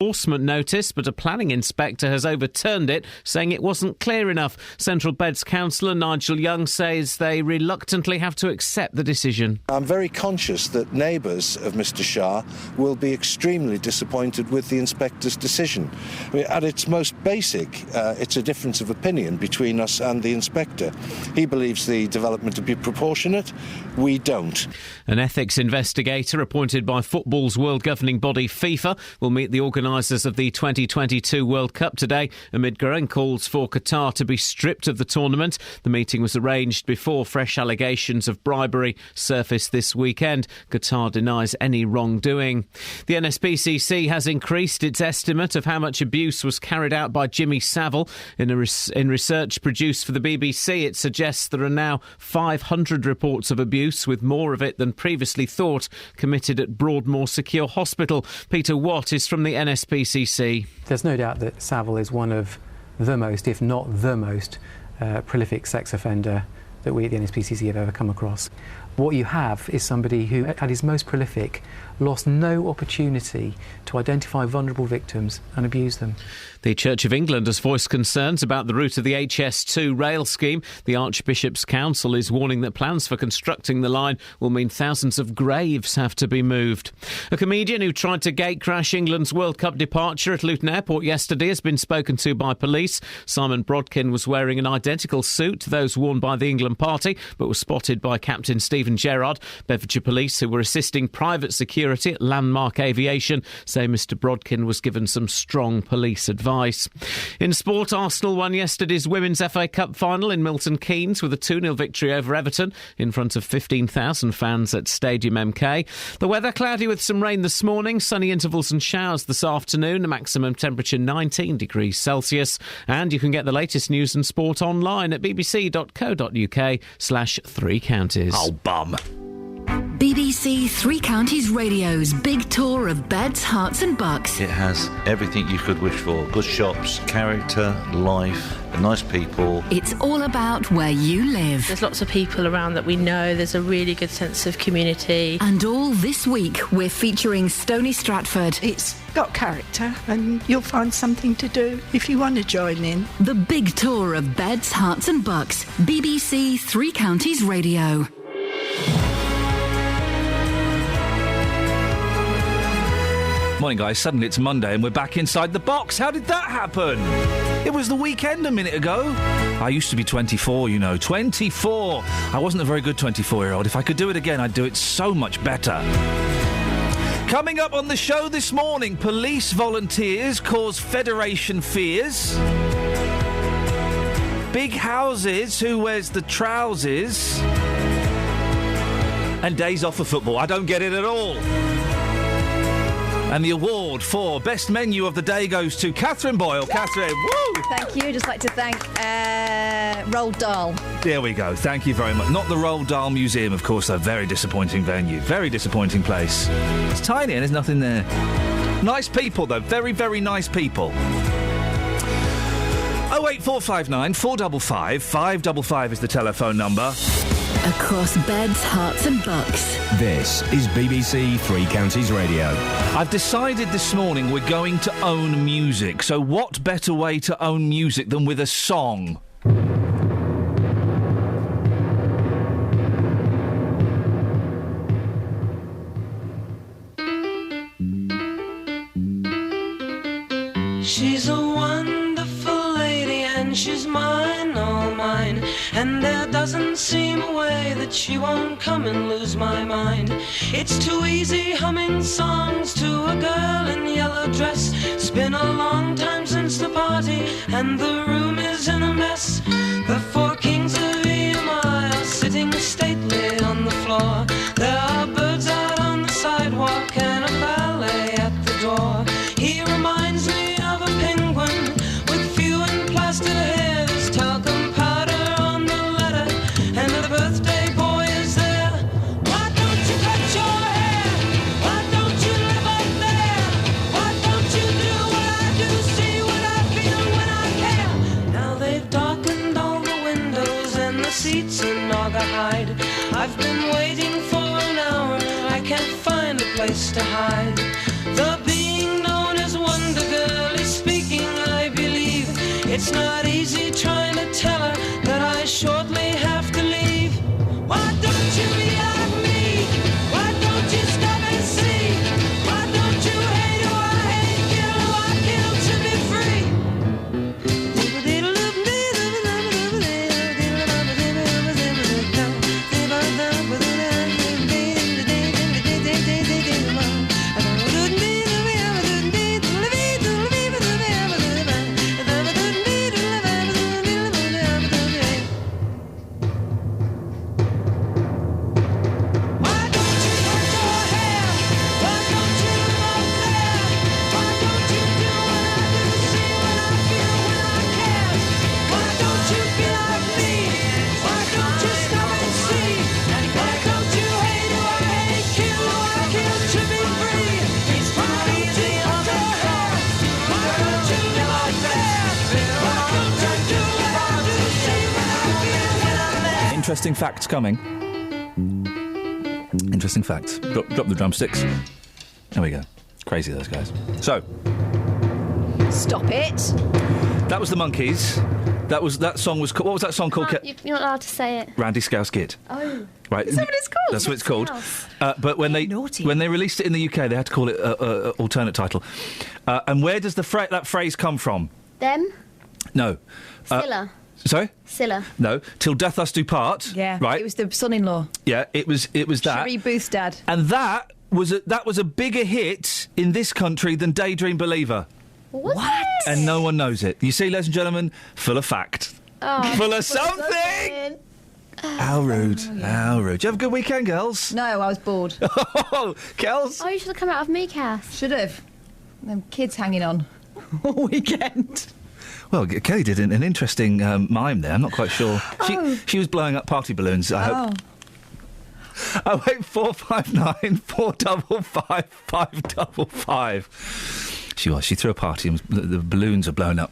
enforcement notice, but a planning inspector has overturned it, saying it wasn't clear enough. Central Beds councillor Nigel Young says they reluctantly have to accept the decision. I'm very conscious that neighbours of Mr Shah will be extremely disappointed with the inspector's decision. I mean, at its most basic, it's a difference of opinion between us and the inspector. He believes the development to be proportionate. We don't. An ethics investigator appointed by football's world governing body FIFA will meet the organisers of the 2022 World Cup today amid growing calls for Qatar to be stripped of the tournament. The meeting was arranged before fresh allegations of bribery surfaced this weekend. Qatar denies any wrongdoing. The NSPCC has increased its estimate of how much abuse was carried out by Jimmy Savile. In research produced for the BBC, it suggests there are now 500 reports of abuse, with more of it than previously thought committed at Broadmoor Secure Hospital. Peter Watt is from the NSPCC. There's no doubt that Savile is one of the most, if not the most, prolific sex offender that we at the NSPCC have ever come across. What you have is somebody who, at his most prolific, lost no opportunity to identify vulnerable victims and abuse them. The Church of England has voiced concerns about the route of the HS2 rail scheme. The Archbishop's Council is warning that plans for constructing the line will mean thousands of graves have to be moved. A comedian who tried to gatecrash England's World Cup departure at Luton Airport yesterday has been spoken to by police. Simon Brodkin was wearing an identical suit to those worn by the England party, but was spotted by Captain Stephen Gerrard. Bedfordshire Police, who were assisting private security at Landmark Aviation, say Mr Brodkin was given some strong police advice. In sport, Arsenal won yesterday's Women's FA Cup final in Milton Keynes with a 2-0 victory over Everton in front of 15,000 fans at Stadium MK. The weather cloudy with some rain this morning, sunny intervals and showers this afternoon, a maximum temperature 19 degrees Celsius. And you can get the latest news and sport online at bbc.co.uk/3 counties. Oh, bum. BBC Three Counties Radio's big tour of beds, hearts and bucks. It has everything you could wish for. Good shops, character, life, nice people. It's all about where you live. There's lots of people around that we know. There's a really good sense of community. And all this week, we're featuring Stony Stratford. It's got character and you'll find something to do if you want to join in. The big tour of beds, hearts and bucks. BBC Three Counties Radio. Morning, guys. Suddenly it's Monday and we're back inside the box. How did that happen? It was the weekend a minute ago. I used to be 24, you know. 24! I wasn't a very good 24-year-old. If I could do it again, I'd do it so much better. Coming up on the show this morning, police volunteers cause Federation fears. Big houses, who wears the trousers? And days off for football. I don't get it at all. And the award for Best Menu of the Day goes to Catherine Boyle. Catherine, woo! Thank you. Just like to thank Roald Dahl. There we go. Thank you very much. Not the Roald Dahl Museum, of course, a very disappointing venue. Very disappointing place. It's tiny and there's nothing there. Nice people, though. Very, very nice people. 08459 455 555 is the telephone number. Across beds, hearts and bucks. This is BBC Three Counties Radio. I've decided this morning we're going to own music. So what better way to own music than with a song? She's a wonderful lady and she's mine, all mine. And there doesn't seem a way that she won't come and lose my mind. It's too easy humming songs to a girl in yellow dress. It's been a long time since the party and the room is in a mess. The four kings of EMI are sitting stately on the floor. There are birds out on the sidewalk and a ballet at the door. He reminds me of a penguin with few and plaster hair. There's talcum powder on the letter and the birthday boy is there. Why don't you cut your hair? Why don't you live up there? Why don't you do what I do, see what I feel when I care? Now they've darkened all the windows and the seats in Naugahyde. I've been waiting for an hour, I can't find a place to hide. The being known as Wonder It's not easy trying to tell her that I shortly have to leave. Why don't you be like me? Why don't you stop and see? Why don't you hate who I hate, kill who I kill to be free? Interesting facts coming. Interesting facts. Drop the drumsticks. There we go. Crazy, those guys. So. Stop it. That was the Monkees. That song was... What was that song called? You're not allowed to say it. Randy Scouse Kid. Oh. Right. Is that what it's called? That's what it's called. But when they released it in the UK, they had to call it an alternate title. And where does that phrase come from? Them? No. Scylla. Sorry? Scylla. No. Till Death Us Do Part. Yeah. Right. It was the son-in-law. Yeah. It was that. Cherie Booth's dad. And that was a bigger hit in this country than Daydream Believer. What? And no one knows it. You see, ladies and gentlemen, full of fact. Oh, full of something. How rude. How rude. Did you have a good weekend, girls? No, I was bored. Oh, girls. Oh, you should have come out of me, Cass. Should have. Them kids hanging on all weekend. Well, Kelly did an interesting mime there. I'm not quite sure. She was blowing up party balloons, I hope. 08459 455 555. She was. She threw a party and the balloons are blown up.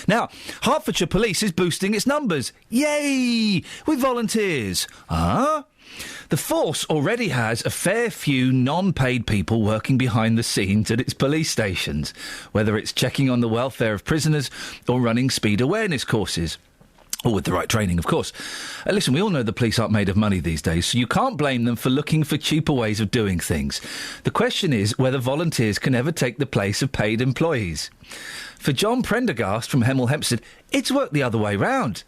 Now, Hertfordshire Police is boosting its numbers. Yay! With volunteers. The force already has a fair few non-paid people working behind the scenes at its police stations, whether it's checking on the welfare of prisoners or running speed awareness courses. Or with the right training, of course. Listen, we all know the police aren't made of money these days, so you can't blame them for looking for cheaper ways of doing things. The question is whether volunteers can ever take the place of paid employees. For John Prendergast from Hemel Hempstead, it's worked the other way round.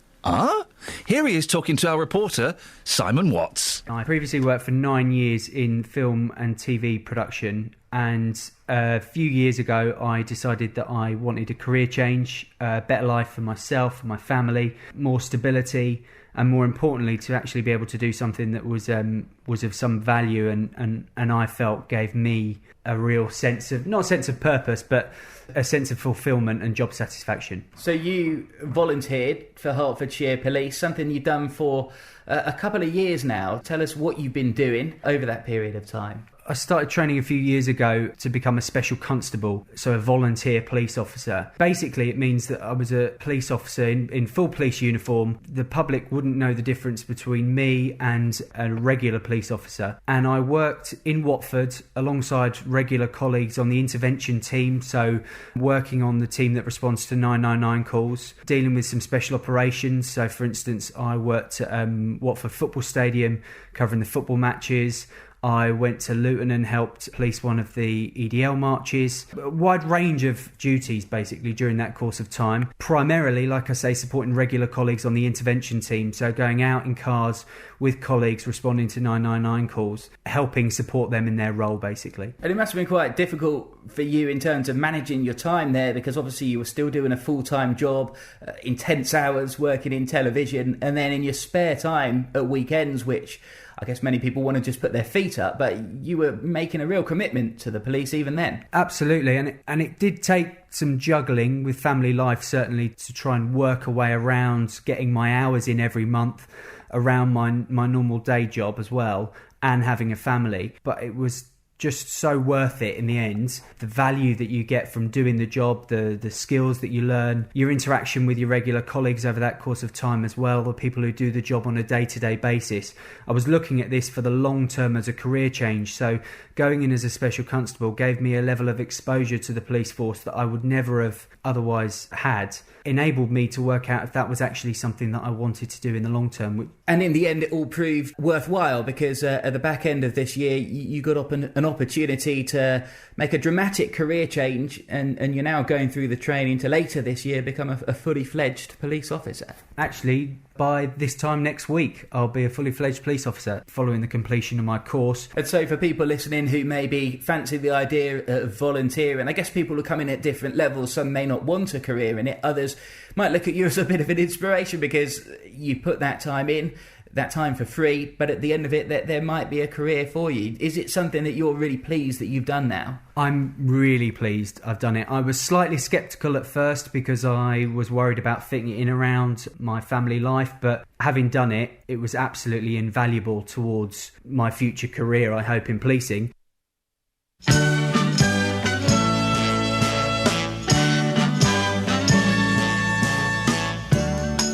Here he is talking to our reporter, Simon Watts. I previously worked for 9 years in film and TV production, and a few years ago I decided that I wanted a career change, a better life for myself, for my family, more stability, and more importantly to actually be able to do something that was of some value and I felt gave me a real sense of, not a sense of purpose, but a sense of fulfilment and job satisfaction. So you volunteered for Hertfordshire Police, something you've done for a couple of years now. Tell us what you've been doing over that period of time. I started training a few years ago to become a special constable, so a volunteer police officer. Basically, it means that I was a police officer in full police uniform. The public wouldn't know the difference between me and a regular police officer. And I worked in Watford alongside regular colleagues on the intervention team, so working on the team that responds to 999 calls, dealing with some special operations. So, for instance, I worked at Watford Football Stadium, covering the football matches. I went to Luton and helped police one of the EDL marches. A wide range of duties, basically, during that course of time. Primarily, like I say, supporting regular colleagues on the intervention team. So going out in cars with colleagues, responding to 999 calls, helping support them in their role, basically. And it must have been quite difficult for you in terms of managing your time there, because obviously you were still doing a full-time job, intense hours working in television, and then in your spare time at weekends, which I guess many people want to just put their feet up, but you were making a real commitment to the police even then. Absolutely, and it did take some juggling with family life, certainly, to try and work a way around getting my hours in every month around my normal day job as well, and having a family. But it was just so worth it in the end. The value that you get from doing the job, the skills that you learn, your interaction with your regular colleagues over that course of time as well, the people who do the job on a day-to-day basis. I was looking at this for the long term as a career change, so going in as a special constable gave me a level of exposure to the police force that I would never have otherwise had. Enabled me to work out if that was actually something that I wanted to do in the long term. And in the end, it all proved worthwhile, because at the back end of this year, you got up an opportunity to make a dramatic career change, and you're now going through the training to later this year become a fully fledged police officer. Actually, by this time next week, I'll be a fully fledged police officer following the completion of my course. And so for people listening who maybe fancy the idea of volunteering, I guess people who come in at different levels, some may not want a career in it, others might look at you as a bit of an inspiration because you put that time in, that time for free, but at the end of it, there might be a career for you. Is it something that you're really pleased that you've done now? I'm really pleased I've done it. I was slightly sceptical at first because I was worried about fitting it in around my family life, but having done it, it was absolutely invaluable towards my future career, I hope, in policing.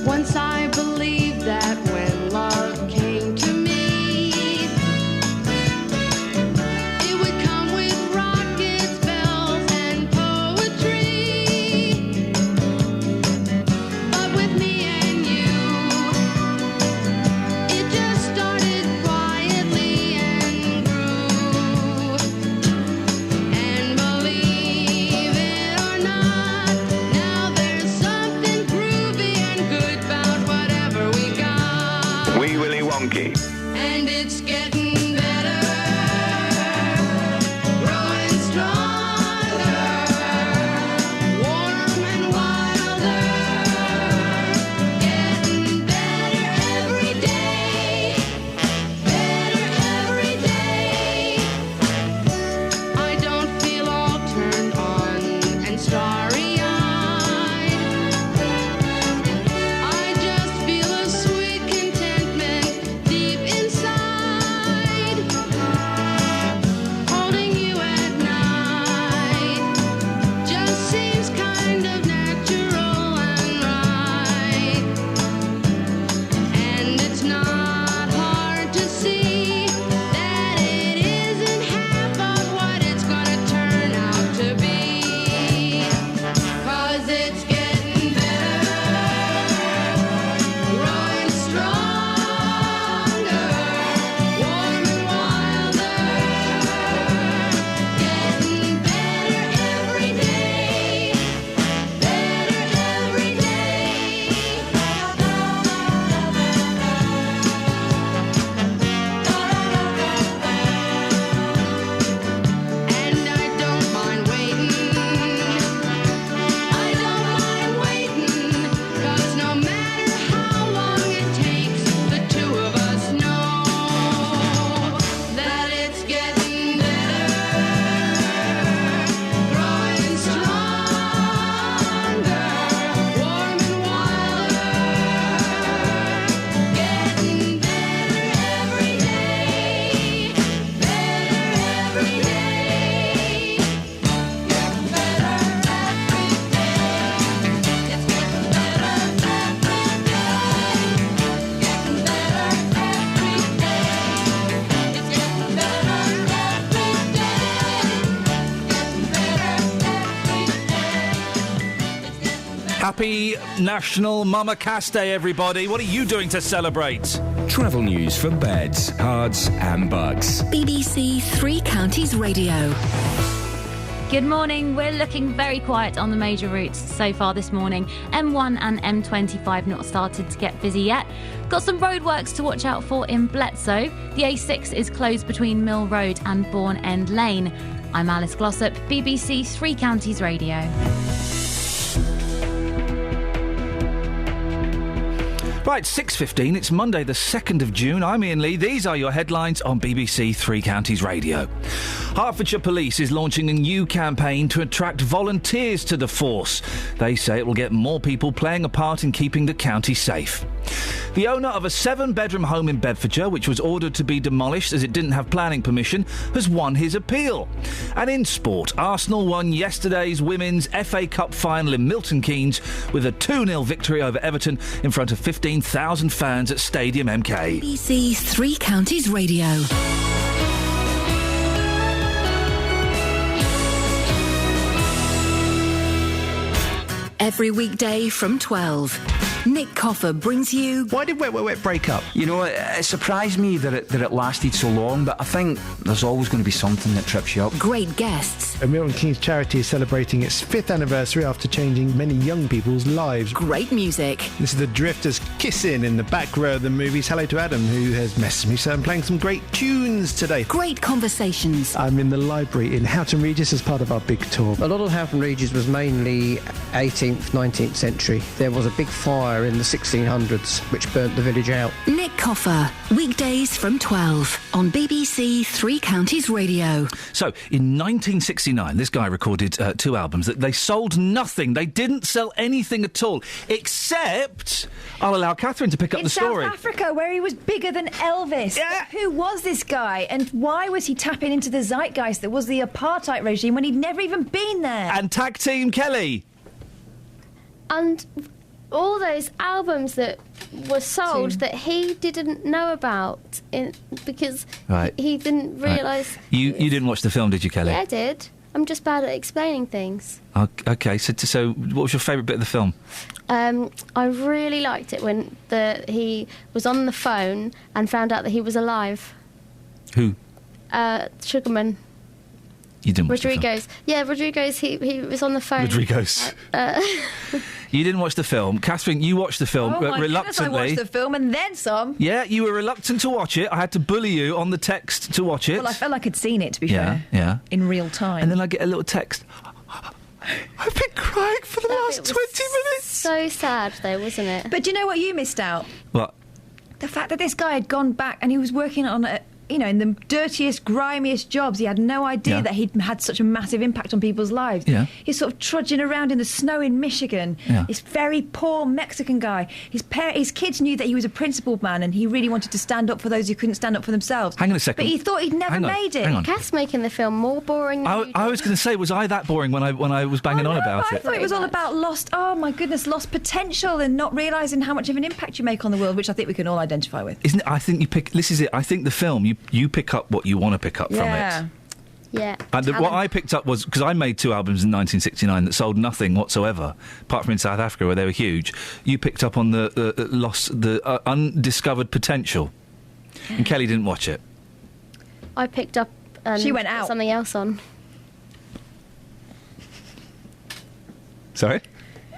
Once I believed that when love came to me, it would come with rockets, bells, and poetry. But with me and you, it just started quietly and grew. And believe it or not, now there's something groovy and good about whatever we got. Wee Willie Wonky. And it's getting better, growing stronger, warm and wilder, getting better every day, better every day. I don't feel all turned on and starry-eyed. I just feel a sweet contentment deep inside. Holding you at night just seems kind of natural and right. And it's not hard to see that it isn't half of what it's gonna turn out to be. 'Cause it's getting better, growing stronger, warm and wilder, getting better every day, better every day. And I don't mind waiting, I don't mind waiting, 'cause no matter how long it takes, the two of us know that it's getting better, growing stronger, warm and wilder, getting better every day, better every day. Getting better every day. It's getting better every day. Getting better every day. It's getting better every day. Happy National Mama Cass Day, everybody. What are you doing to celebrate? Travel news for beds, cards and bugs. BBC Three Counties Radio. Good morning. We're looking very quiet on the major routes so far this morning. M1 and M25 not started to get busy yet. Got some roadworks to watch out for in Bletsoe. The A6 is closed between Mill Road and Bourne End Lane. I'm Alice Glossop, BBC Three Counties Radio. Right, 6:15. It's Monday, the 2nd of June. I'm Iain Lee. These are your headlines on BBC Three Counties Radio. Hertfordshire Police is launching a new campaign to attract volunteers to the force. They say it will get more people playing a part in keeping the county safe. The owner of a 7-bedroom home in Bedfordshire, which was ordered to be demolished as it didn't have planning permission, has won his appeal. And in sport, Arsenal won yesterday's Women's FA Cup final in Milton Keynes with a 2-0 victory over Everton in front of 15,000 fans at Stadium MK. BBC Three Counties Radio. Every weekday from 12, Nick Coffer brings you... Why did Wet Wet Wet break up? You know, it surprised me that it lasted so long, but I think there's always going to be something that trips you up. Great guests. A Milton Keynes charity is celebrating its 5th anniversary after changing many young people's lives. Great music. This is the Drifters kissing in the back row of the movies. Hello to Adam, who has messaged me, so I'm playing some great tunes today. Great conversations. I'm in the library in Houghton Regis as part of our big tour. A lot of Houghton Regis was mainly 18th, 19th century. There was a big fire in the 1600s which burnt the village out. Nick Coffer, weekdays from 12 on BBC Three Counties Radio. So, in 1969, this guy recorded 2 albums that they sold nothing. They didn't sell anything at all, except... I'll allow Catherine to pick up the story. In South Africa, where he was bigger than Elvis. Yeah. Who was this guy, and why was he tapping into the zeitgeist that was the apartheid regime when he'd never even been there? And Tag Team Kelly. And all those albums that were sold that he didn't know about because he didn't realise... Right. You didn't watch the film, did you, Kelly? Yeah, I did. I'm just bad at explaining things. OK, so what was your favourite bit of the film? I really liked it when he was on the phone and found out that he was alive. Who? Sugarman. You didn't watch Rodriguez. Yeah, Rodriguez, he was on the phone. Rodriguez. You didn't watch the film. Catherine, you watched the film reluctantly. Goodness, I watched the film and then some. Yeah, you were reluctant to watch it. I had to bully you on the text to watch it. Well, I felt like I'd seen it, to be fair. Yeah. In real time. And then I get a little text. I've been crying for the last 20 minutes. So sad, though, wasn't it? But do you know what you missed out? What? The fact that this guy had gone back and he was working on in the dirtiest, grimiest jobs. He had no idea that he'd had such a massive impact on people's lives. Yeah. He's sort of trudging around in the snow in Michigan. Yeah. This very poor Mexican guy. His kids knew that he was a principled man and he really wanted to stand up for those who couldn't stand up for themselves. Hang on a second. But he thought he'd never made it. Hang on. Kath's making the film more boring than I was going to say, was I that boring when I was banging on about it? I thought it was all about lost potential and not realising how much of an impact you make on the world, which I think we can all identify with. Isn't it? I think this is it. I think the film, you pick up what you want to pick up from it. Yeah. And what I picked up was, because I made 2 albums in 1969 that sold nothing whatsoever, apart from in South Africa where they were huge, you picked up on the undiscovered potential. And Kelly didn't watch it. I picked up she went out. Something else on. Sorry?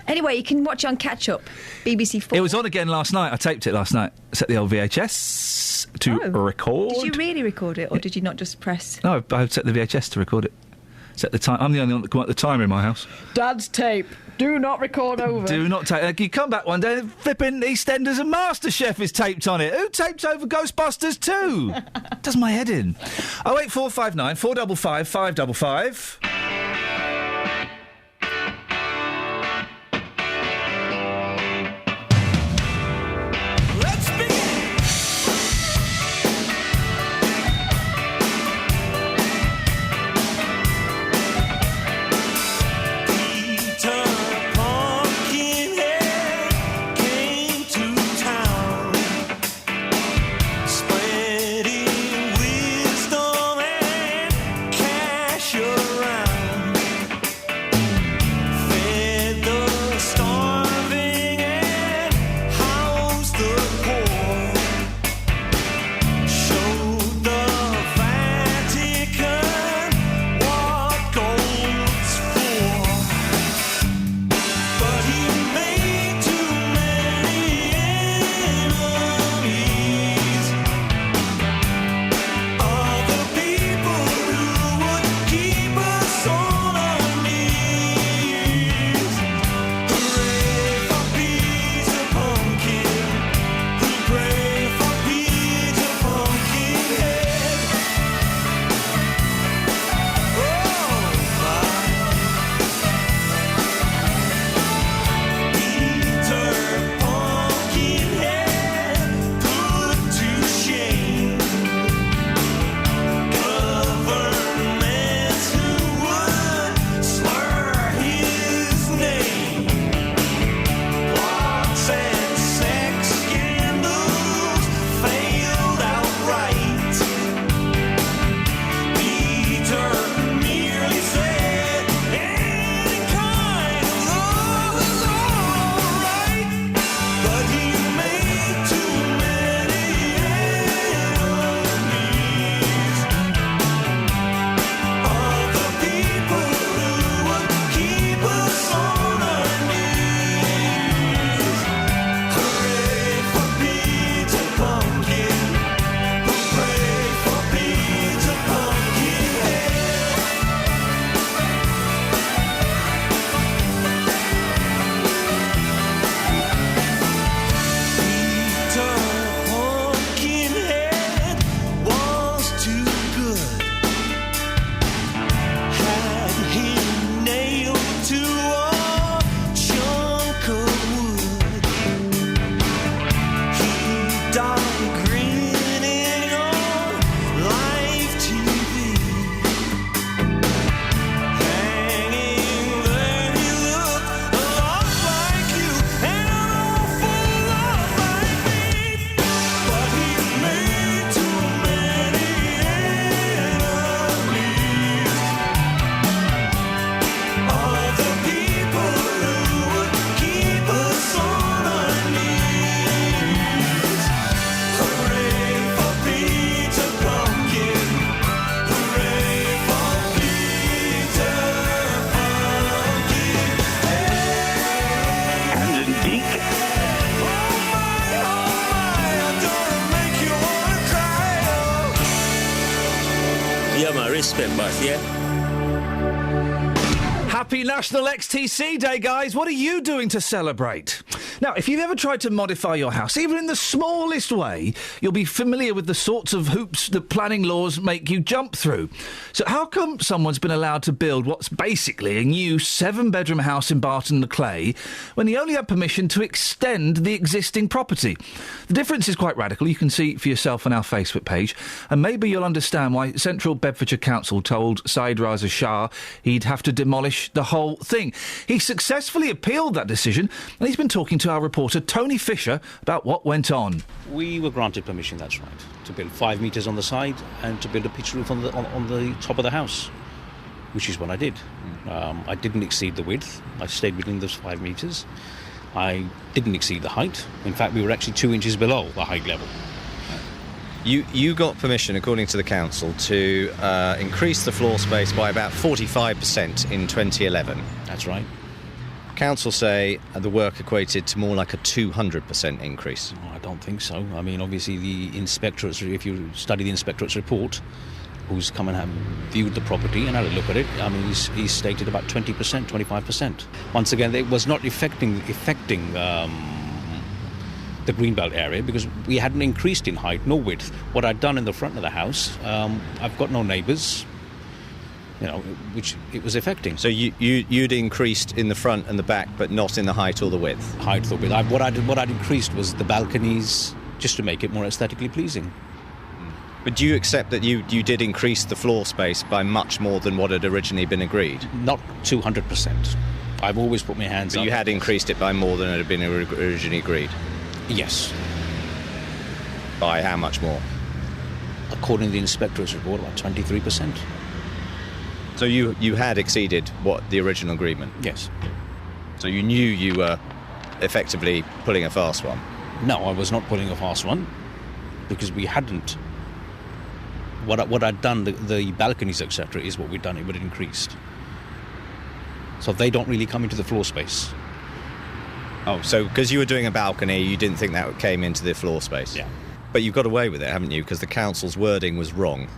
Anyway, you can watch it on Catch Up, BBC 4. It was on again last night. I taped it last night. Set the old VHS to record. Did you really record it, or did you not just press? No, I set the VHS to record it. Set the time. I'm the only one that can work the timer in my house. Dad's tape. Do not record over. Do not tape. You come back one day, flipping EastEnders and MasterChef is taped on it. Who taped over Ghostbusters 2? Does my head in. 08459 455 555. Spreading wisdom and cash around. spent much, yeah? Happy National XTC Day, guys. What are you doing to celebrate? Now, if you've ever tried to modify your house, even in the smallest way, you'll be familiar with the sorts of hoops that planning laws make you jump through. So how come someone's been allowed to build what's basically a new 7-bedroom house in Barton-le-Clay when he only had permission to extend the existing property? The difference is quite radical. You can see for yourself on our Facebook page, and maybe you'll understand why Central Bedfordshire Council told Saeed Raza Shah he'd have to demolish the whole thing. He successfully appealed that decision, and he's been talking to our reporter Tony Fisher about what went on. We were granted permission, that's right, to build 5 metres on the side and to build a pitch roof on the top of the house, which is what I did. I didn't exceed the width. I stayed within those 5 metres. I didn't exceed the height. In fact, we were actually 2 inches below the height level. You got permission, according to the council, to increase the floor space by about 45% in 2011. That's right. Council say the work equated to more like a 200% increase. I don't think so. I mean, obviously, the inspectorate's, if you study the inspectorate's report, who's come and viewed the property and had a look at it, I mean, he's stated about 20%, 25%. Once again, it was not affecting the Greenbelt area because we hadn't increased in height, no width. What I'd done in the front of the house, I've got no neighbours, which it was affecting. So you'd increased in the front and the back, but not in the height or the width? Height or width. What I'd increased was the balconies, just to make it more aesthetically pleasing. But do you accept that you did increase the floor space by much more than what had originally been agreed? Not 200%. I've always put my hands up. But you had increased it by more than had been originally agreed? Yes. By how much more? According to the inspector's report, about 23%. So you had exceeded what the original agreement? Yes. So you knew you were effectively pulling a fast one? No, I was not pulling a fast one because we hadn't. What I'd done, the balconies, etc., is what we'd done. It would have increased. So they don't really come into the floor space. Oh, so because you were doing a balcony, you didn't think that came into the floor space? Yeah. But you've got away with it, haven't you? Because the council's wording was wrong.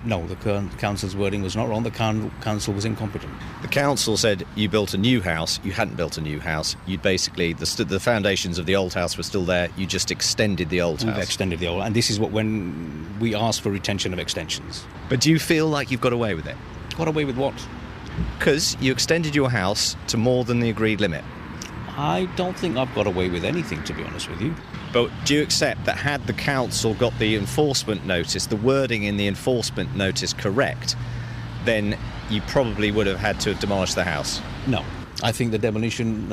No, the council's wording was not wrong. The council was incompetent. The council said you built a new house. You hadn't built a new house. You'd basically, the foundations of the old house were still there. You just extended the old house. We've extended the old, and this is when we asked for retention of extensions. But do you feel like you've got away with it? Got away with what? Because you extended your house to more than the agreed limit. I don't think I've got away with anything, to be honest with you. But do you accept that had the council got the enforcement notice, the wording in the enforcement notice correct, then you probably would have had to have demolished the house? No. I think the demolition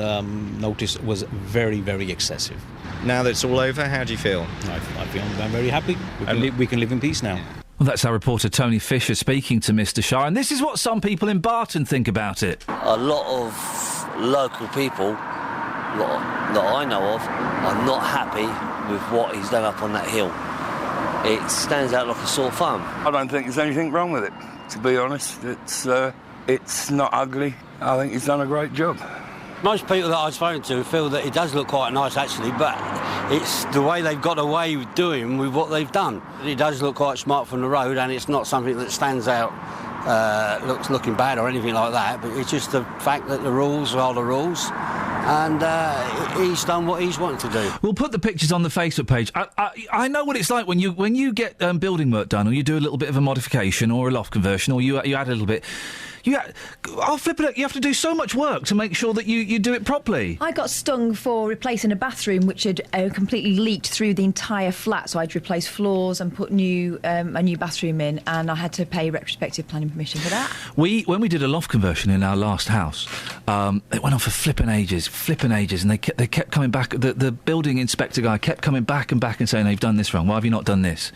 notice was very, very excessive. Now that it's all over, how do you feel? I feel I'm very happy. We can live in peace now. Well, that's our reporter Tony Fisher speaking to Mr. Shah, and this is what some people in Barton think about it. A lot of local people that I know of are not happy with what he's done up on that hill. It stands out like a sore thumb. I don't think there's anything wrong with it, to be honest. It's not ugly. I think he's done a great job. Most people that I've spoken to feel that it does look quite nice, actually, but it's the way they've got away with doing with what they've done. It does look quite smart from the road, and it's not something that stands out, looking bad or anything like that, but it's just the fact that the rules are the rules. And he's done what he's wanted to do. We'll put the pictures on the Facebook page. I know what it's like when you get building work done, or you do a little bit of a modification or a loft conversion, or you add a little bit. I'll flip it. You have to do so much work to make sure that you do it properly. I got stung for replacing a bathroom which had completely leaked through the entire flat, so I had to replace floors and put a new bathroom in, and I had to pay retrospective planning permission for that. When we did a loft conversion in our last house, it went on for flipping ages, and they kept coming back. The building inspector guy kept coming back and saying, "You've done this wrong. Why have you not done this?"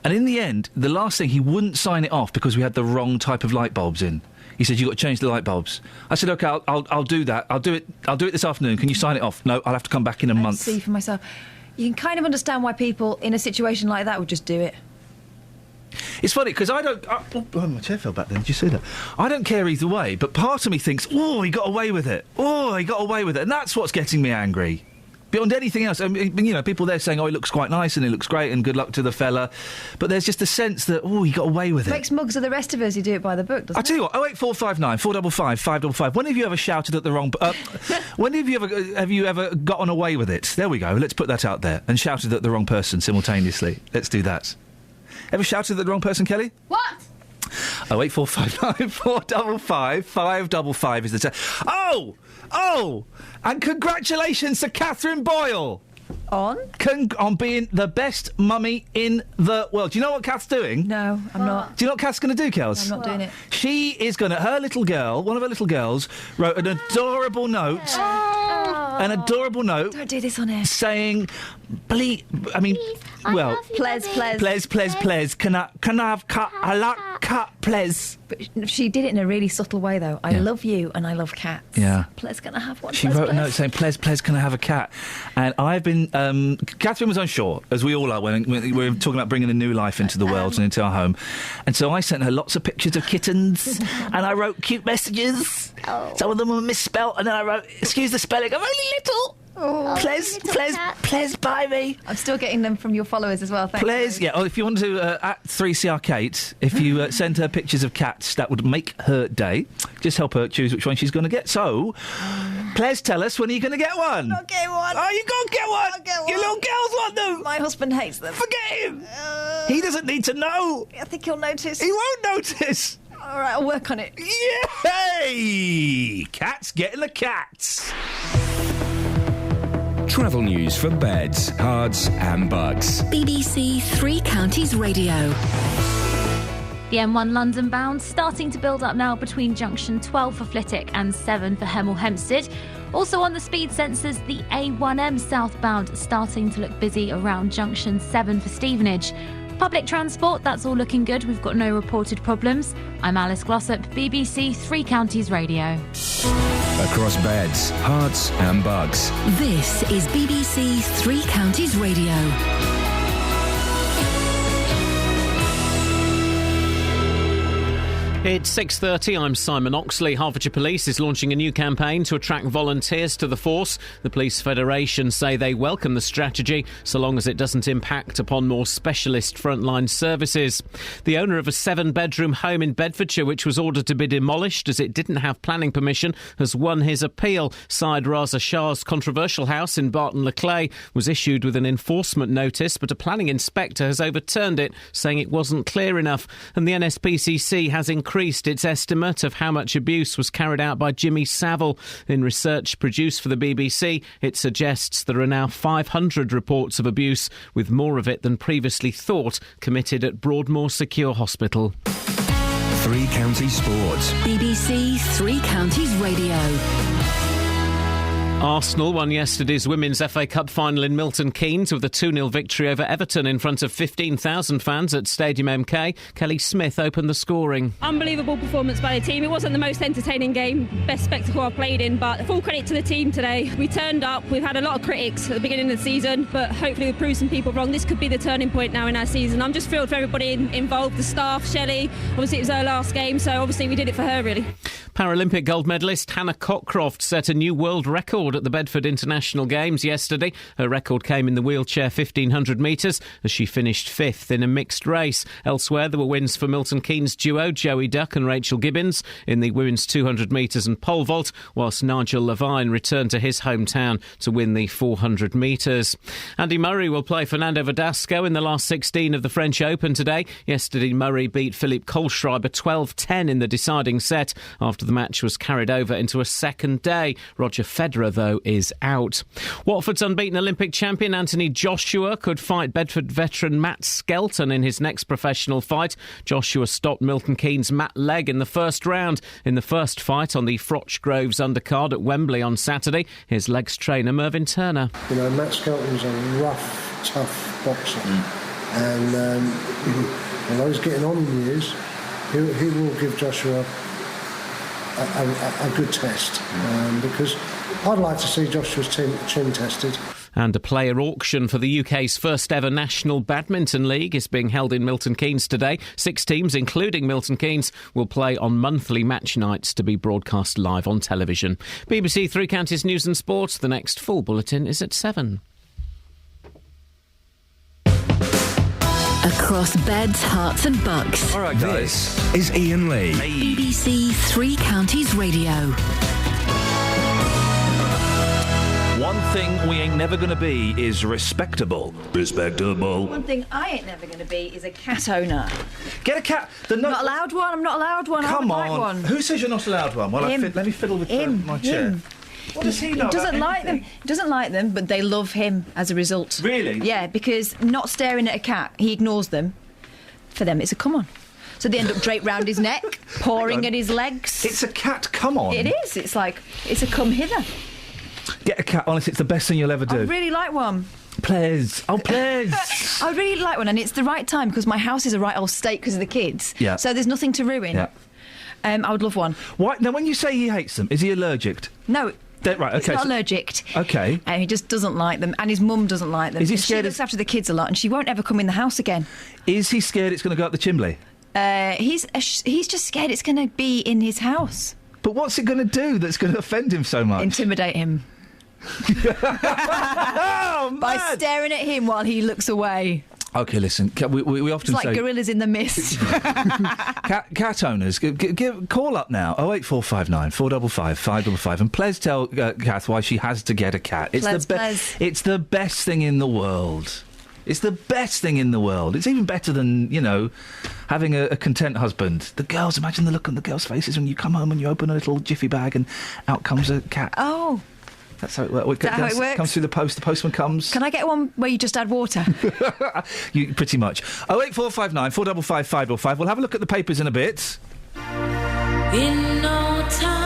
And in the end, the last thing, he wouldn't sign it off because we had the wrong type of light bulbs in. He said, "You've got to change the light bulbs." I said, "OK, I'll do that. I'll do it this afternoon. Can you sign it off?" "No, I'll have to come back in a month." See for myself. You can kind of understand why people in a situation like that would just do it. It's funny because I don't. My chair fell back then. Did you see that? I don't care either way, but part of me thinks, "Oh, he got away with it. Oh, he got away with it," and that's what's getting me angry. beyond anything else. I mean, you know, people there saying, "Oh, he looks quite nice and he looks great and good luck to the fella," but there's just a sense that he got away with it. Makes mugs of the rest of us who do it by the book, doesn't it? I tell you what, 08459 455 555. When have you ever shouted at the wrong? When have you ever gotten away with it? There we go. Let's put that out there and shouted at the wrong person simultaneously. Let's do that. Ever shouted at the wrong person, Kelly? What? 08459 455 555 is the Oh! And congratulations to Catherine Boyle. On being the best mummy in the world. Do you know what Kath's doing? No, I'm not. Do you know what Kath's going to do, Kels? I'm not doing it. She is going to... One of her little girls, wrote an adorable note. An adorable note. Don't do this on air. Saying, please... I mean, well... Ples. Can I have cat? I like cat, ples. But she did it in a really subtle way, though. I love you and I love cats. Yeah. Ples, can I have one? She wrote a note saying, ples, can I have a cat? And I've been... Catherine was unsure, as we all are, when we were talking about bringing a new life into the world and into our home. And so I sent her lots of pictures of kittens and I wrote cute messages. Some of them were misspelt, and then I wrote, excuse the spelling, I'm only little. Ples by me. I'm still getting them from your followers as well, thanks. Ples, yeah. If you want to, at 3CR Kate, if you send her pictures of cats, that would make her day. Just help her choose which one she's going to get. So, Ples, tell us, when are you going to get one? I'm not getting one. Oh, you got to get one. Your little girls want them. My husband hates them. Forget him. He doesn't need to know. I think he'll notice. He won't notice. All right, I'll work on it. Yay! Cats getting the cats. Travel news for beds, cards and bugs. BBC Three Counties Radio. The M1 London bound starting to build up now between junction 12 for Flitwick and 7 for Hemel Hempstead. Also on the speed sensors, the A1M southbound starting to look busy around junction 7 for Stevenage. Public transport, that's all looking good. We've got no reported problems. I'm Alice Glossop, BBC Three Counties Radio. Across beds, hearts and bugs. This is BBC Three Counties Radio. It's 6:30. I'm Simon Oxley. Hertfordshire Police is launching a new campaign to attract volunteers to the force. The Police Federation say they welcome the strategy so long as it doesn't impact upon more specialist frontline services. The owner of a 7-bedroom home in Bedfordshire, which was ordered to be demolished as it didn't have planning permission, has won his appeal. Said Raza Shah's controversial house in Barton-le-Clay was issued with an enforcement notice, but a planning inspector has overturned it, saying it wasn't clear enough. And the NSPCC has increased its estimate of how much abuse was carried out by Jimmy Savile. In research produced for the BBC, it suggests there are now 500 reports of abuse, with more of it than previously thought committed at Broadmoor Secure Hospital. Three Counties Sports. BBC Three Counties Radio. Arsenal won yesterday's Women's FA Cup final in Milton Keynes with a 2-0 victory over Everton in front of 15,000 fans at Stadium MK. Kelly Smith opened the scoring. Unbelievable performance by the team. It wasn't the most entertaining game, best spectacle I've played in, but full credit to the team today. We turned up. We've had a lot of critics at the beginning of the season, but hopefully we've proved some people wrong. This could be the turning point now in our season. I'm just thrilled for everybody involved, the staff, Shelley. Obviously it was her last game, so obviously we did it for her, really. Paralympic gold medalist Hannah Cockcroft set a new world record at the Bedford International Games yesterday. Her record came in the wheelchair 1500 metres as she finished 5th in a mixed race. Elsewhere, there were wins for Milton Keynes duo Joey Duck and Rachel Gibbons in the women's 200 metres and pole vault, whilst Nigel Levine returned to his hometown to win the 400 metres. Andy Murray will play Fernando Verdasco in the last 16 of the French Open today. Yesterday, Murray beat Philippe Kohlschreiber 12-10 in the deciding set after the match was carried over into a second day. Roger Federer, though, is out. Watford's unbeaten Olympic champion Anthony Joshua could fight Bedford veteran Matt Skelton in his next professional fight. Joshua stopped Milton Keynes' Matt Legg in the first round. In the first fight on the Froch Groves undercard at Wembley on Saturday, his Leggs trainer Mervyn Turner. You know, Matt Skelton's a rough, tough boxer. And although he's getting on in years, he will give Joshua a good test, because I'd like to see Joshua's chin tested. And a player auction for the UK's first ever National Badminton League is being held in Milton Keynes today. 6 teams, including Milton Keynes, will play on monthly match nights to be broadcast live on television. BBC Three Counties News and Sport. The next full bulletin is at 7. Across beds, hearts and bucks. All right, guys. This is Iain Lee. BBC Three Counties Radio. One thing we ain't never going to be is respectable. Respectable. One thing I ain't never going to be is a cat owner. Get a cat. I'm not allowed one. I'm not allowed one. Come I would on. like one. Who says you're not allowed one? Well, let me fiddle with my chair. What does he know? He doesn't like them. He doesn't like them, but they love him as a result. Really? Yeah, because not staring at a cat, he ignores them. For them, it's a come on. So they end up draped round his neck, pawing at his legs. It's a cat come on. It is. It's like, it's a come hither. Get a cat, honestly, it's the best thing you'll ever do. I'd really like one. Please. Oh, please. I would really like one, and it's the right time because my house is a right old state because of the kids. Yeah. So there's nothing to ruin. Yeah. I would love one. Why? Now, when you say he hates them, is he allergic? No. Right, okay. He's not allergic. Okay. He just doesn't like them, and his mum doesn't like them. Is he And scared She looks after the kids a lot, and she won't ever come in the house again. Is he scared it's going to go up the chimney? He's just scared it's going to be in his house. But what's it going to do that's going to offend him so much? Intimidate him. Oh, by staring at him while he looks away. Okay, listen, we often It's like say... gorillas in the mist. Cat owners, call up now, 08459 455 555, and please tell Kath why she has to get a cat. It's it's the best thing in the world. It's the best thing in the world. It's even better than, having a content husband. The girls, imagine the look on the girls' faces when you come home and you open a little jiffy bag and out comes a cat. Oh. That's how it works. Is that how it works? Comes through the post. The postman comes. Can I get one where you just add water? Pretty much. 08459 455 555. We'll have a look at the papers in a bit. In no time,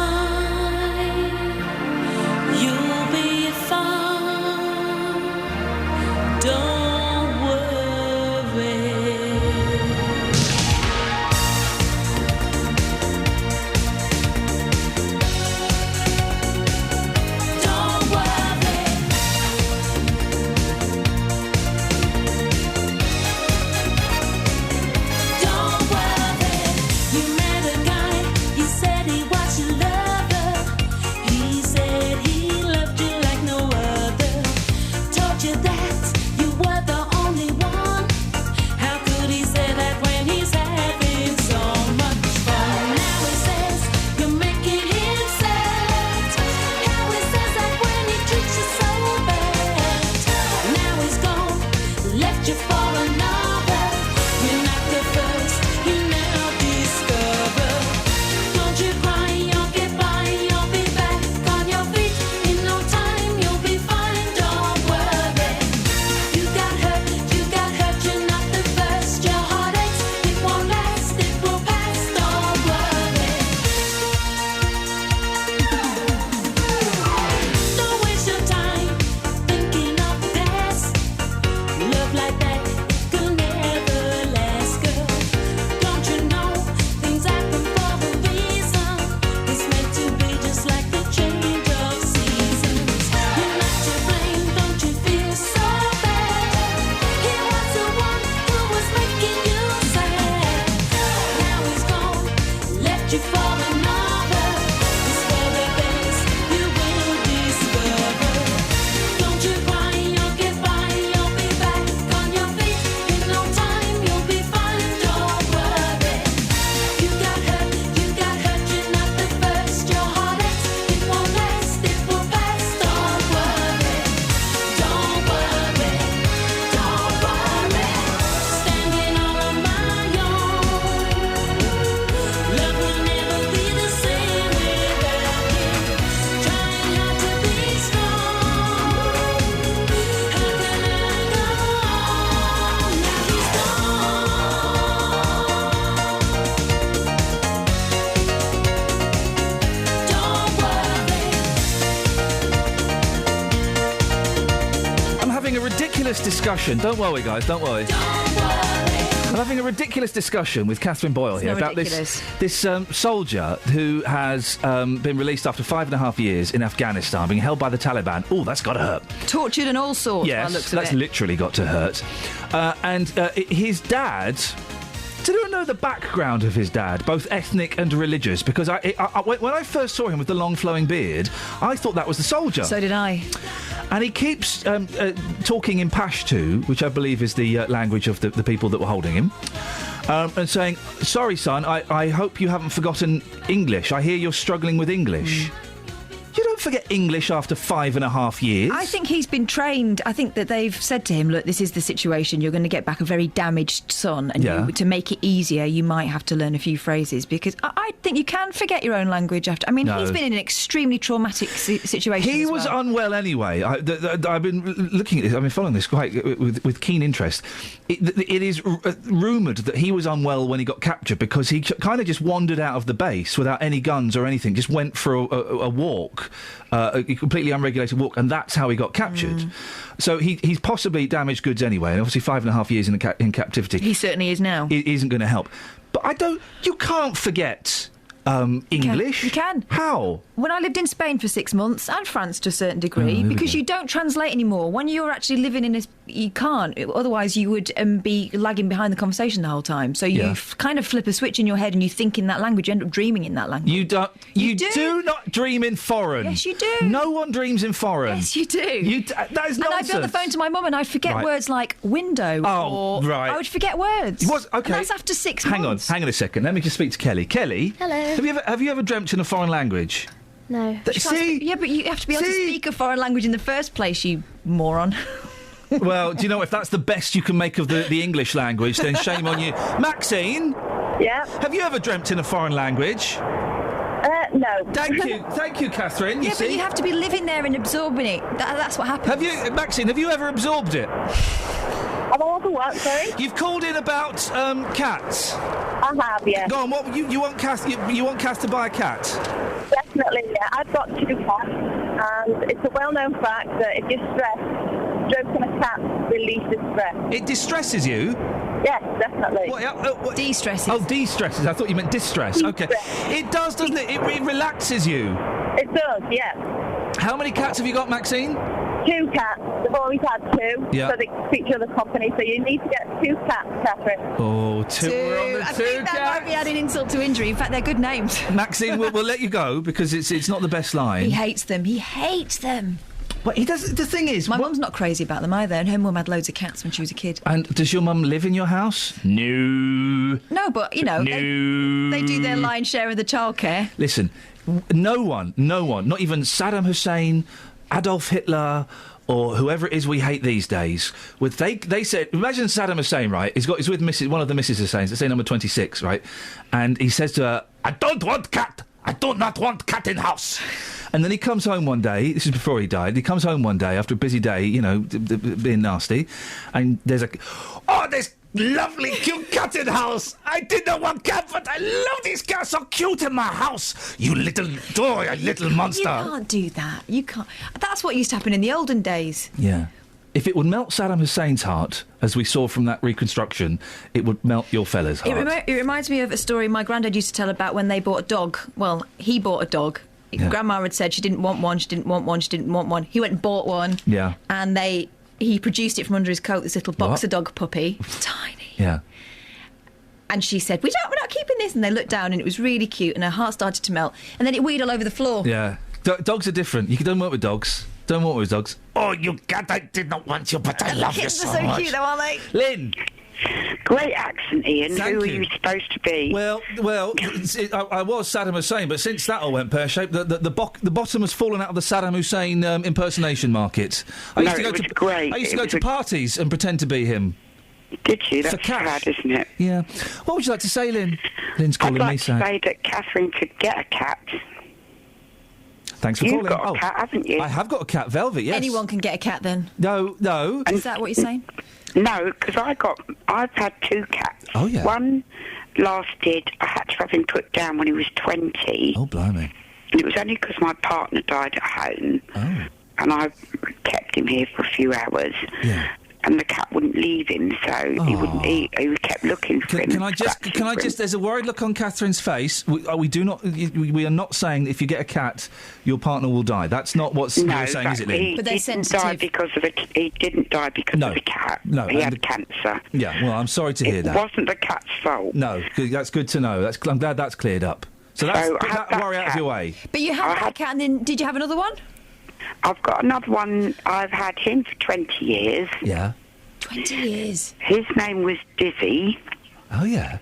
you'll be fine. Don't worry. Don't worry. Don't worry. You met a guy. He said he was your lover. He said he loved you like no other. Told you that you were the only one. How could he say that when he's having so much fun? Now he says you're making him sad. How he says that when he treats you so bad. Now he's gone, left you for another. You're not the first, you now discover. Don't you cry, you'll get by, you'll be back on your feet. In no time, you'll be fine, don't worry. You got hurt, you're not the first. Your heart aches, it won't last, it will pass, don't worry. Don't waste your time thinking of the past. Love like that could never last, girl. Don't you know things happen for a reason? It's meant to be just like the change of seasons. You're not to blame, don't you feel so bad? He was the one who was making you sad. Now he's gone, left you for another. It's for the best, you will discover. Don't you cry, you'll get by, you'll be back on your feet. In no time, you'll be fine, don't worry. You got hurt, you're not the first. Your heart aches, it won't last, it will pass, don't worry. Don't worry, don't worry. Standing all on my own. Love will never be the same without him. Trying hard to be strong. How can I go on? Now he's gone. Don't worry. I'm having a ridiculous discussion. Don't worry, guys, don't worry. Don't worry. I'm having a ridiculous discussion with Catherine Boyle here about this soldier who has been released after 5.5 years in Afghanistan, being held by the Taliban. Oh, that's got to hurt. Tortured and all sorts. Yes, that's literally got to hurt. And his dad... Did anyone know the background of his dad, both ethnic and religious? Because when I first saw him with the long flowing beard, I thought that was the soldier. So did I. And he keeps talking in Pashto, which I believe is the language of the people that were holding him, and saying, "Sorry, son, I hope you haven't forgotten English. I hear you're struggling with English." You don't forget English after 5.5 years. I think he's been trained. I think that they've said to him, look, this is the situation. You're going to get back a very damaged son. And to make it easier, you might have to learn a few phrases. Because I think you can forget your own language after... I mean, he's been in an extremrumoured traumatic situation. He was unwell anyway. I've been looking at this. I've been following this quite with keen interest. It is rumoured that he was unwell when he got captured because he kind of just wandered out of the base without any guns or anything, just went for a walk. A completely unregulated walk, and that's how he got captured. So he's possibly damaged goods anyway, and obviously 5.5 years in captivity. He certainly is now. It isn't going to help. But you can't forget English. You can. How? When I lived in Spain for 6 months, and France to a certain degree, because you don't translate anymore. When you're actually living in you can't. Otherwise, you would be lagging behind the conversation the whole time. So you kind of flip a switch in your head and you think in that language. You end up dreaming in that language. You do not dream in foreign. Yes, you do. No one dreams in foreign. Yes, you do. That is nonsense. And I'd be on the phone to my mum and I'd forget words like window. Oh, right. I would forget words. Okay. And that's after 6 months. Hang on a second. Let me just speak to Kelly. Kelly. Hello. Have you ever dreamt in a foreign language? No. Yeah, but you have to be able to speak a foreign language in the first place, you moron. Well, do you know, if that's the best you can make of the English language, then shame on you. Maxine? Yeah? Have you ever dreamt in a foreign language? No. Thank you, Catherine. Yeah, but you have to be living there and absorbing it. That's what happens. Maxine, have you ever absorbed it? Have I ever what, sorry? You've called in about cats. I have, yeah. Go on, what you want Kath? You want Kath to buy a cat? Definitely, yeah. I've got 2 cats, and it's a well-known fact that if you're stressed, stroking a cat releases stress. It distresses you? Yes, definitely. What? De-stresses. Oh, de-stresses. I thought you meant distress. Okay. It does, doesn't it? It relaxes you. It does, yeah. How many cats have you got, Maxine? 2 cats. They've always had 2, yeah. So they keep each other company. So you need to get 2 cats, Catherine. Oh, 2. We're on the 2 I think that might be adding insult to injury. In fact, they're good names. Maxine, we'll let you go because it's not the best line. He hates them. He hates them. Well, he does. The thing is, my mum's not crazy about them either, and her mum had loads of cats when she was a kid. And does your mum live in your house? No. No, but you know, they do their lion's share of the childcare. Listen, no one, not even Saddam Hussein, Adolf Hitler, or whoever it is we hate these days. They said, imagine Saddam Hussein, right? He's with one of the Mrs. Husseins, let's say number 26, right? And he says to her, "I don't want cat. I do not want cat in house." And then he comes home one day, this is before he died, he comes home one day after a busy day, you know, being nasty, and there's this lovely cute cat in house. I did not want cat, but I love these cats, so cute in my house. You little monster. You can't do that. You can't. That's what used to happen in the olden days. Yeah. If it would melt Saddam Hussein's heart, as we saw from that reconstruction, it would melt your fella's heart. It reminds me of a story my granddad used to tell about when they bought a dog. Well, he bought a dog. Yeah. Grandma had said she didn't want one, she didn't want one, she didn't want one. He went and bought one. Yeah. And he produced it from under his coat, this little boxer dog puppy. Tiny. Yeah. And she said, we're not keeping this. And they looked down and it was really cute and her heart started to melt. And then it weed all over the floor. Yeah. Dogs are different. You don't work with dogs. Don't work with dogs. Oh, you cat, I did not want you, but I love you so much. Kids are so cute though, aren't they? Lynn. Great accent, Ian. Who are you supposed to be? Well, I was Saddam Hussein, but since that all went pear-shaped, the bottom has fallen out of the Saddam Hussein impersonation market. I used to go to parties and pretend to be him. Did you? That's sad, isn't it? Yeah. What would you like to say, Lynn? Lynn's calling me sad. I'd like to say that Catherine could get a cat. Thanks for calling. You've got a cat, haven't you? I have got a cat, Velvet, yes. Anyone can get a cat then? No. Is that what you're saying? No, because I've had 2 cats. Oh, yeah. One lasted, I had to have him put down when he was 20. Oh, blimey. And it was only because my partner died at home. Oh. And I kept him here for a few hours. Yeah. and the cat wouldn't leave him, so he kept looking for him. Can I just? There's a worried look on Catherine's face. We are not saying that if you get a cat, your partner will die. That's not what you're saying, is it, Lynn? But he didn't die because of a cat. No, he had cancer. Yeah, well, I'm sorry to hear that. It wasn't the cat's fault. No, that's good to know. I'm glad that's cleared up. So that's put that worry out of your way. But you had that cat, and then did you have another one? I've got another one. I've had him for 20 years. Yeah. 20 years. His name was Dizzy. Oh, yeah.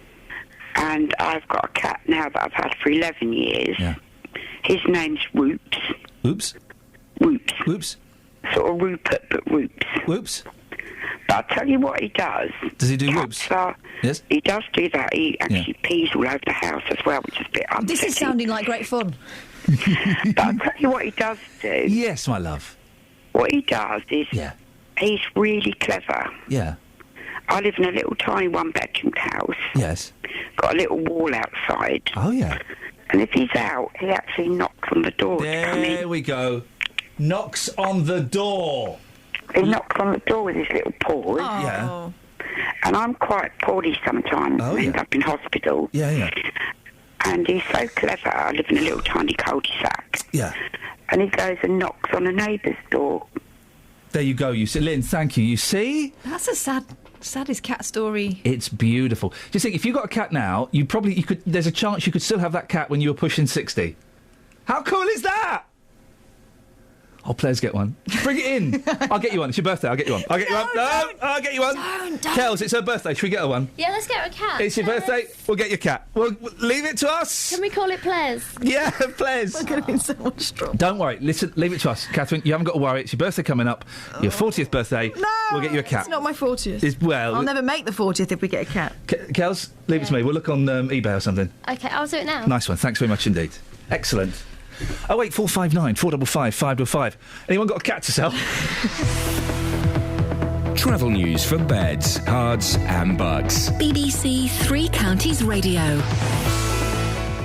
And I've got a cat now that I've had for 11 years. Yeah. His name's Whoops. Whoops? Whoops. Whoops? Sort of Rupert, but Whoops. Whoops? But I'll tell you what he does. Does he do whoops? Yes. He does do that. He actually pees all over the house as well, which is a bit upsetting. This is sounding like great fun. But I'll tell you what he does do. Yes, my love. What he does is he's really clever. Yeah. I live in a little tiny one-bedroom house. Yes. Got a little wall outside. Oh, yeah. And if he's out, he actually knocks on the door to come in. There we go. Knocks on the door. He knocks on the door with his little paws. Oh. Yeah. And I'm quite poorly sometimes. I end up in hospital. Yeah, yeah. And he's so clever. I live in a little tiny cul-de-sac. Yeah. And he goes and knocks on a neighbour's door. There you go. You see, Lynn, thank you. You see? That's a saddest cat story. It's beautiful. Just think, if you got a cat now, you could. There's a chance you could still have that cat when you were pushing 60. How cool is that? Oh, players get one. Bring it in. I'll get you one. It's your birthday. I'll get you one. I'll get you one. No, I'll get you one. Don't. Kels, it's her birthday. Should we get her one? Yeah, let's get her a cat. It's your birthday. We'll get your cat. We'll leave it to us. Can we call it Ples? Yeah, Ples. We're going to be in so much trouble. Don't worry. Listen, leave it to us. Catherine, you haven't got to worry. It's your birthday coming up. Your 40th birthday. No, we'll get you a cat. It's not my 40th. I'll never make the 40th if we get a cat. Kels, leave it to me. We'll look on eBay or something. Okay, I'll do it now. Nice one. Thanks very much indeed. Excellent. 08459 455 555. Anyone got a cat to sell? Travel news for beds, cards and bugs. BBC Three Counties Radio.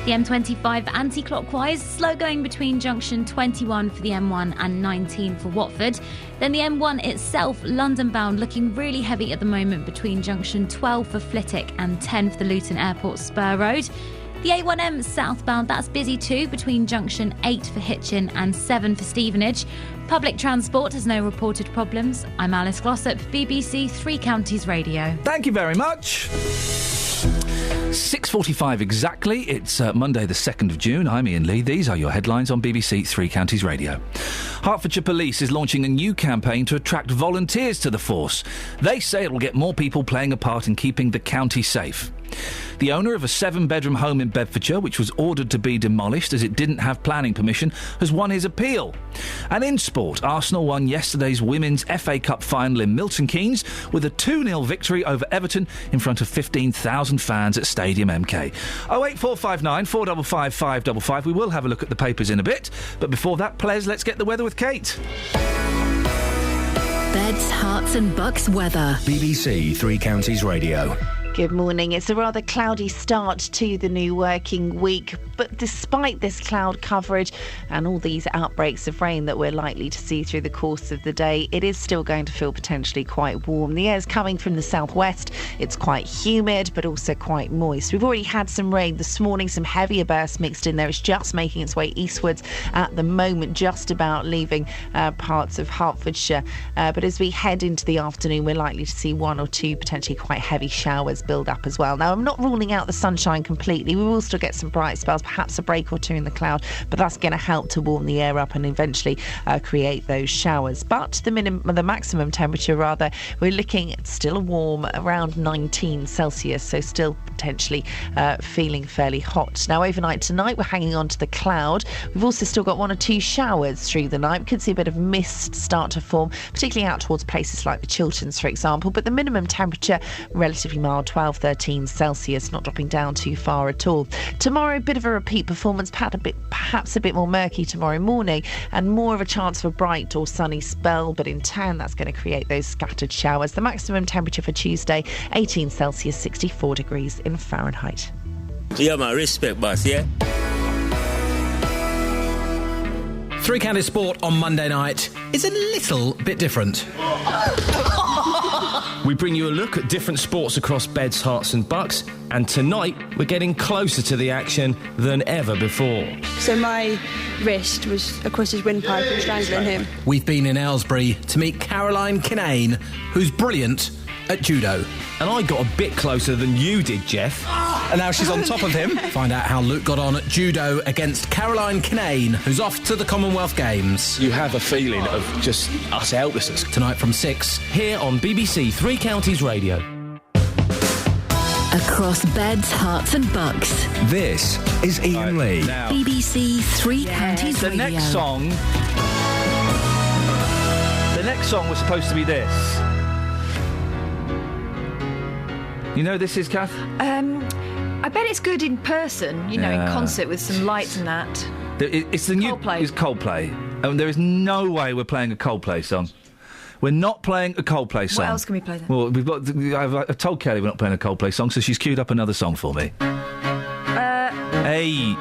The M25 anti-clockwise, slow going between junction 21 for the M1 and 19 for Watford. Then the M1 itself, London bound, looking really heavy at the moment between junction 12 for Flitwick and 10 for the Luton Airport Spur Road. The A1M southbound, that's busy too, between junction 8 for Hitchin and 7 for Stevenage. Public transport has no reported problems. I'm Alice Glossop, BBC Three Counties Radio. Thank you very much. 6:45 exactly. It's Monday the 2nd of June. I'm Iain Lee. These are your headlines on BBC Three Counties Radio. Hertfordshire Police is launching a new campaign to attract volunteers to the force. They say it will get more people playing a part in keeping the county safe. The owner of a 7-bedroom home in Bedfordshire, which was ordered to be demolished as it didn't have planning permission, has won his appeal. And in sport, Arsenal won yesterday's Women's FA Cup final in Milton Keynes with a 2-0 victory over Everton in front of 15,000 fans at Stadium MK. 08459 455 555. We will have a look at the papers in a bit, but before that, Ples, let's get the weather with Kate. Beds, Hearts and Bucks weather. BBC Three Counties Radio. Good morning. It's a rather cloudy start to the new working week, but despite this cloud coverage and all these outbreaks of rain that we're likely to see through the course of the day, it is still going to feel potentially quite warm. The air is coming from the southwest. It's quite humid, but also quite moist. We've already had some rain this morning, some heavier bursts mixed in there. It's just making its way eastwards at the moment, just about leaving parts of Hertfordshire. But as we head into the afternoon, we're likely to see 1 or 2 potentially quite heavy showers build up as well. Now, I'm not ruling out the sunshine completely. We will still get some bright spells, perhaps a break or 2 in the cloud, but that's going to help to warm the air up and eventually create those showers. But the maximum temperature, we're looking at still warm, around 19 Celsius, so still potentially feeling fairly hot. Now, overnight tonight, we're hanging on to the cloud. We've also still got 1 or 2 showers through the night. We could see a bit of mist start to form, particularly out towards places like the Chilterns, for example, but the minimum temperature relatively mild, 12-13 Celsius, not dropping down too far at all. Tomorrow, a bit of a repeat performance, perhaps a bit more murky tomorrow morning, and more of a chance for a bright or sunny spell, but in town that's going to create those scattered showers. The maximum temperature for Tuesday, 18 Celsius, 64 degrees in Fahrenheit. Yeah, man, respect, boss, yeah? Three Counties Sport on Monday night is a little bit different. We bring you a look at different sports across Beds, Hearts and Bucks, and tonight we're getting closer to the action than ever before. So my wrist was across his windpipe and strangling him. We've been in Aylesbury to meet Caroline Kinane, who's brilliant at judo. And I got a bit closer than you did, Jeff. And now she's on top of him. Find out how Luke got on at judo against Caroline Kinane, who's off to the Commonwealth Games. You have a feeling of just utter helplessness. Tonight from 6, here on BBC Three Counties Radio. Across Beds, Hearts and Bucks. This is Iain Lee. Now, BBC Three Counties the Radio. next song was supposed to be this. You know this is, Kath? I bet it's good in person, in concert with some lights and that. It's the new... Coldplay. It's Coldplay. And there is no way we're playing a Coldplay song. We're not playing a Coldplay song. What else can we play then? Well, I've told Kelly we're not playing a Coldplay song, so she's queued up another song for me. Hey.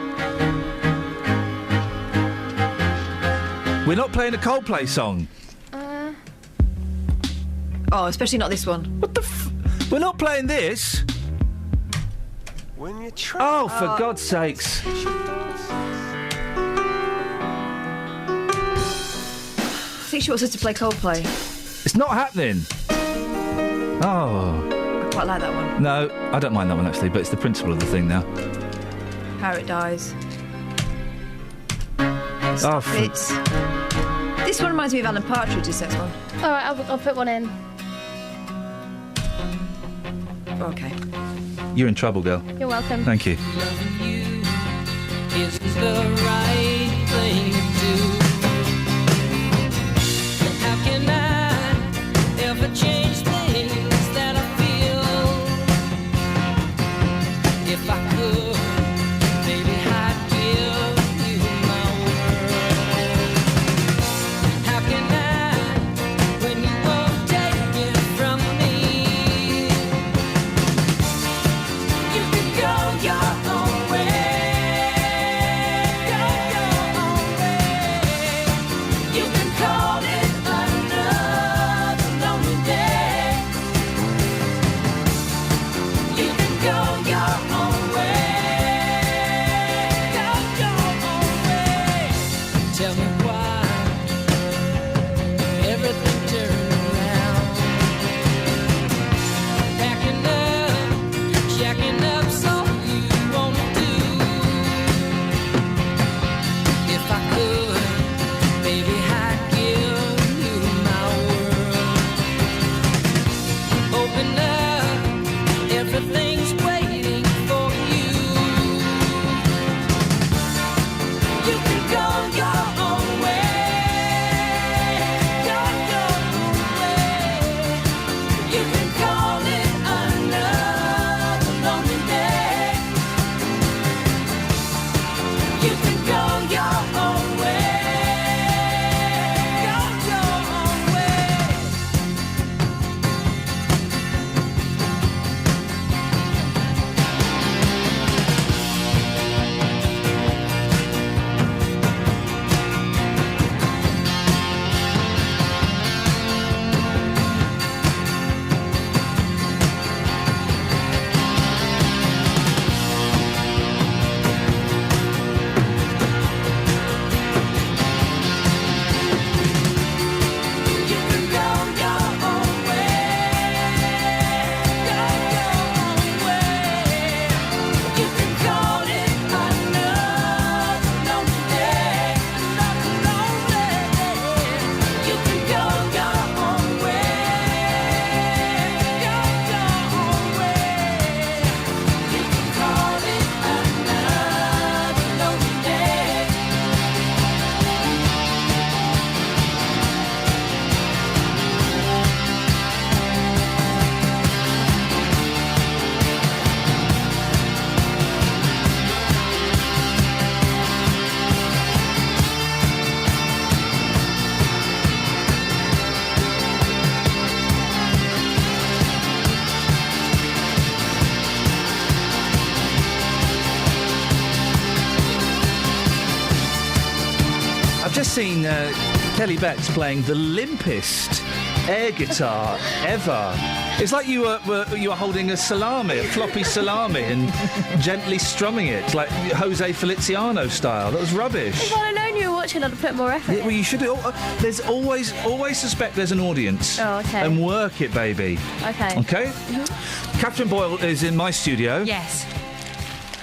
We're not playing a Coldplay song. Oh, especially not this one. What the We're not playing this. When you try. Oh, for God's sakes. I think she wants us to play Coldplay. It's not happening. Oh. I quite like that one. No, I don't mind that one actually, but it's the principle of the thing now. How It Dies. This one reminds me of Alan Partridge, this next one. All right, I'll put one in. Okay. You're in trouble, girl. You're welcome. Thank you. Loving you is the right thing to do. How can I ever change things that I feel? If I could, maybe I'd give you my word. How can I, when you won't take it from me? You can go your own way. Go your own way. You can call it another lonely day. You can go your own way. Go your own way. Tell me why everything turned around. Packing up, jacking up, so you won't do. If I could, baby, I'd give you my world. Open up, everything's waiting for you. You can go your own way. Go your own way. You can call it another lonely day. You can go your own way. Go your own way. You can go your own way. Go your own way. You can call it another lonely day. Another lonely day. You can go your own way. Go your own way. You can call it another lonely day. I've just seen Kelly Betts playing the limpest air guitar ever. It's like you were holding a salami, a floppy salami, and gently strumming it, like Jose Feliciano style. That was rubbish. If I'd known you were watching, I'd have put more effort. Yeah, well, you should. There's always suspect there's an audience. Oh, okay. And work it, baby. Okay. Okay. Mm-hmm. Catherine Boyle is in my studio. Yes.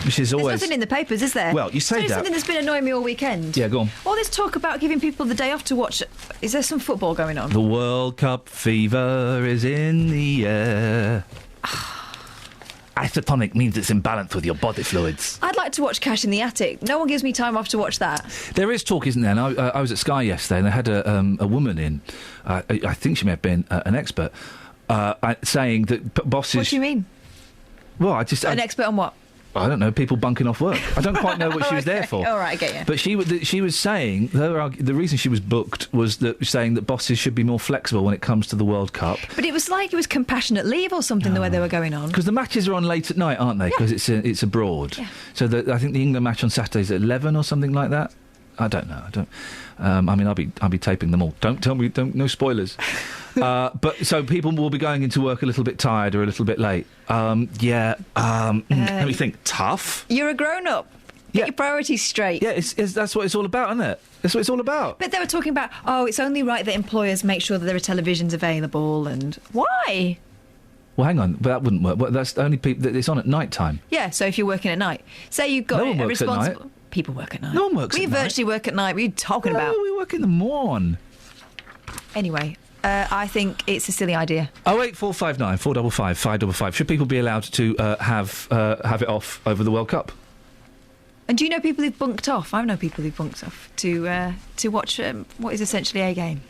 Which is always... There's nothing in the papers, is there? Well, you say that. Something that's been annoying me all weekend. Yeah, go on. All this talk about giving people the day off to watch... Is there some football going on? The World Cup fever is in the air. Isotonic means it's imbalanced with your body fluids. I'd like to watch Cash in the Attic. No one gives me time off to watch that. There is talk, isn't there? And I was at Sky yesterday and they had a woman in, I think she may have been an expert, saying that bosses... What do you mean? Well, An expert on what? I don't know, people bunking off work. I don't quite know what she was there for. All right, I get you. But she was saying, the reason she was booked was saying that bosses should be more flexible when it comes to the World Cup. But it was like it was compassionate leave or something, the way they were going on. Because the matches are on late at night, aren't they? Because it's abroad. Yeah. So I think the England match on Saturday's at 11 or something like that. I don't know. I mean, I'll be taping them all. Don't tell me. No spoilers. But so people will be going into work a little bit tired or a little bit late. Let me think. Tough. You're a grown-up. Get your priorities straight. Yeah, that's what it's all about, isn't it? That's what it's all about. But they were talking about, it's only right that employers make sure that there are televisions available, and why? Well, hang on, but that wouldn't work. Well, that's only people. It's on at night time. Yeah, so if you're working at night, say you've got no one a works responsible. At night. People work at night. No one works at night. We virtually work at night. What are you talking about? We work in the morn. Anyway, I think it's a silly idea. 08459 455 555. Should people be allowed to have it off over the World Cup? And do you know people who've bunked off? I know people who've bunked off to watch what is essentially a game.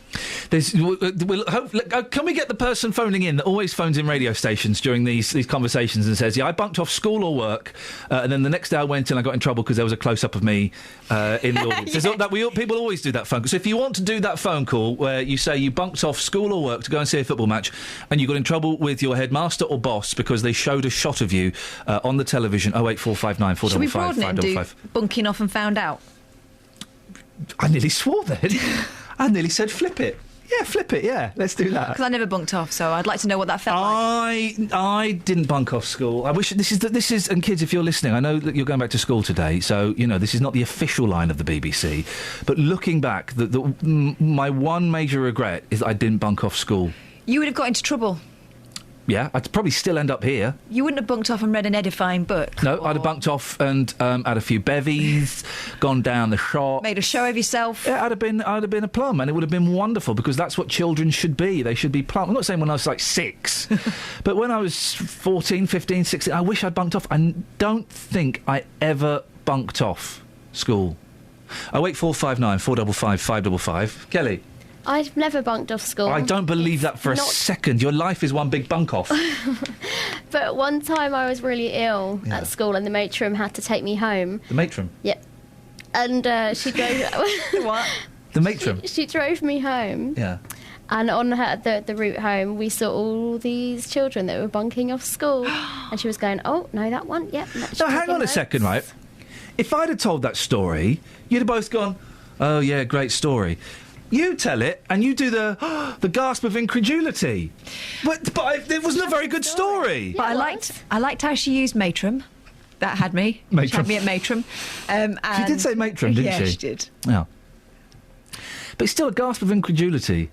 Can we get the person phoning in that always phones in radio stations during these conversations and says, I bunked off school or work, and then the next day I went and I got in trouble because there was a close-up of me in the audience. Yeah. People always do that phone call. So if you want to do that phone call where you say you bunked off school or work to go and see a football match and you got in trouble with your headmaster or boss because they showed a shot of you on the television, 08459 455 Should we broaden it and do bunking off and found out? I nearly swore then. I nearly said flip it. Yeah, flip it, yeah. Let's do that. Because I never bunked off, so I'd like to know what that felt like. I didn't bunk off school. I wish... This is... And kids, if you're listening, I know that you're going back to school today, so, this is not the official line of the BBC. But looking back, my one major regret is that I didn't bunk off school. You would have got into trouble. Yeah, I'd probably still end up here. You wouldn't have bunked off and read an edifying book? No, I'd have bunked off and had a few bevies, gone down the shop. Made a show of yourself? Yeah, I'd have been a plum, and it would have been wonderful, because that's what children should be. They should be plum. I'm not saying when I was, 6, but when I was 14, 15, 16, I wish I'd bunked off. I don't think I ever bunked off school. 08459 455 555. Kelly? I've never bunked off school. I don't believe that for a second. Your life is one big bunk off. But one time I was really ill at school and the matron had to take me home. The matron? Yep. And she drove... What? The matron? She drove me home. Yeah. And on the route home, we saw all these children that were bunking off school. And she was going, no, that one, yep. No, hang on a second, right? If I'd have told that story, you'd have both gone, oh, yeah, great story. You tell it, and you do the gasp of incredulity. But it wasn't a very good story. But I liked how she used matron. That had me. Matron. She had me at matron. She did say matron, didn't she? Yeah, she did. Yeah. But it's still a gasp of incredulity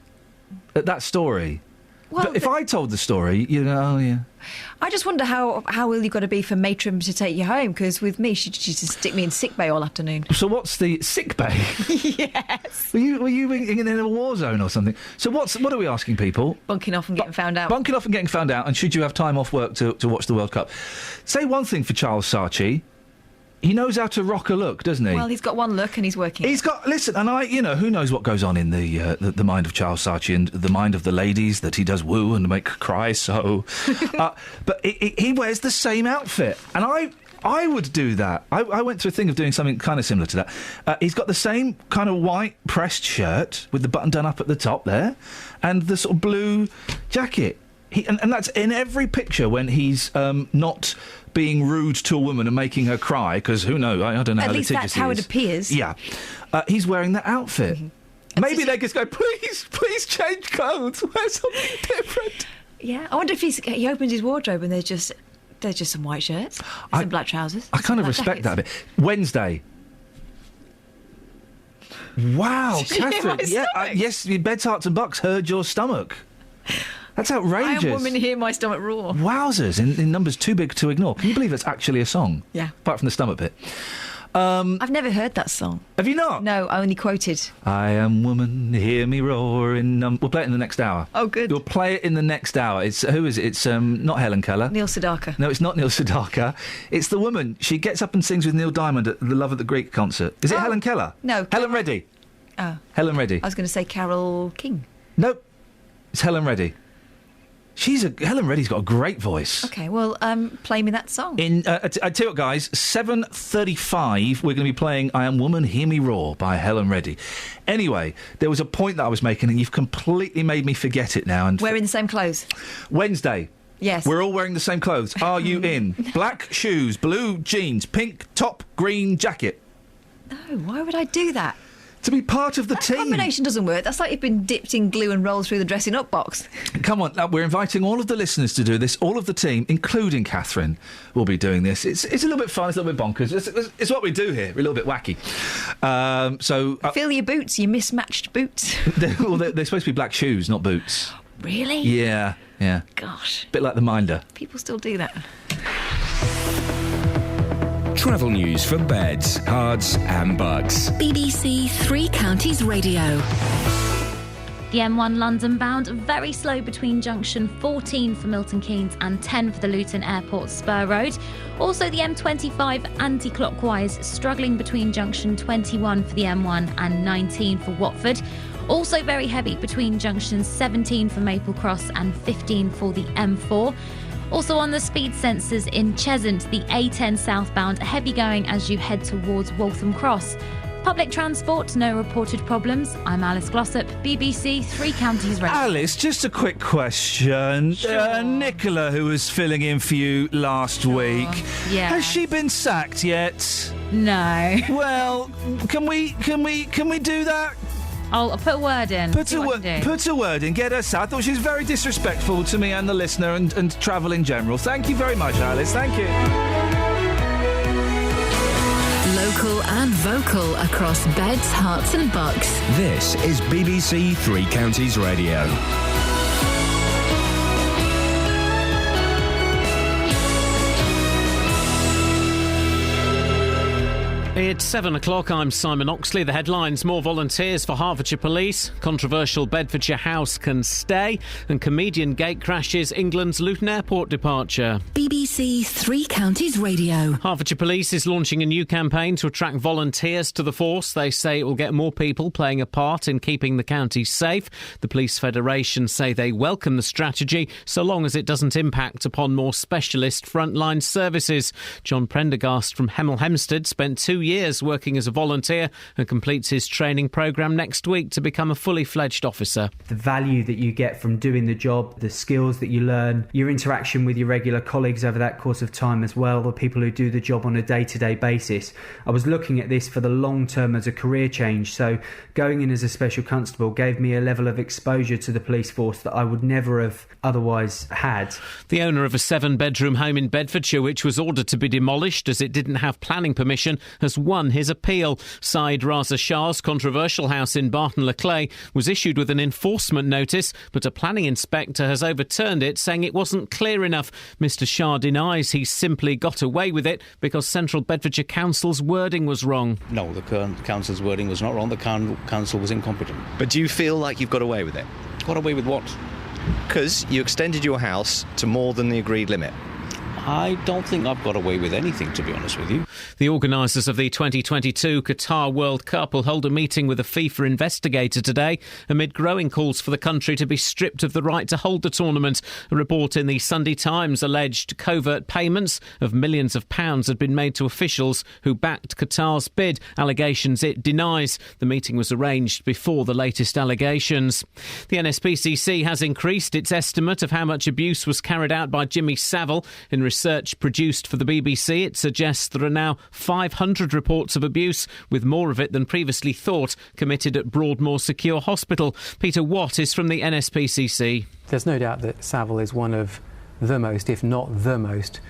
at that story. Well, but if I told the story, you'd go, oh, yeah. I just wonder how ill you've got to be for matron to take you home, because with me, she'd just stick me in sick bay all afternoon. So what's the sick bay? Yes. Were you in a war zone or something? So what are we asking people? Bunking off and getting found out. Bunking off and getting found out, and should you have time off work to watch the World Cup? Say one thing for Charles Saatchi. He knows how to rock a look, doesn't he? Well, he's got one look and he's working. Listen, and who knows what goes on in the mind of Charles Saatchi and the mind of the ladies that he does woo and make cry so. But he wears the same outfit, and I would do that. I went through a thing of doing something kind of similar to that. He's got the same kind of white pressed shirt with the button done up at the top there, and the sort of blue jacket. And that's in every picture when he's not being rude to a woman and making her cry, because who knows, I don't know how litigious he is. At least that's how it appears. Yeah. He's wearing that outfit. Mm-hmm. Maybe they just go, please change clothes. Wear something different. Yeah, I wonder if he opens his wardrobe and there's just some white shirts, some black trousers. I kind of respect that a bit. Wednesday. Wow, Catherine. Yes, Beds, Hearts and Bucks heard your stomach. That's outrageous. I am woman, hear my stomach roar. Wowzers, in numbers too big to ignore. Can you believe it's actually a song? Yeah. Apart from the stomach bit. I've never heard that song. Have you not? No, I only quoted. I am woman, hear me roar. We'll play it in the next hour. Oh, good. We'll play it in the next hour. Who is it? It's not Helen Keller. Neil Sedaka. No, it's not Neil Sedaka. It's the woman. She gets up and sings with Neil Diamond at the Love at the Greek concert. Is it Helen Keller? No. Helen Reddy. Oh. Helen Reddy. I was going to say Carole King. Nope. It's Helen Reddy. Helen Reddy's got a great voice. OK, well, play me that song. I tell you what, guys, 7:35, we're going to be playing I Am Woman, Hear Me Roar by Helen Reddy. Anyway, there was a point that I was making and you've completely made me forget it now. And wearing the same clothes. Wednesday. Yes. We're all wearing the same clothes. Are you in? Black shoes, blue jeans, pink top, green jacket. No, why would I do that? To be part of the team. That combination doesn't work. That's like you've been dipped in glue and rolled through the dressing up box. Come on, we're inviting all of the listeners to do this. All of the team, including Catherine, will be doing this. It's a little bit fun, it's a little bit bonkers. It's what we do here. We're a little bit wacky. Feel your boots, your mismatched boots. They're supposed to be black shoes, not boots. Really? Yeah. Gosh. Bit like the Minder. People still do that. Travel news for beds, cards and bugs. BBC Three Counties Radio. The M1 London bound very slow between junction 14 for Milton Keynes and 10 for the Luton Airport Spur Road. Also the M25 anti-clockwise struggling between junction 21 for the M1 and 19 for Watford. Also very heavy between junctions 17 for Maple Cross and 15 for the M4. Also on the speed sensors in Cheshunt, the A10 southbound heavy going as you head towards Waltham Cross. Public transport, no reported problems. I'm Alice Glossop, BBC Three Counties Radio. Alice, just a quick question. Sure. Nicola, who was filling in for you last week, yeah. Has she been sacked yet? No. Well, can we do that? I'll put a word in. Put a word in. Get her sacked. I thought she was very disrespectful to me and the listener and travel in general. Thank you very much, Alice. Thank you. Local and vocal across beds, hearts and bucks. This is BBC Three Counties Radio. It's 7 o'clock. I'm Simon Oxley. The headlines: more volunteers for Hertfordshire Police, controversial Bedfordshire house can stay, and comedian gate crashes England's Luton Airport departure. BBC Three Counties Radio. Hertfordshire Police is launching a new campaign to attract volunteers to the force. They say it will get more people playing a part in keeping the county safe. The Police Federation say they welcome the strategy so long as it doesn't impact upon more specialist frontline services. John Prendergast from Hemel Hempstead spent 2 years working as a volunteer and completes his training programme next week to become a fully fledged officer. The value that you get from doing the job, the skills that you learn, your interaction with your regular colleagues over that course of time as well, the people who do the job on a day-to-day basis. I was looking at this for the long term as a career change, so going in as a special constable gave me a level of exposure to the police force that I would never have otherwise had. The owner of a 7-bedroom home in Bedfordshire, which was ordered to be demolished as it didn't have planning permission, has won his appeal. Saeed Raza Shah's controversial house in Barton-le-Clay was issued with an enforcement notice, but a planning inspector has overturned it, saying it wasn't clear enough. Mr Shah denies he simply got away with it because Central Bedfordshire Council's wording was wrong. No, the council's wording was not wrong. The council was incompetent. But do you feel like you've got away with it? Got away with what? Because you extended your house to more than the agreed limit. I don't think I've got away with anything, to be honest with you. The organisers of the 2022 Qatar World Cup will hold a meeting with a FIFA investigator today amid growing calls for the country to be stripped of the right to hold the tournament. A report in the Sunday Times alleged covert payments of millions of pounds had been made to officials who backed Qatar's bid, allegations it denies. The meeting was arranged before the latest allegations. The NSPCC has increased its estimate of how much abuse was carried out by Jimmy Savile in response research produced for the BBC, it suggests there are now 500 reports of abuse, with more of it than previously thought, committed at Broadmoor Secure Hospital. Peter Watt is from the NSPCC. There's no doubt that Savile is one of the most, if not the most,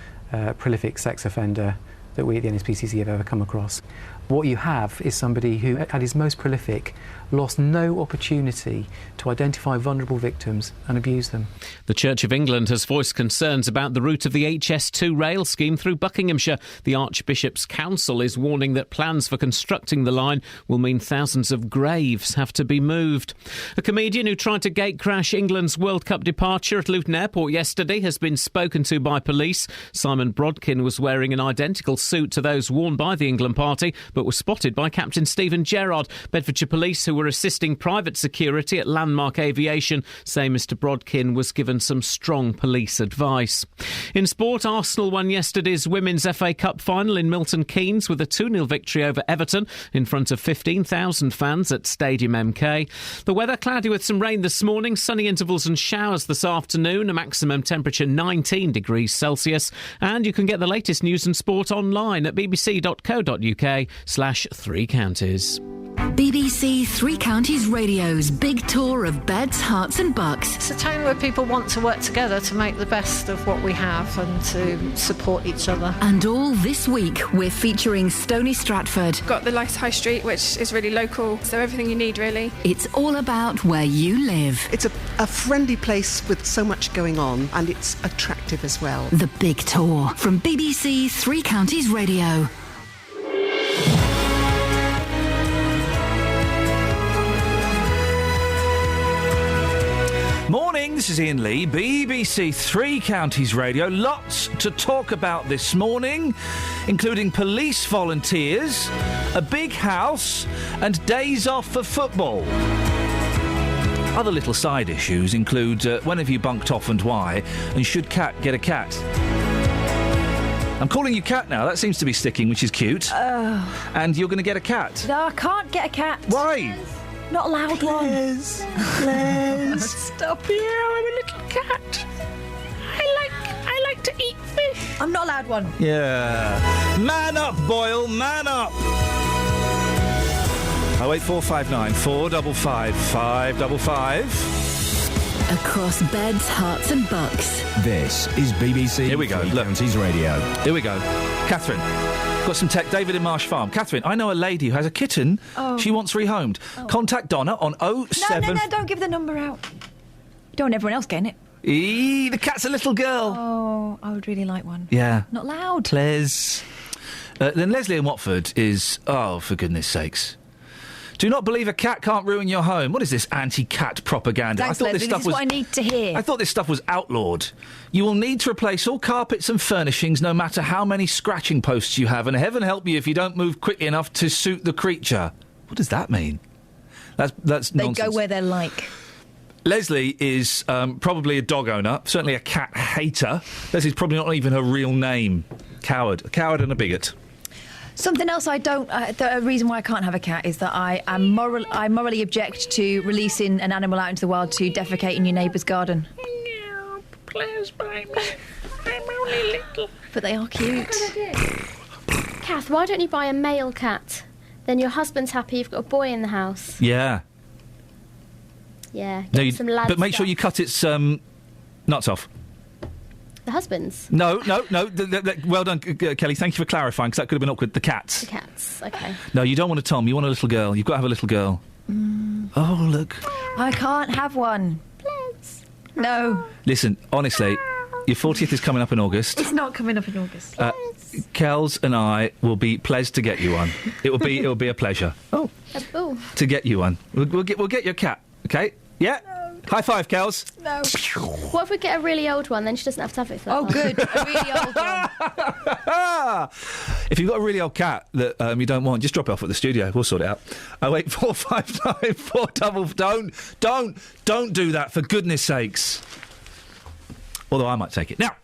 prolific sex offender that we at the NSPCC have ever come across. What you have is somebody who, at his most prolific, lost no opportunity to identify vulnerable victims and abuse them. The Church of England has voiced concerns about the route of the HS2 rail scheme through Buckinghamshire. The Archbishop's Council is warning that plans for constructing the line will mean thousands of graves have to be moved. A comedian who tried to gatecrash England's World Cup departure at Luton Airport yesterday has been spoken to by police. Simon Brodkin was wearing an identical suit to those worn by the England party, but was spotted by Captain Stephen Gerrard. Bedfordshire Police, who were assisting private security at Landmark Aviation, say Mr Brodkin was given some strong police advice. In sport, Arsenal won yesterday's Women's FA Cup final in Milton Keynes with a 2-0 victory over Everton in front of 15,000 fans at Stadium MK. The weather cloudy with some rain this morning, sunny intervals and showers this afternoon, a maximum temperature 19 degrees Celsius. And you can get the latest news and sport online at bbc.co.uk/3 counties. BBC Three Counties Radio's big tour of beds, hearts and bucks. It's a town where people want to work together to make the best of what we have and to support each other. And all this week we're featuring Stony Stratford. Got the nice high street, which is really local, so everything you need really. It's all about where you live. It's a friendly place with so much going on, and it's attractive as well. The big tour from BBC Three Counties Radio. Morning, this is Iain Lee, BBC Three Counties Radio. Lots to talk about this morning, including police volunteers, a big house, and days off for football. Other little side issues include when have you bunked off and why, and should Cat get a cat? I'm calling you Cat now, that seems to be sticking, which is cute. And you're going to get a cat. No, I can't get a cat. Why? Not allowed one. Les. Stop here, I'm a little cat. I like to eat fish. I'm not allowed one. Yeah. Man up, Boyle, man up. 08459 455 555. Across beds, hearts and bucks. This is BBC Here we go. Three Look. Counties Radio. Here we go. Catherine, got some tech. David in Marsh Farm. Catherine, I know a lady who has a kitten. Oh. She wants rehomed. Contact Donna on 07... No, don't give the number out. You don't want everyone else getting it. The cat's a little girl. Oh, I would really like one. Yeah. Not loud. Please. Then Leslie in Watford is... Oh, for goodness sakes. Do not believe a cat can't ruin your home. What is this anti-cat propaganda? Thanks, Leslie. This is what I need to hear. I thought this stuff was outlawed. You will need to replace all carpets and furnishings no matter how many scratching posts you have, and heaven help you if you don't move quickly enough to suit the creature. What does that mean? That's They nonsense. go where they're like. Leslie is probably a dog owner, certainly a cat hater. Leslie's probably not even her real name. A coward and a bigot. Something else I don't... the reason why I can't have a cat is that I morally object to releasing an animal out into the wild to defecate in your neighbour's garden. No, please, baby. I'm only little. But they are cute. Kath, why don't you buy a male cat? Then your husband's happy you've got a boy in the house. Yeah. Yeah, get some lads. But make sure you cut its nuts off. The husband's? No. Well done, Kelly. Thank you for clarifying, because that could have been awkward. The cats. The cats, OK. No, you don't want a Tom. You want a little girl. You've got to have a little girl. Oh, look. I can't have one. Please. No. Listen, honestly, your 40th is coming up in August. It's not coming up in August. Kels and I will be pleased to get you one. It will be a pleasure. Oh. To get you one. We'll get your cat. Okay? Yeah. No. High five, Kels. No. What if we get a really old one? Then she doesn't have to have it for that long. Good. A really old one. If you've got a really old cat that you don't want, just drop it off at the studio. We'll sort it out. 08459 455. Don't do that, for goodness sakes. Although I might take it. Now,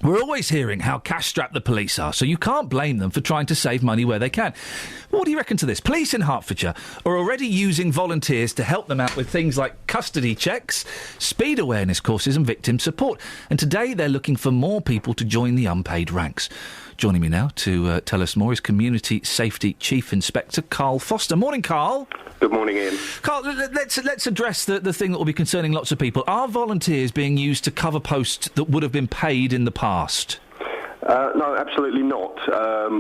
We're always hearing how cash-strapped the police are, so you can't blame them for trying to save money where they can. What do you reckon to this? Police in Hertfordshire are already using volunteers to help them out with things like custody checks, speed awareness courses and victim support. And today they're looking for more people to join the unpaid ranks. Joining me now to tell us more is Community Safety Chief Inspector Carl Foster. Morning, Carl. Good morning, Ian. Carl, let's address the thing that will be concerning lots of people. Are volunteers being used to cover posts that would have been paid in the past? No, absolutely not.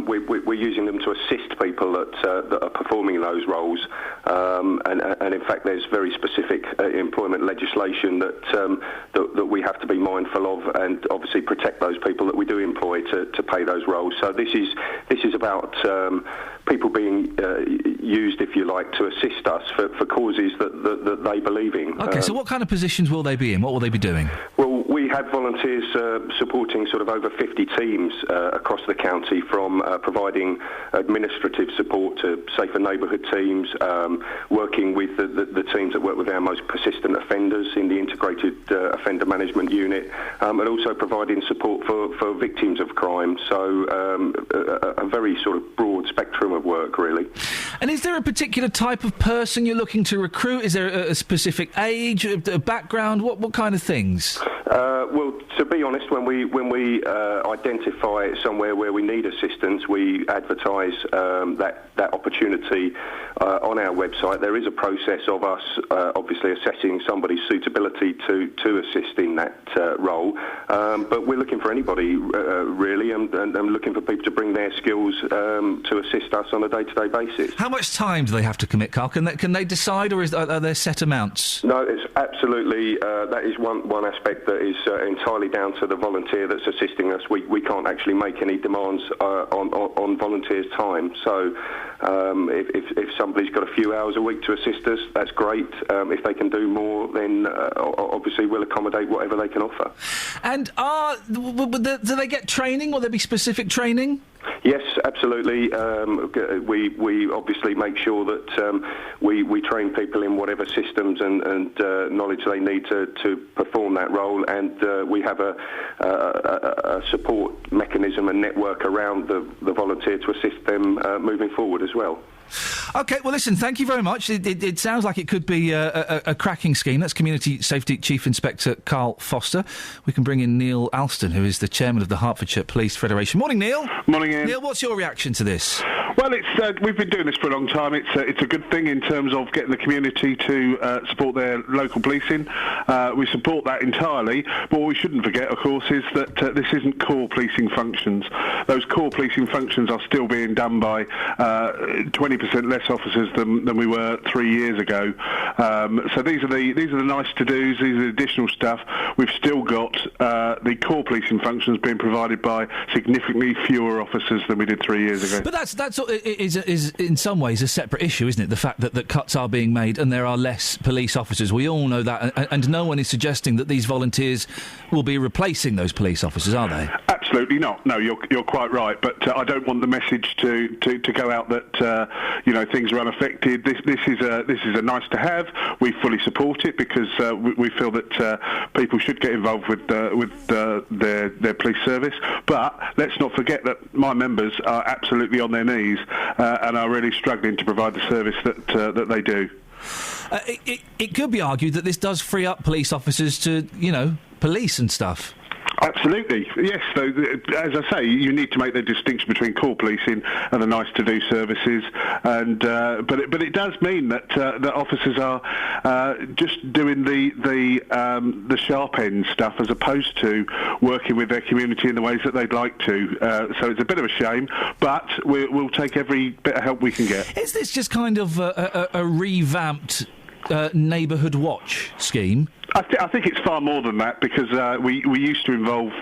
We're using them to assist people that are performing those roles, and in fact, there's very specific employment legislation that we have to be mindful of, and obviously protect those people that we do employ to pay those roles. So this is about people being used, if you like, to assist us for causes that they believe in. OK, so what kind of positions will they be in? What will they be doing? Well, we have volunteers supporting sort of over 50 teams across the county, from providing administrative support to safer neighbourhood teams, working with the teams that work with our most persistent offenders in the integrated offender management unit, and also providing support for victims of crime. So a very sort of broad spectrum of work, really. And is there a particular type of person you're looking to recruit? Is there a specific age, a background? What kind of things? Well, to be honest, when we identify somewhere where we need assistance, we advertise that opportunity on our website. There is a process of us obviously assessing somebody's suitability to assist in that role, but we're looking for anybody really, and looking for people to bring their skills to assist us on a day-to-day basis. How much time do they have to commit, Carl? Can they decide, or are there set amounts? No, it's absolutely that is one aspect that is entirely down to the volunteer that's assisting us. We can't actually make any demands on volunteers' time. So if somebody's got a few hours a week to assist us, that's great. If they can do more, then obviously we'll accommodate whatever they can offer. And do they get training? Will there be specific training? Yes, absolutely. We obviously make sure that we train people in whatever systems and knowledge they need to perform that role, and we have a support mechanism and network around the volunteer to assist them moving forward as well. OK, well, listen, thank you very much. It sounds like it could be a cracking scheme. That's Community Safety Chief Inspector Carl Foster. We can bring in Neil Alston, who is the chairman of the Hertfordshire Police Federation. Morning, Neil. Morning, Ian. Neil, what's your reaction to this? Well, we've been doing this for a long time. It's a good thing in terms of getting the community to support their local policing. We support that entirely. But what we shouldn't forget, of course, is that this isn't core policing functions. Those core policing functions are still being done by 20% less officers than we were 3 years ago. So these are the nice to-dos. These are the additional stuff. We've still got the core policing functions being provided by significantly fewer officers than we did 3 years ago. But that's is in some ways a separate issue, isn't it? The fact that cuts are being made and there are less police officers. We all know that, and no one is suggesting that these volunteers will be replacing those police officers, are they? Absolutely not. No, you're quite right. But I don't want the message to go out that things are unaffected. This is a nice to have. We fully support it because we feel that people should get involved with their police service. But let's not forget that my members are absolutely on their knees and are really struggling to provide the service that they do. It could be argued that this does free up police officers to, police and stuff. Absolutely, yes. So, as I say, you need to make the distinction between core policing and the nice-to-do services, and but it does mean that officers are just doing the sharp end stuff as opposed to working with their community in the ways that they'd like to. So it's a bit of a shame, but we'll take every bit of help we can get. Is this just kind of a revamped neighbourhood watch scheme? I think it's far more than that because we used to involve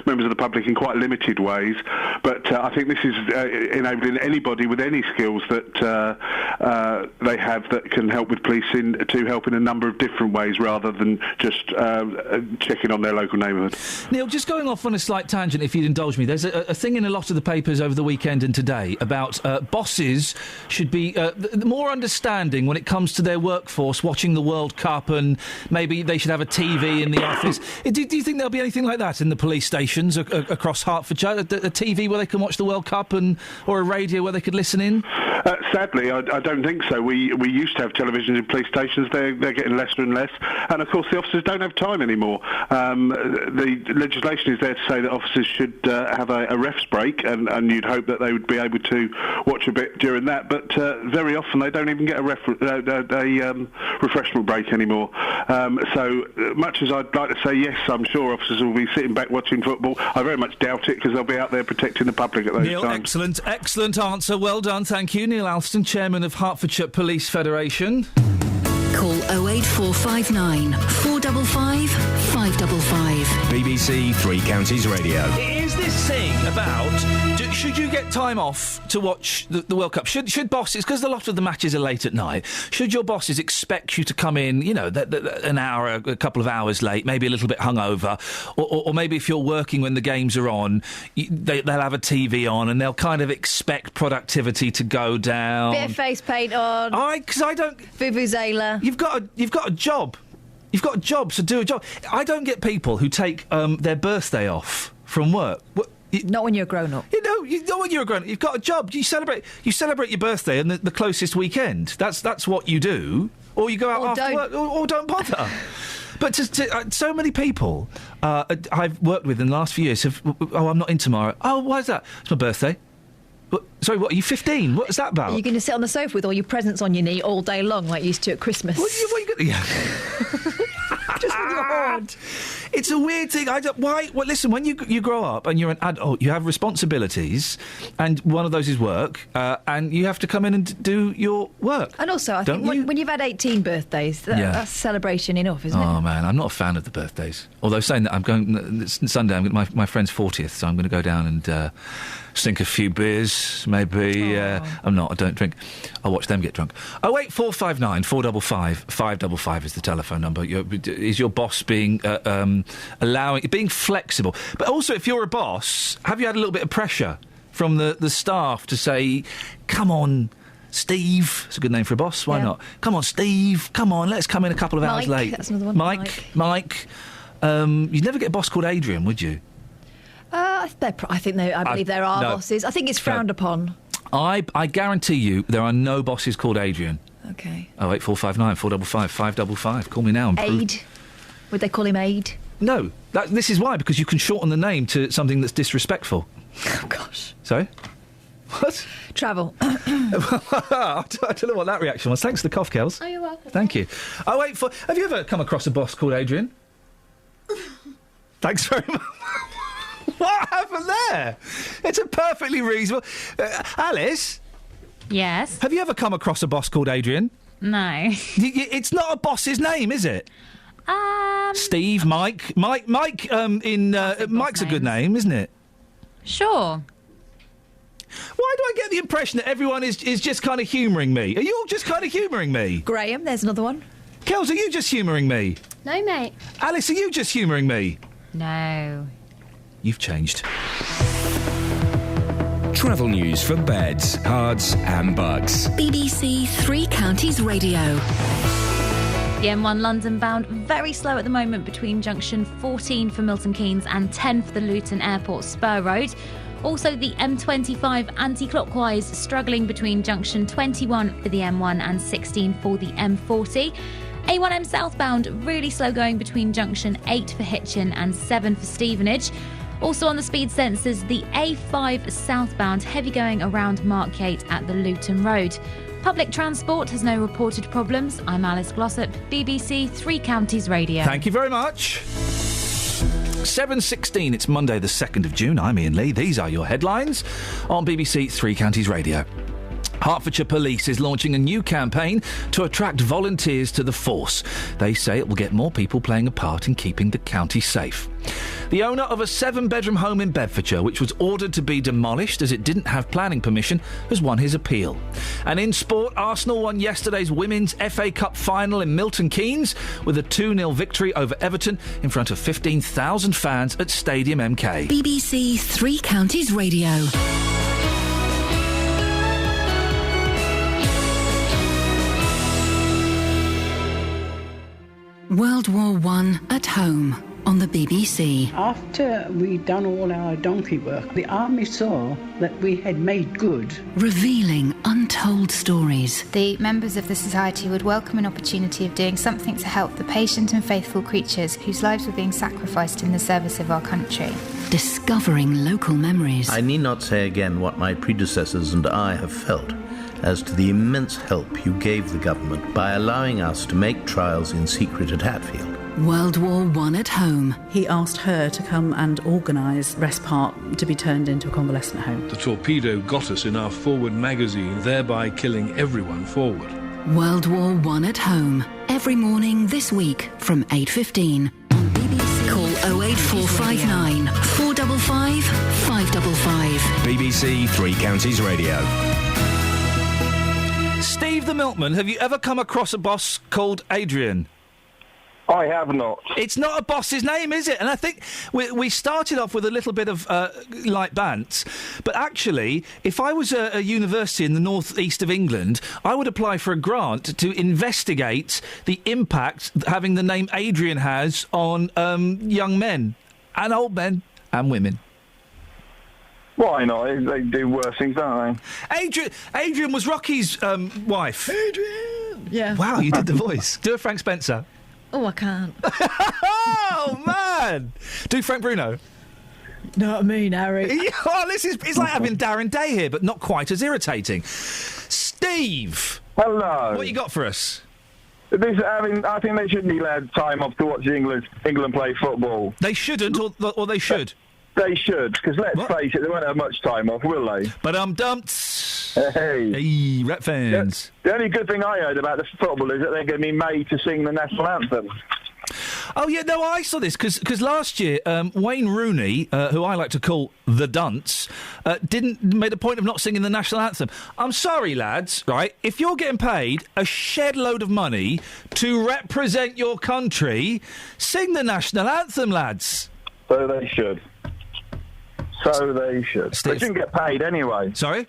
members of the public in quite limited ways, but I think this is enabling anybody with any skills that they have that can help with policing to help in a number of different ways rather than just checking on their local neighbourhood. Neil, just going off on a slight tangent, if you'd indulge me, there's a thing in a lot of the papers over the weekend and today about bosses should be more understanding when it comes to their workforce watching the World Cup, and maybe they should should have a TV in the office. Do you think there'll be anything like that in the police stations across Hertfordshire? A TV where they can watch the World Cup or a radio where they could listen in? Sadly, I don't think so. We used to have televisions in police stations. They're getting less and less. And, of course, the officers don't have time anymore. The legislation is there to say that officers should have a ref's break, and you'd hope that they would be able to watch a bit during that. But very often they don't even get a refreshment break anymore. So much as I'd like to say, yes, I'm sure officers will be sitting back watching football, I very much doubt it, because they'll be out there protecting the public at those Neil, times. excellent answer. Well done, thank you. Neil Alston, Chairman of Hertfordshire Police Federation. Call 08459 455 555. BBC Three Counties Radio. It is this thing about... should you get time off to watch the World Cup? Should bosses... Because a lot of the matches are late at night. Should your bosses expect you to come in, an hour, a couple of hours late, maybe a little bit hungover, or maybe if you're working when the games are on, they'll have a TV on and they'll kind of expect productivity to go down. Bit of face paint on. Because I don't... Vuvuzela. You've got a job. You've got a job, so do a job. I don't get people who take their birthday off from work. Not when you're a grown-up. Not when you're a grown-up. You've got a job. You celebrate your birthday and the closest weekend. That's what you do. Or you go out after work, or don't bother. But so many people I've worked with in the last few years have... Oh, I'm not in tomorrow. Oh, why is that? It's my birthday. Sorry, what, are you 15? What is that about? You're going to sit on the sofa with all your presents on your knee all day long like you used to at Christmas. What are you going to... Yeah. Just with your hand. It's a weird thing. Why? Well, listen, when you grow up and you're an adult, you have responsibilities, and one of those is work, and you have to come in and do your work. And also, I think when you've had 18 birthdays, that's celebration enough, isn't it? Oh, man, I'm not a fan of the birthdays. Although saying that, I'm going... Sunday, my friend's 40th, so I'm going to go down and... sink a few beers, maybe. I'm not. I don't drink. I'll watch them get drunk. 08459 455 555 is the telephone number. Is your boss being being flexible? But also, if you're a boss, have you had a little bit of pressure from the staff to say, "Come on, Steve"? It's a good name for a boss. Why not? Come on, Steve. Come on, let's come in a couple of hours late. That's another one. Mike. You'd never get a boss called Adrian, would you? I believe there are bosses. I think it's frowned upon. I guarantee you there are no bosses called Adrian. Okay. 08459 455 555. Call me now. Aid? Would they call him Aid? No. This is why, because you can shorten the name to something that's disrespectful. Oh, gosh. Sorry? What? Travel. I don't know what that reaction was. Thanks for the cough, Kels. Oh, you're welcome. Thank you. Have you ever come across a boss called Adrian? Thanks very much. What happened there? It's a perfectly reasonable... Alice? Yes? Have you ever come across a boss called Adrian? No. It's not a boss's name, is it? Steve, Mike. Mike's a good name, isn't it? Sure. Why do I get the impression that everyone is just kind of humouring me? Are you all just kind of humouring me? Graham, there's another one. Kels, are you just humouring me? No, mate. Alice, are you just humouring me? No. You've changed. Travel news for beds, cards and bugs. BBC Three Counties Radio. The M1 London bound very slow at the moment between junction 14 for Milton Keynes and 10 for the Luton Airport Spur Road. Also, the M25 anti-clockwise struggling between junction 21 for the M1 and 16 for the M40. A1M southbound really slow going between junction 8 for Hitchin and 7 for Stevenage. Also on the speed sensors, the A5 southbound heavy going around Markyate at the Luton Road. Public transport has no reported problems. I'm Alice Glossop, BBC Three Counties Radio. Thank you very much. 7:16, it's Monday the 2nd of June. I'm Iain Lee. These are your headlines on BBC Three Counties Radio. Hertfordshire Police is launching a new campaign to attract volunteers to the force. They say it will get more people playing a part in keeping the county safe. The owner of a 7-bedroom home in Bedfordshire, which was ordered to be demolished as it didn't have planning permission, has won his appeal. And in sport, Arsenal won yesterday's Women's FA Cup final in Milton Keynes with a 2-0 victory over Everton in front of 15,000 fans at Stadium MK. BBC Three Counties Radio. World War I at home on the BBC. After we'd done all our donkey work, the army saw that we had made good. Revealing untold stories. The members of the society would welcome an opportunity of doing something to help the patient and faithful creatures whose lives were being sacrificed in the service of our country. Discovering local memories. I need not say again what my predecessors and I have felt as to the immense help you gave the government by allowing us to make trials in secret at Hatfield. World War I at home. He asked her to come and organise Rest Park to be turned into a convalescent home. The torpedo got us in our forward magazine, thereby killing everyone forward. World War I at home. Every morning this week from 8:15 on BBC. Call 08459 455 555. BBC Three Counties Radio. Steve the Milkman, have you ever come across a boss called Adrian? I have not. It's not a boss's name, is it? And I think we started off with a little bit of light bants, but actually, if I was a university in the northeast of England, I would apply for a grant to investigate the impact having the name Adrian has on young men and old men and women. Why not? They do worse things, don't they? Adrian was Rocky's wife. Adrian! Yeah. Wow, you did the voice. Do a Frank Spencer. Oh, I can't. Oh, man! Do Frank Bruno. Not me, Harry. Oh, it's like having Darren Day here, but not quite as irritating. Steve! Hello. What you got for us? I think they shouldn't be allowed time off to watch England play football. They shouldn't, or they should? They should, because let's face it, they won't have much time off, will they? But Hey, Rep fans. The only good thing I heard about the football is that they're going to be made to sing the national anthem. Oh, yeah, no, I saw this, because last year, Wayne Rooney, who I like to call the dunce, made a point of not singing the national anthem. I'm sorry, lads, right? If you're getting paid a shed load of money to represent your country, sing the national anthem, lads. So they should. They shouldn't get paid anyway. Sorry?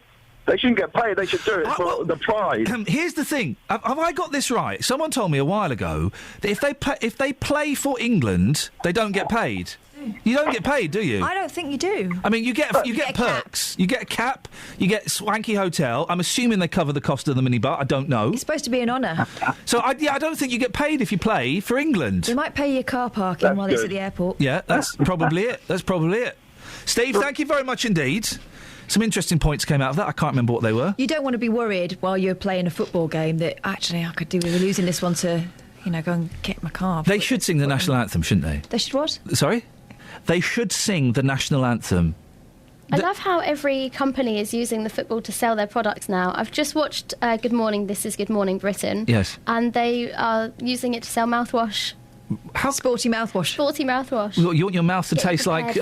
They shouldn't get paid. They should do it for the pride. Here's the thing. Have I got this right? Someone told me a while ago that if they play for England, they don't get paid. You don't get paid, do you? I don't think you do. I mean, you get perks. You get a cap. You get a swanky hotel. I'm assuming they cover the cost of the minibar. I don't know. It's supposed to be an honour. So I don't think you get paid if you play for England. They might pay your car parking while it's at the airport. Yeah, that's probably it. Steve, thank you very much indeed. Some interesting points came out of that. I can't remember what they were. You don't want to be worried while you're playing a football game that actually I could do with losing this one to, go and get my car. They should sing the national anthem, shouldn't they? They should what? Sorry? They should sing the national anthem. I love how every company is using the football to sell their products now. I've just watched Good Morning, This is Good Morning Britain. Yes. And they are using it to sell mouthwash. How sporty mouthwash? Sporty mouthwash. You want your mouth to taste like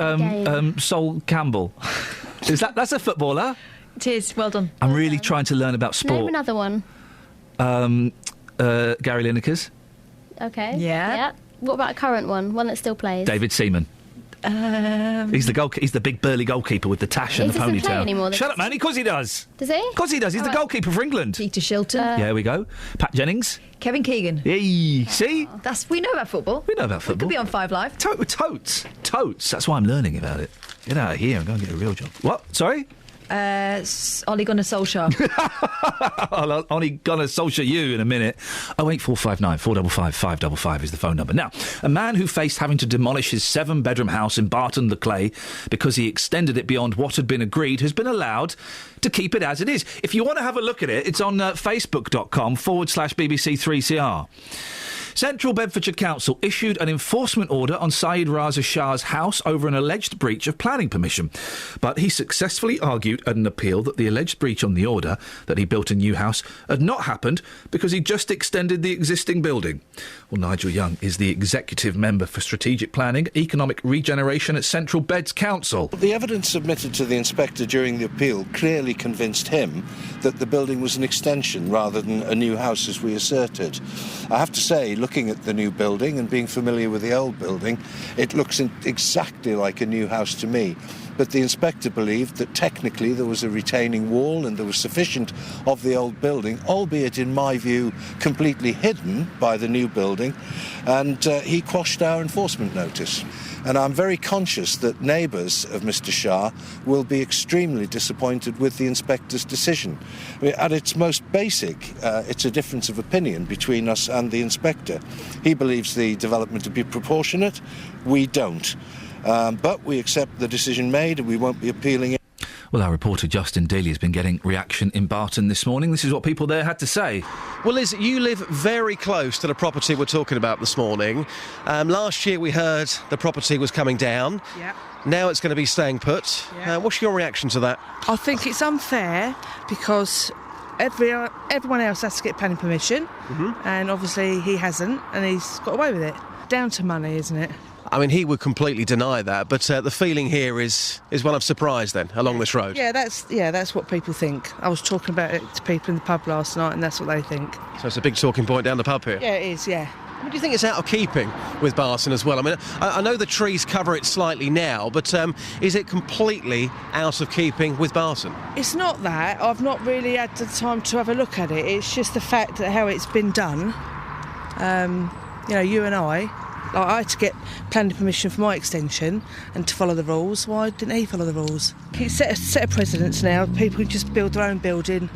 Sol Campbell? That's a footballer? It is. Well done. I'm really trying to learn about sport. Name another one. Gary Lineker's. Okay. Yeah. What about a current one? One that still plays? David Seaman. He's the big burly goalkeeper with the tash and the ponytail. He doesn't play anymore. Shut up, man. Of course he does. Does he? Of course he does. He's the goalkeeper for England. Peter Shilton. Yeah, there we go. Pat Jennings. Kevin Keegan. Hey, see? We know about football. We know about football. We could be on 5 Live. Totes. That's why I'm learning about it. Get out of here and go and get a real job. What? Sorry? Ole Gunnar Solskjaer. Ole Gunnar Solskjaer you in a minute. 08459 455 555 is the phone number. Now, a man who faced having to demolish his 7-bedroom house in Barton-le-Clay because he extended it beyond what had been agreed has been allowed to keep it as it is. If you want to have a look at it, it's on facebook.com/BBC3CR. Central Bedfordshire Council issued an enforcement order on Saeed Raza Shah's house over an alleged breach of planning permission. But he successfully argued at an appeal that the alleged breach on the order, that he built a new house, had not happened because he just extended the existing building. Well, Nigel Young is the Executive Member for Strategic Planning, Economic Regeneration at Central Beds Council. The evidence submitted to the inspector during the appeal clearly convinced him that the building was an extension rather than a new house as we asserted. I have to say, looking at the new building and being familiar with the old building, it looks exactly like a new house to me. but the inspector believed that technically there was a retaining wall and there was sufficient of the old building, albeit in my view completely hidden by the new building, and he quashed our enforcement notice. And I'm very conscious that neighbours of Mr Shah will be extremely disappointed with the inspector's decision. I mean, at its most basic, it's a difference of opinion between us and the inspector. He believes the development to be proportionate. We don't. But we accept the decision made and we won't be appealing it. Well, our reporter Justin Daly has been getting reaction in Barton this morning. This is what people there had to say. Well, Liz, you live very close to the property we're talking about this morning. Last year we heard the property was coming down. Yeah. Now it's going to be staying put. Yeah. What's your reaction to that? I think it's unfair because everyone else has to get planning permission, and obviously he hasn't, and he's got away with it. Down to money, isn't it? I mean, he would completely deny that, but the feeling here is one of surprise then, along this road. Yeah, that's what people think. I was talking about it to people in the pub last night, and that's what they think. So it's a big talking point down the pub here? Yeah, it is, yeah. Do you think it's out of keeping with Barton as well? I mean, I know the trees cover it slightly now, but is it completely out of keeping with Barton? It's not that. I've not really had the time to have a look at it. It's just the fact that how it's been done. You and I had to get planning permission for my extension and to follow the rules. Why didn't he follow the rules? It's set a precedence now. People can just build their own building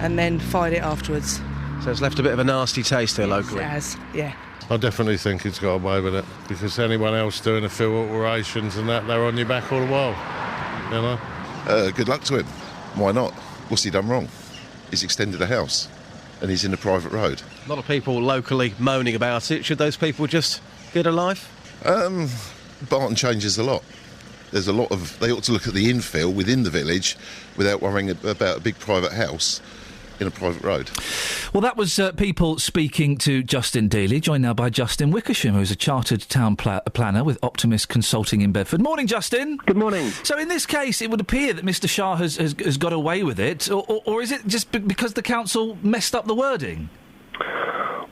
and then fight it afterwards. So it's left a bit of a nasty taste here locally. It has, yeah. I definitely think he's got away with it, because anyone else doing a few alterations and that, they're on your back all the while, you know? Good luck to him. Why not? What's he done wrong? He's extended a house and he's in a private road. A lot of people locally moaning about it. Should those people just get a life? Barton changes a lot. There's a lot of... They ought to look at the infill within the village without worrying about a big private house in a private road. Well, that was people speaking to Justin Daly, joined now by Justin Wickersham, who's a chartered town planner with Optimist Consulting in Bedford. Morning, Justin. Good morning. So in this case, it would appear that Mr Shah has got away with it, or is it just because the council messed up the wording?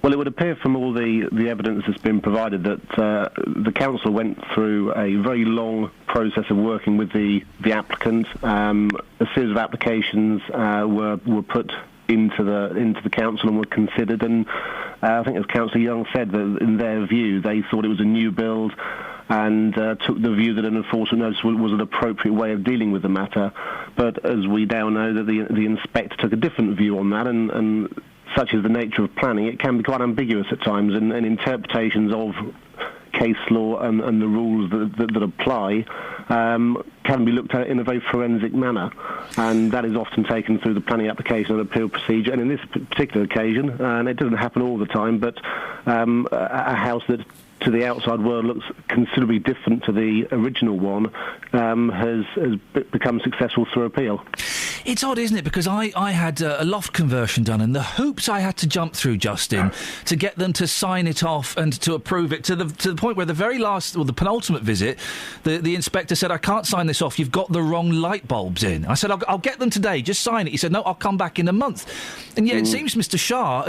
Well, it would appear from all the evidence that's been provided that the council went through a very long process of working with the applicant. A series of applications were put into the council and were considered, and I think, as Councillor Young said, that in their view they thought it was a new build and took the view that an enforcement notice was an appropriate way of dealing with the matter. But as we now know, that the inspector took a different view on that, and such is the nature of planning, it can be quite ambiguous at times, and interpretations of case law and the rules that apply can be looked at in a very forensic manner, and that is often taken through the planning application and appeal procedure. And in this particular occasion, and it doesn't happen all the time, but a house that to the outside world looks considerably different to the original one has become successful through appeal. It's odd, isn't it? Because I had a loft conversion done, and the hoops I had to jump through, Justin, to get them to sign it off and to approve it, to the point where the very last, or the penultimate visit, the inspector said, "I can't sign this off, you've got the wrong light bulbs in." I said, I'll get them today, just sign it. He said, "No, I'll come back in a month." And yet it seems Mr Shah,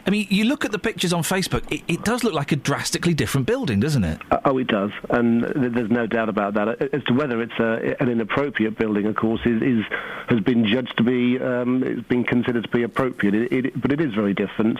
I mean, you look at the pictures on Facebook, it does look like a drastically different building, doesn't it? Oh, it does, and there's no doubt about that. As to whether it's an inappropriate building, of course, has been judged to be, it's been considered to be appropriate, but it is very different.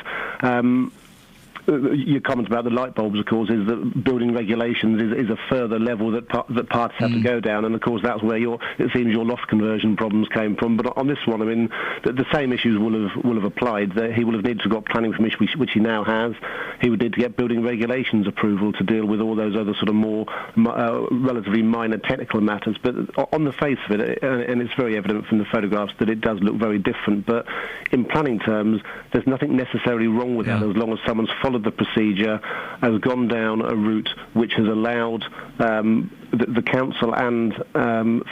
Your comment about the light bulbs, of course, is that building regulations is a further level that parties have to go down, and of course that's where it seems your loft conversion problems came from. But on this one, I mean, the same issues will have applied. That he will have needed to have got planning permission, which he now has. He would need to get building regulations approval to deal with all those other sort of more relatively minor technical matters. But on the face of it, and it's very evident from the photographs that it does look very different. But in planning terms, there's nothing necessarily wrong with that as long as someone's followed the procedure, has gone down a route which has allowed the council and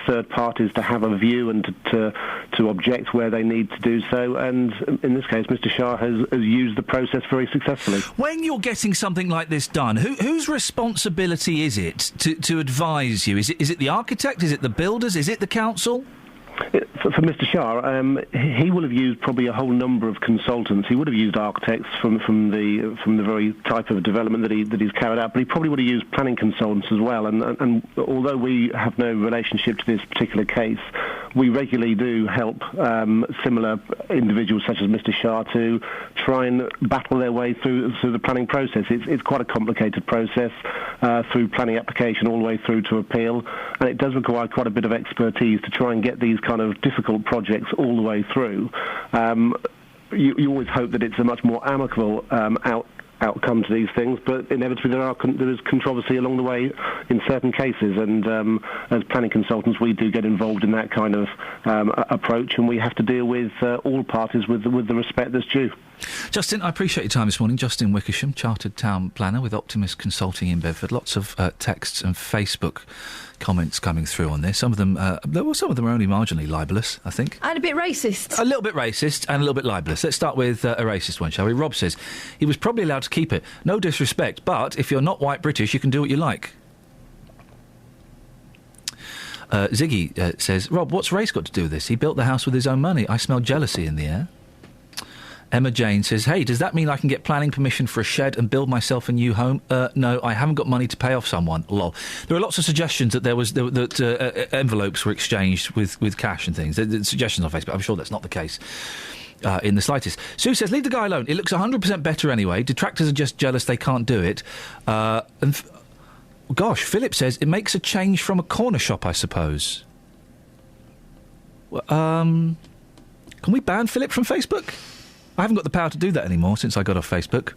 third parties to have a view and to object where they need to do so. And in this case, Mr Shah has used the process very successfully. When you're getting something like this done, whose responsibility is it to advise you? Is it the architect? Is it the builders? Is it the council? For Mr. Shah, he will have used probably a whole number of consultants. He would have used architects from the very type of development that he's carried out, but he probably would have used planning consultants as well. And although we have no relationship to this particular case, we regularly do help similar individuals such as Mr. Shah to try and battle their way through the planning process. It's quite a complicated process through planning application all the way through to appeal, and it does require quite a bit of expertise to try and get these kind of difficult projects all the way through. You always hope that it's a much more amicable outcome to these things, but inevitably there is controversy along the way in certain cases, and as planning consultants we do get involved in that kind of approach, and we have to deal with all parties with the respect that's due. Justin, I appreciate your time this morning. Justin Wickersham, Chartered Town Planner with Optimist Consulting in Bedford. Lots of texts and Facebook comments coming through on this. Some of them are only marginally libellous, I think. And a bit racist. A little bit racist and a little bit libellous. Let's start with a racist one, shall we? Rob says, he was probably allowed to keep it. No disrespect, but if you're not white British, you can do what you like. Ziggy says, Rob, what's race got to do with this? He built the house with his own money. I smell jealousy in the air. Emma Jane says, hey, does that mean I can get planning permission for a shed and build myself a new home? No, I haven't got money to pay off someone. Lol. There are lots of suggestions that that envelopes were exchanged with cash and things. There's suggestions on Facebook. I'm sure that's not the case in the slightest. Sue says, leave the guy alone. It looks 100% better anyway. Detractors are just jealous they can't do it. Gosh, Philip says, it makes a change from a corner shop, I suppose. Can we ban Philip from Facebook? I haven't got the power to do that anymore since I got off Facebook.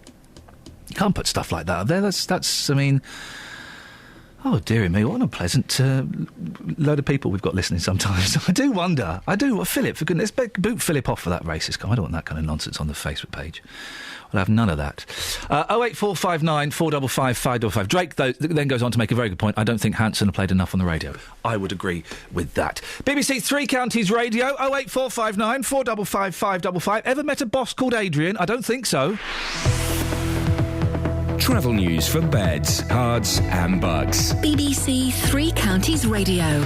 You can't put stuff like that up there. That's. I mean, oh dearie me, what an unpleasant load of people we've got listening sometimes. I do wonder. Philip, for goodness, boot Philip off for that racist comment. I don't want that kind of nonsense on the Facebook page. I'll have none of that. 08459 455 555. Drake, though, then goes on to make a very good point. I don't think Hanson played enough on the radio. I would agree with that. BBC Three Counties Radio, 08459 455 555. Ever met a boss called Adrian? I don't think so. Travel news for beds, cards and bugs. BBC Three Counties Radio.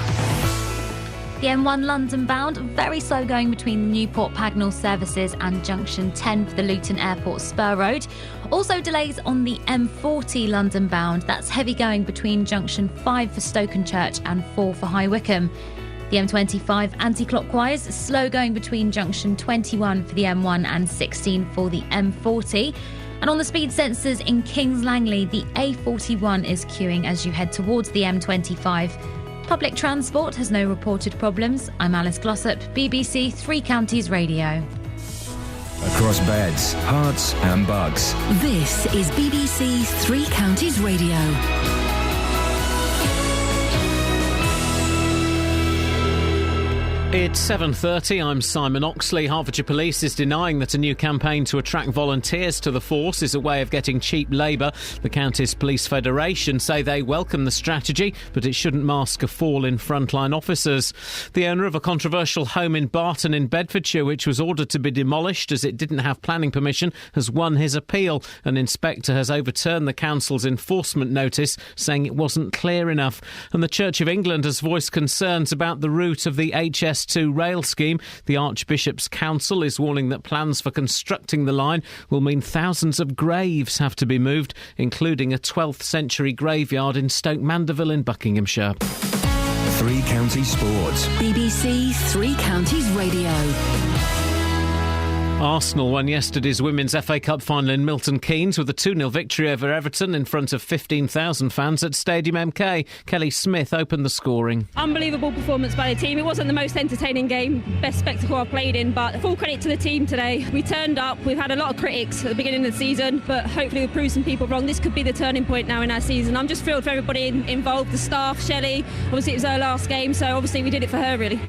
The M1 London bound, very slow going between the Newport Pagnell services and Junction 10 for the Luton Airport Spur Road. Also delays on the M40 London bound, that's heavy going between Junction 5 for Stokenchurch and 4 for High Wycombe. The M25 anti-clockwise, slow going between Junction 21 for the M1 and 16 for the M40. And on the speed sensors in Kings Langley, the A41 is queuing as you head towards the M25. Public transport has no reported problems. I'm Alice Glossop, BBC Three Counties Radio. Across beds, hearts and bugs. This is BBC Three Counties Radio. It's 7:30. I'm Simon Oxley. Hertfordshire Police is denying that a new campaign to attract volunteers to the force is a way of getting cheap labour. The Counties Police Federation say they welcome the strategy, but it shouldn't mask a fall in frontline officers. The owner of a controversial home in Barton in Bedfordshire, which was ordered to be demolished as it didn't have planning permission, has won his appeal. An inspector has overturned the council's enforcement notice, saying it wasn't clear enough. And the Church of England has voiced concerns about the route of the HS2 rail scheme. The Archbishop's Council is warning that plans for constructing the line will mean thousands of graves have to be moved, including a 12th century graveyard in Stoke Mandeville in Buckinghamshire. Three Counties Sports. BBC Three Counties Radio. Arsenal won yesterday's Women's FA Cup final in Milton Keynes with a 2-0 victory over Everton in front of 15,000 fans at Stadium MK. Kelly Smith opened the scoring. Unbelievable performance by the team. It wasn't the most entertaining game, best spectacle I've played in, but full credit to the team today. We turned up. We've had a lot of critics at the beginning of the season, but hopefully we've proved some people wrong. This could be the turning point now in our season. I'm just thrilled for everybody involved, the staff, Shelley. Obviously it was her last game, so obviously we did it for her, really.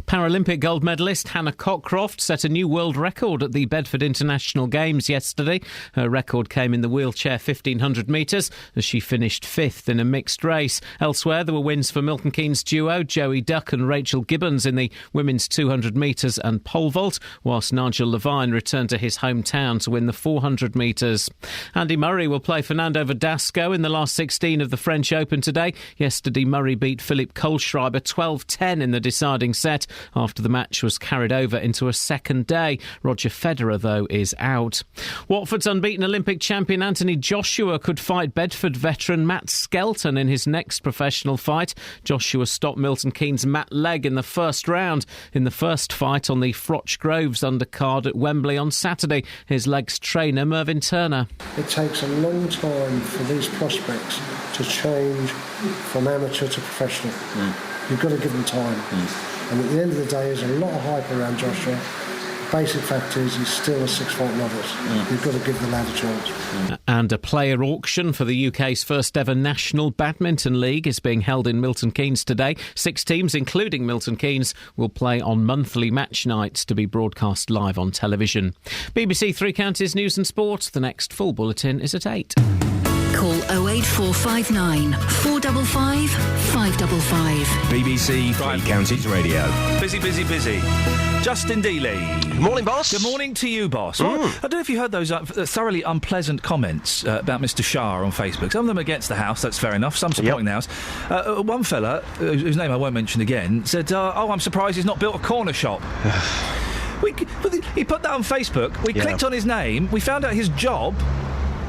Paralympic gold medalist Hannah Cockcroft set a new world record record at the Bedford International Games yesterday. Her record came in the wheelchair 1500 metres as she finished 5th in a mixed race. Elsewhere, there were wins for Milton Keynes duo Joey Duck and Rachel Gibbons in the women's 200 metres and pole vault, whilst Nigel Levine returned to his hometown to win the 400 metres. Andy Murray will play Fernando Verdasco in the last 16 of the French Open today. Yesterday, Murray beat Philipp Kohlschreiber 12-10 in the deciding set after the match was carried over into a second day. Roger Federer, though, is out. Watford's unbeaten Olympic champion Anthony Joshua could fight Bedford veteran Matt Skelton in his next professional fight. Joshua stopped Milton Keynes' Matt Legg in the first round in the first fight on the Froch Groves undercard at Wembley on Saturday. His Legg's trainer, Mervyn Turner. It takes a long time for these prospects to change from amateur to professional. You've got to give them time. And at the end of the day, there's a lot of hype around Joshua. Basic fact is he's still a 6-foot novice. You've got to give the lad a chance. And a player auction for the UK's first ever National Badminton League is being held in Milton Keynes today. 6 teams, including Milton Keynes, will play on monthly match nights to be broadcast live on television. BBC Three Counties News and Sport. The next full bulletin is at 8. Call 08459 455 555. BBC Three Counties Radio. Busy. Justin Dealey. Good morning, boss. Good morning to you, boss. Well, I don't know if you heard those thoroughly unpleasant comments about Mr. Shah on Facebook. Some of them against the house, that's fair enough. Some supporting the house. One fella, whose name I won't mention again, said, I'm surprised he's not built a corner shop. He put that on Facebook. We clicked on his name. We found out his job.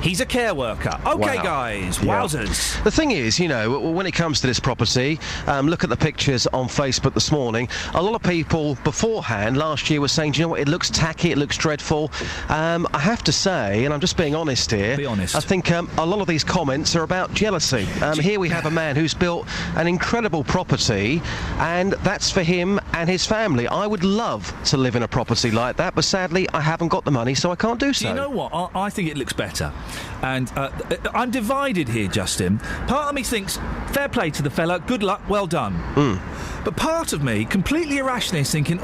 He's a care worker. OK, guys. Wowzers. The thing is, when it comes to this property, look at the pictures on Facebook this morning. A lot of people beforehand, last year, were saying, do you know what, it looks tacky, it looks dreadful. I have to say, and I'm just being honest here. Be honest. I think a lot of these comments are about jealousy. Here we have a man who's built an incredible property, and that's for him and his family. I would love to live in a property like that, but sadly, I haven't got the money, so I can't do so. You know what? I think it looks better. And I'm divided here, Justin. Part of me thinks, fair play to the fella, good luck, well done. But part of me, completely irrationally, is thinking,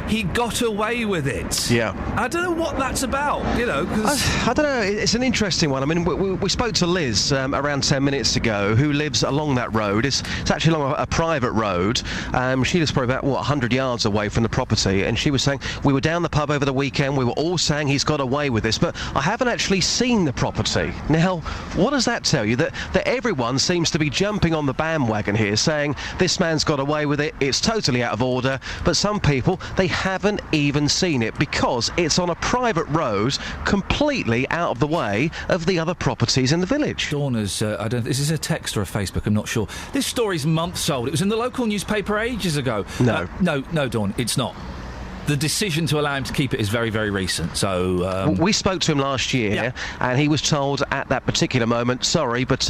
he got away with it. Yeah. I don't know what that's about, 'cause I don't know, it's an interesting one. I mean, we spoke to Liz around 10 minutes ago, who lives along that road. It's actually along a private road. She lives probably about, 100 yards away from the property, and she was saying, we were down the pub over the weekend, we were all saying he's got away with this, but I haven't actually seen the property. Now, what does that tell you? That everyone seems to be jumping on the bandwagon here, saying this man's got away with it, it's totally out of order, but some people, they haven't even seen it because it's on a private road completely out of the way of the other properties in the village. Dawn is, is this a text or a Facebook? I'm not sure. This story's months old. It was in the local newspaper ages ago. No, Dawn, it's not. The decision to allow him to keep it is very, very recent. So we spoke to him last year, and he was told at that particular moment, sorry, but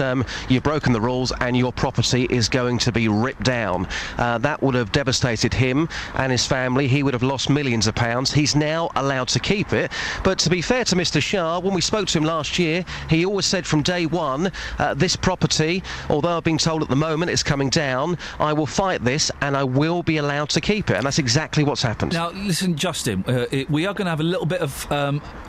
you've broken the rules and your property is going to be ripped down. That would have devastated him and his family. He would have lost millions of pounds. He's now allowed to keep it. But to be fair to Mr. Shah, when we spoke to him last year, he always said from day one, this property, although I've been told at the moment it's coming down, I will fight this and I will be allowed to keep it. And that's exactly what's happened. Now, listen, Justin, we are going to have a little bit of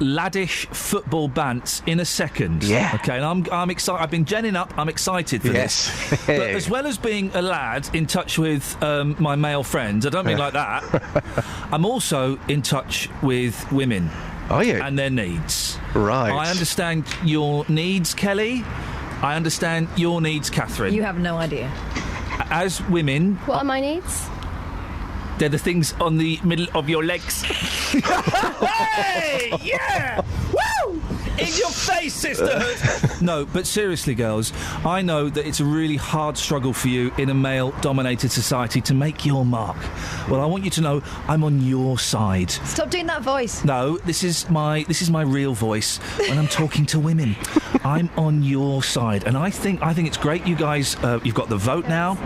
laddish football bants in a second. Yeah. Okay, and I'm excited. I've been genning up. I'm excited for this. But as well as being a lad in touch with my male friends, I don't mean like that, I'm also in touch with women. Are you? And their needs. Right. I understand your needs, Kelly. I understand your needs, Catherine. You have no idea. As women... What are my needs? They're the things on the middle of your legs. Hey! Yeah! Woo! In your face, sisterhood! No, but seriously, girls, I know that it's a really hard struggle for you in a male-dominated society to make your mark. Well, I want you to know I'm on your side. Stop doing that voice. No, this is my real voice when I'm talking to women. I'm on your side, and I think it's great. You guys, you've got the vote now.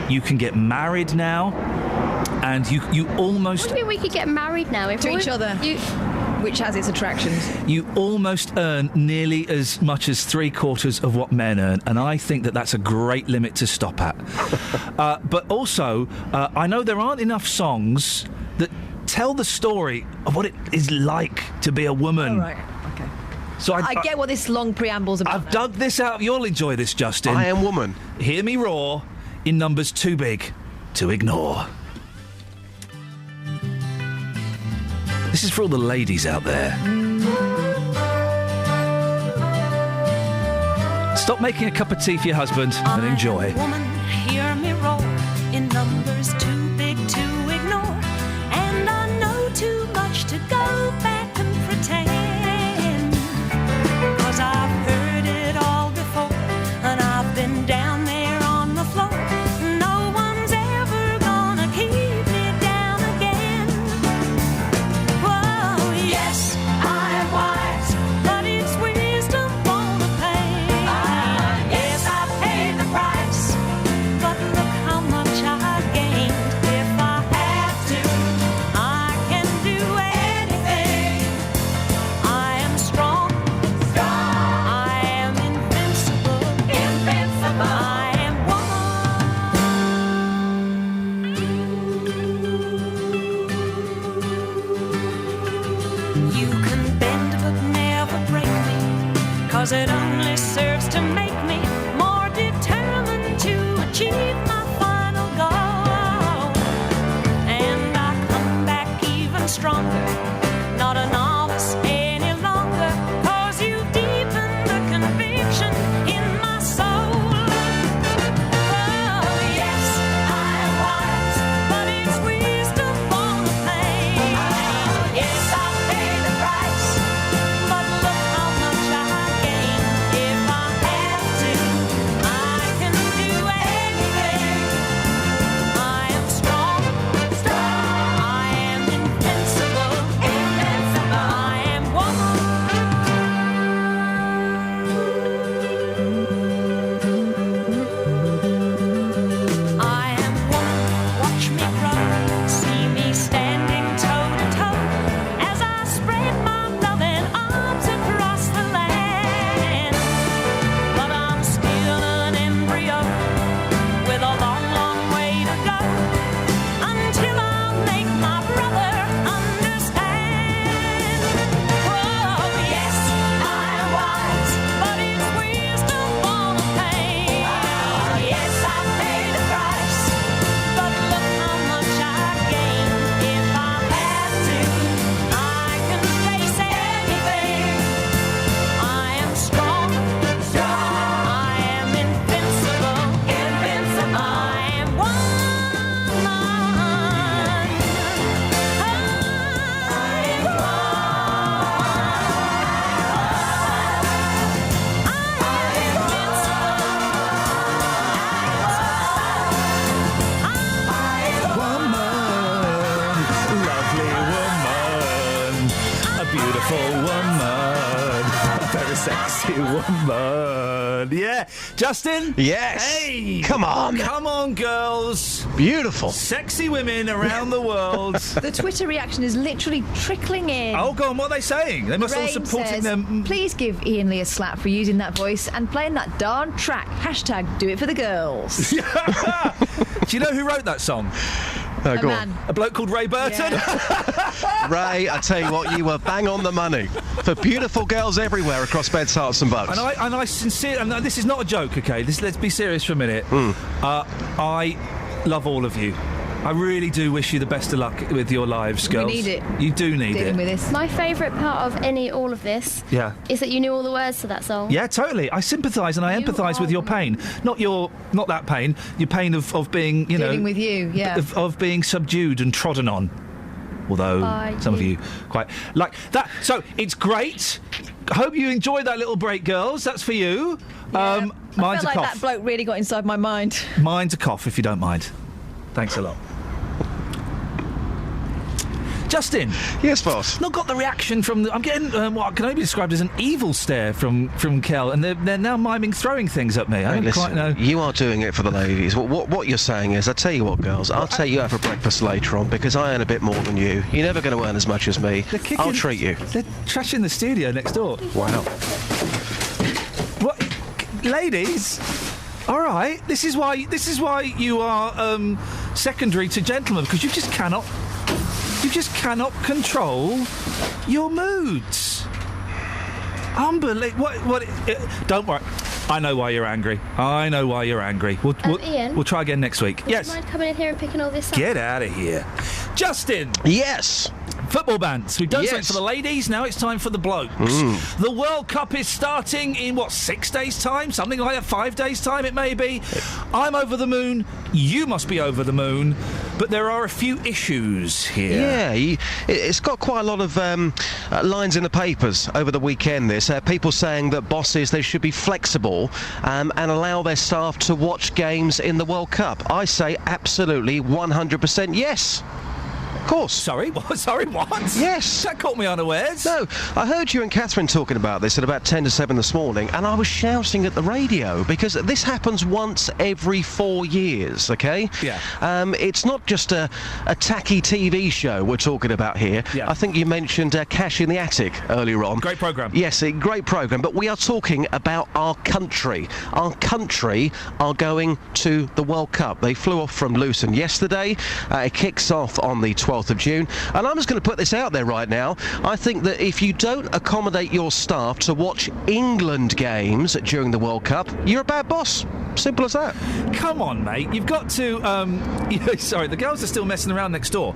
You can get married now. And you almost... What do you mean we could get married now? To each other, which has its attractions. You almost earn nearly as much as 3/4 of what men earn, and I think that's a great limit to stop at. But also, I know there aren't enough songs that tell the story of what it is like to be a woman. All right. Okay. So I get what this long preamble's about. I've dug this out. You'll enjoy this, Justin. I Am Woman. Hear me roar in numbers too big to ignore. This is for all the ladies out there. Stop making a cup of tea for your husband and enjoy. Woman, hear me roar in numbers too big to ignore. And I know too much to go back and pretend. 'Cause I've heard it all before, and I've been down there on the floor. No one's ever gonna keep me down again. Whoa, yes, I'm wise, but it's wisdom on the pay. Yes, I paid the price, but look how much I gained. If I have to, I can do anything. I am strong, I am invincible, I am woman. You can bend but never break me, 'cause it only serves to make me more determined to achieve my final goal. And I come back even stronger, not a novice any longer, 'cause you deepen the conviction in my soul. Oh, yes, I am wise, but it's wisdom on the pay. Yes, I pay the price, but look how much I gain. If I have to, I can do anything. I am strong, I am invincible, I am woman. I am woman, watch me grow, see me standing toe to toe, as I spread my loving arms across the land. But I'm still an embryo, with a long, long way to go, until I'll make my brother understand. Oh, yes, I'm wise, but it's wisdom on the pay. Yes, I pay the price, but look how much I gain. If I have to, I can face anything. I am strong, I am invincible, I am Lovely woman, a beautiful woman, a very sexy woman. Yeah, Justin. Yes. Hey, Come on. come on, girls. Beautiful. Sexy women around the world. The Twitter reaction is literally trickling in. Oh, go on. What are they saying? They must all Rain supporting says, them. Please give Iain Lee a slap for using that voice and playing that darn track. Hashtag do it for the girls. Do you know who wrote that song? Go on. A bloke called Ray Burton. Ray, I tell you what, you were bang on the money. For beautiful girls everywhere across beds, hearts and bucks. And I sincerely, and this is not a joke, okay? Let's be serious for a minute. I love all of you. I really do wish you the best of luck with your lives, girls. need it. You do need Dealing it. with this. My favourite part of all of this Yeah. is that you knew all the words to that song. Yeah, totally. I sympathise and I empathise with your pain. Not that pain. Your pain of being, you know, Dealing with you, yeah. of being subdued and trodden on. Although some of you quite like that. So it's great. Hope you enjoyed that little break, girls. That's for you. I Mine's felt a like cough. that bloke really got inside my mind. Mine's a cough, if you don't mind. Thanks a lot. Justin. Yes, boss. Not got the reaction from the... I'm getting what can only be described as an evil stare from Kel, and they're now miming throwing things at me. I don't Listen, quite know. you are doing it for the ladies. What you're saying is, I tell you what, girls, I'll take you out for breakfast later on because I earn a bit more than you. You're never going to earn as much as me. I'll treat you. They're trashing the studio next door. Wow. What, ladies? All right. This is why you are secondary to gentlemen, because you just cannot You just cannot control your moods. Unbelievable. Don't worry. I know why you're angry. Iain, We'll try again next week. Would you mind coming in here and picking all this up? Get out of here. Justin! Yes! Football bands. We've done something for the ladies, now it's time for the blokes. The World Cup is starting in, 6 days' time? Something like that, 5 days' time it may be. I'm over the moon, you must be over the moon, but there are a few issues here. Yeah, it's got quite a lot of lines in the papers over the weekend, this. People saying that bosses, they should be flexible and allow their staff to watch games in the World Cup. I say absolutely 100% yes. Of course. Sorry, what? Yes. That caught me unawares. No, I heard you and Catherine talking about this at about 10 to 7 this morning, and I was shouting at the radio because this happens once every 4 years, okay? Yeah. It's not just a tacky TV show we're talking about here. Yeah. I think you mentioned Cash in the Attic earlier on. Great programme. Yes, a great programme, but we are talking about our country. Our country are going to the World Cup. They flew off from Luton yesterday. It kicks off on the 12th of June, and I'm just going to put this out there right now. I think that if you don't accommodate your staff to watch England games during the World Cup, you're a bad boss. Simple as that. Come on, mate. You've got to... sorry, the girls are still messing around next door.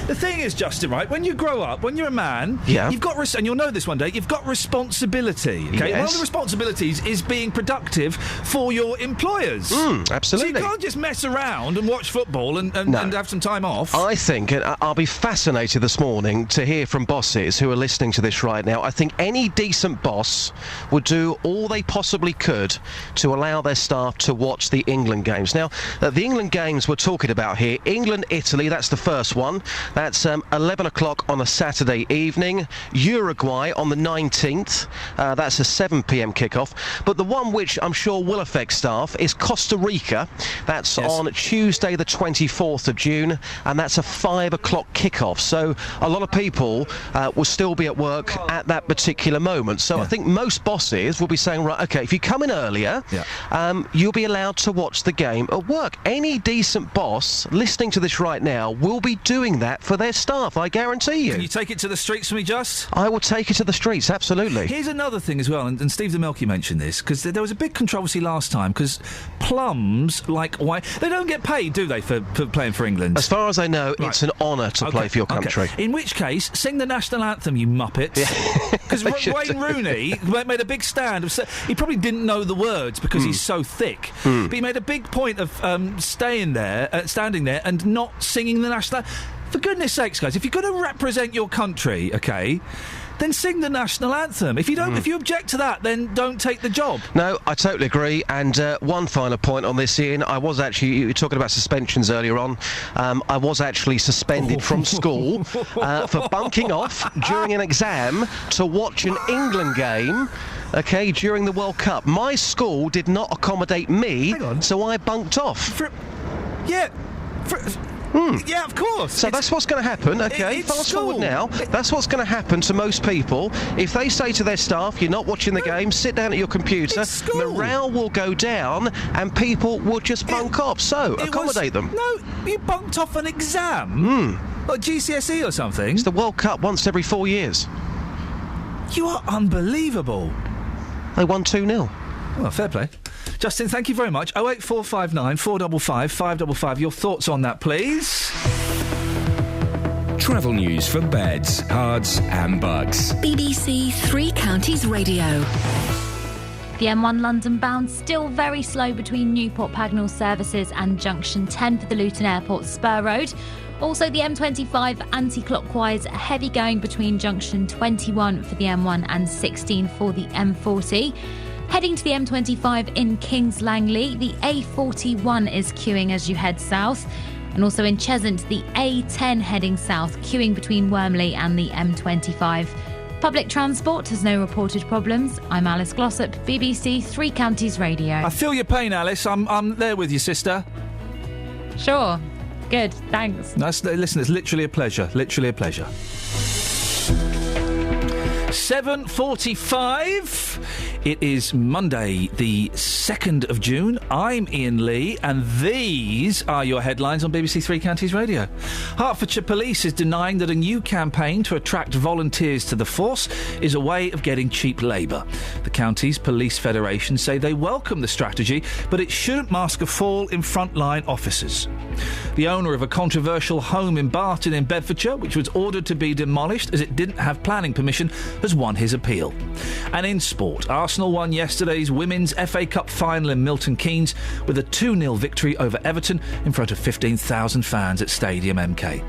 The thing is, Justin, right, when you grow up, when you're a man, you've got... and you'll know this one day, you've got responsibility, okay? Yes. One of the responsibilities is being productive for your employers. Absolutely. So you can't just mess around and watch football and have some time off. I think, and I'll be fascinated this morning to hear from bosses who are listening to this right now, I think any decent boss would do all they possibly could to allow their staff to watch the England games. Now, the England games we're talking about here, England-Italy, that's the first one. That's 11 o'clock on a Saturday evening. Uruguay on the 19th. That's a 7 p.m. kickoff. But the one which I'm sure will affect staff is Costa Rica. That's on Tuesday the 24th of June, and that's a 5 o'clock kickoff. So a lot of people will still be at work at that particular moment. So I think most bosses will be saying, right, OK, if you come in earlier, you'll be allowed to watch the game at work. Any decent boss listening to this right now will be doing that for their staff, I guarantee you. Can you take it to the streets for me, Just? I will take it to the streets, absolutely. Here's another thing as well, and Steve the Melky mentioned this, because there was a big controversy last time, because plums, like white, they don't get paid, do they, for playing for England? As far as I know, it's an honour to play for your country. Okay. In which case, sing the national anthem, you muppets. Because Wayne Rooney made a big stand of... He probably didn't know the words because he's so thick. But he made a big point of standing there and not singing the national... For goodness sakes, guys, if you're going to represent your country, OK, then sing the national anthem. If you don't, if you object to that, then don't take the job. No, I totally agree. And one final point on this, Iain. You were talking about suspensions earlier on. I was actually suspended from school for bunking off during an exam to watch an England game. OK, during the World Cup. My school did not accommodate me, so I bunked off. Yeah, of course. So that's what's going to happen, OK? Fast forward now. That's what's going to happen to most people. If they say to their staff, you're not watching the game, sit down at your computer, morale will go down and people will just bunk off. So, accommodate them. No, you bunked off an exam? Like GCSE or something? It's the World Cup once every 4 years. You are unbelievable. They won 2-0. Well, fair play. Justin, thank you very much. 08459 455 555. Your thoughts on that, please? Travel news for beds, cards and bugs. BBC Three Counties Radio. The M1 London bound still very slow between Newport Pagnell services and Junction 10 for the Luton Airport Spur Road. Also, the M25 anti-clockwise heavy going between Junction 21 for the M1 and 16 for the M40. Heading to the M25 in Kings Langley, the A41 is queuing as you head south. And also in Cheshunt, the A10 heading south, queuing between Wormley and the M25. Public transport has no reported problems. I'm Alice Glossop, BBC Three Counties Radio. I feel your pain, Alice. I'm there with you, sister. Sure. Good, thanks. Listen, it's literally a pleasure. Literally a pleasure. 7:45. It is Monday, the 2nd of June. I'm Iain Lee, and these are your headlines on BBC Three Counties Radio. Hertfordshire Police is denying that a new campaign to attract volunteers to the force is a way of getting cheap labour. The county's police federation say they welcome the strategy, but it shouldn't mask a fall in frontline officers. The owner of a controversial home in Barton in Bedfordshire, which was ordered to be demolished as it didn't have planning permission, has won his appeal. And in sport, Arsenal won yesterday's Women's FA Cup final in Milton Keynes with a 2-0 victory over Everton in front of 15,000 fans at Stadium MK.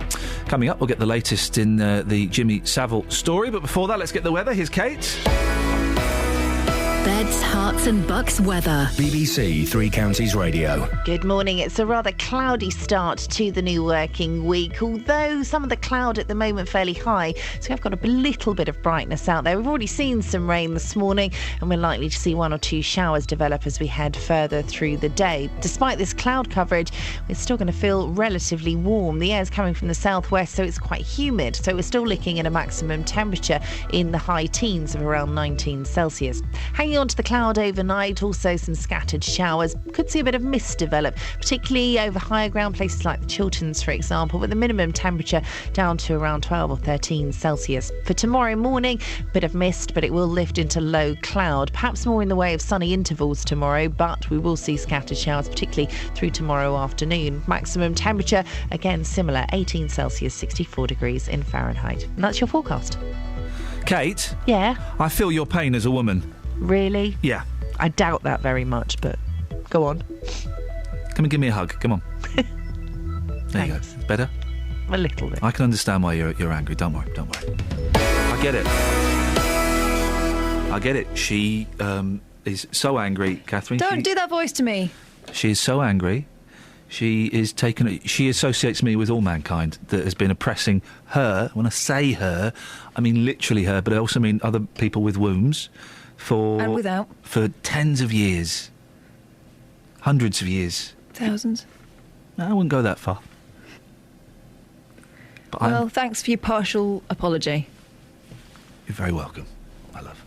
Coming up, we'll get the latest in the Jimmy Savile story, but before that, let's get the weather. Here's Kate. Beds, Herts and Bucks weather. BBC Three Counties Radio. Good morning. It's a rather cloudy start to the new working week, although some of the cloud at the moment fairly high, so we've got a little bit of brightness out there. We've already seen some rain this morning, and we're likely to see 1 or 2 showers develop as we head further through the day. Despite this cloud coverage, we're still going to feel relatively warm. The air's coming from the southwest, so it's quite humid, so we're still looking at a maximum temperature in the high teens of around 19 Celsius. Hanging on to the cloud overnight, also some scattered showers. Could see a bit of mist develop, particularly over higher ground places like the Chilterns, for example, with the minimum temperature down to around 12 or 13 Celsius. For tomorrow morning, a bit of mist, but it will lift into low cloud, perhaps more in the way of sunny intervals tomorrow, but we will see scattered showers, particularly through tomorrow afternoon. Maximum temperature, again, similar, 18 Celsius, 64 degrees in Fahrenheit. And that's your forecast. Kate? Yeah? I feel your pain as a woman. Really? Yeah. I doubt that very much, but go on. Come and give me a hug. Come on. There you go. Better? A little bit. I can understand why you're angry. Don't worry. I get it. She is so angry, Catherine. Don't do that voice to me. She is so angry. She associates me with all mankind that has been oppressing her. When I say her, I mean literally her, but I also mean other people with wombs. And without. For tens of years. Hundreds of years. Thousands. No, I wouldn't go that far. But thanks for your partial apology. You're very welcome, my love.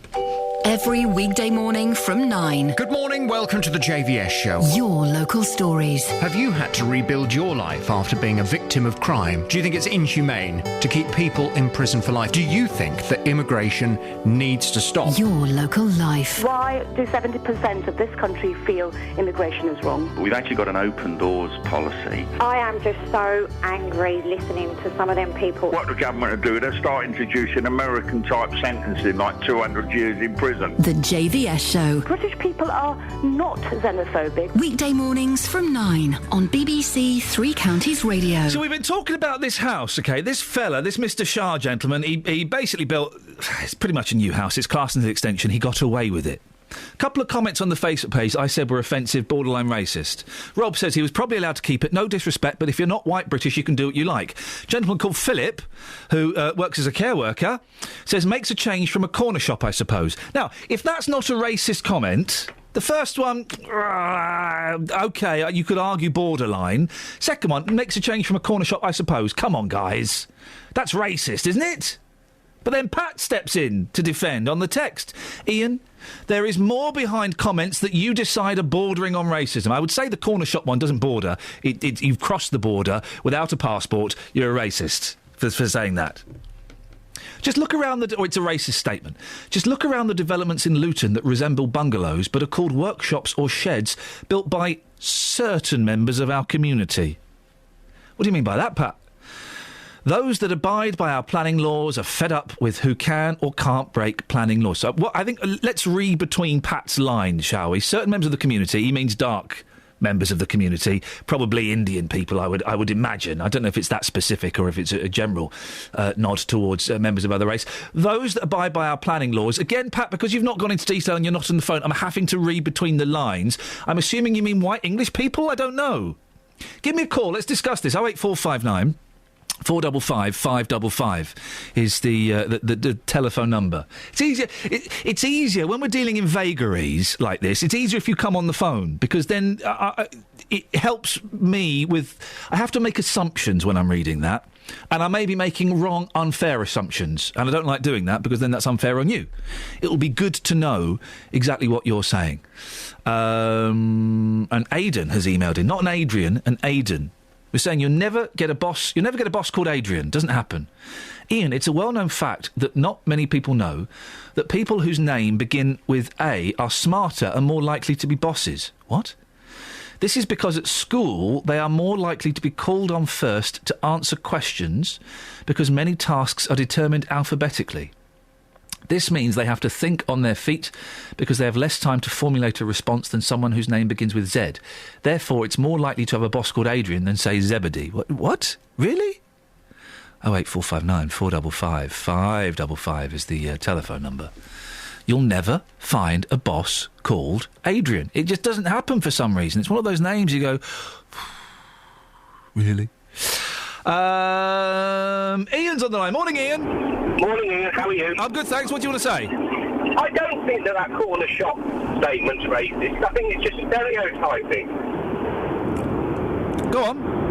Every weekday morning from 9. Good morning, welcome to the JVS show. Your local stories. Have you had to rebuild your life after being a victim of crime? Do you think it's inhumane to keep people in prison for life? Do you think that immigration needs to stop? Your local life. Why do 70% of this country feel immigration is wrong? We've actually got an open doors policy. I am just so angry listening to some of them people. What the government are doing, they'll start introducing American-type sentencing, like 200 years in prison. The JVS show. British people are not xenophobic. Weekday mornings from 9 on BBC Three Counties Radio. So we've been talking about this house, OK? This fella, this Mr. Shah gentleman, he basically built... It's pretty much a new house. It's Carson's extension. He got away with it. A couple of comments on the Facebook page I said were offensive, borderline racist. Rob says he was probably allowed to keep it. No disrespect, but if you're not white British, you can do what you like. A gentleman called Philip, who works as a care worker, says makes a change from a corner shop, I suppose. Now, if that's not a racist comment... The first one, OK, you could argue borderline. Second one, makes a change from a corner shop, I suppose. Come on, guys. That's racist, isn't it? But then Pat steps in to defend on the text. Iain, there is more behind comments that you decide are bordering on racism. I would say the corner shop one doesn't border. You've crossed the border without a passport. You're a racist for saying that. Just look around it's a racist statement. Just look around the developments in Luton that resemble bungalows but are called workshops or sheds built by certain members of our community. What do you mean by that, Pat? Those that abide by our planning laws are fed up with who can or can't break planning laws. So I think let's read between Pat's lines, shall we? Certain members of the community, he means dark members of the community, probably Indian people, I would imagine. I don't know if it's that specific or if it's a general nod towards members of other race. Those that abide by our planning laws, again, Pat, because you've not gone into detail and you're not on the phone, I'm having to read between the lines. I'm assuming you mean white English people? I don't know. Give me a call. Let's discuss this. 08459 455 555 is the telephone number. It's easier. It's easier when we're dealing in vagaries like this. It's easier if you come on the phone, because then it helps me with. I have to make assumptions when I'm reading that, and I may be making wrong, unfair assumptions, and I don't like doing that because then that's unfair on you. It will be good to know exactly what you're saying. And Aidan has emailed in, not an Adrian, an Aidan. We're saying you'll never get a boss called Adrian. Doesn't happen. Iain, it's a well-known fact that not many people know that people whose name begin with A are smarter and more likely to be bosses. What? This is because at school they are more likely to be called on first to answer questions because many tasks are determined alphabetically. This means they have to think on their feet because they have less time to formulate a response than someone whose name begins with Z. Therefore, it's more likely to have a boss called Adrian than, say, Zebedee. What? Really? 08459 455 555 is the telephone number. You'll never find a boss called Adrian. It just doesn't happen for some reason. It's one of those names you go, really? Ian's on the line. Morning, Iain. Morning, Iain. How are you? I'm good, thanks. What do you want to say? I don't think that corner shop statement's racist. I think it's just stereotyping. Go on.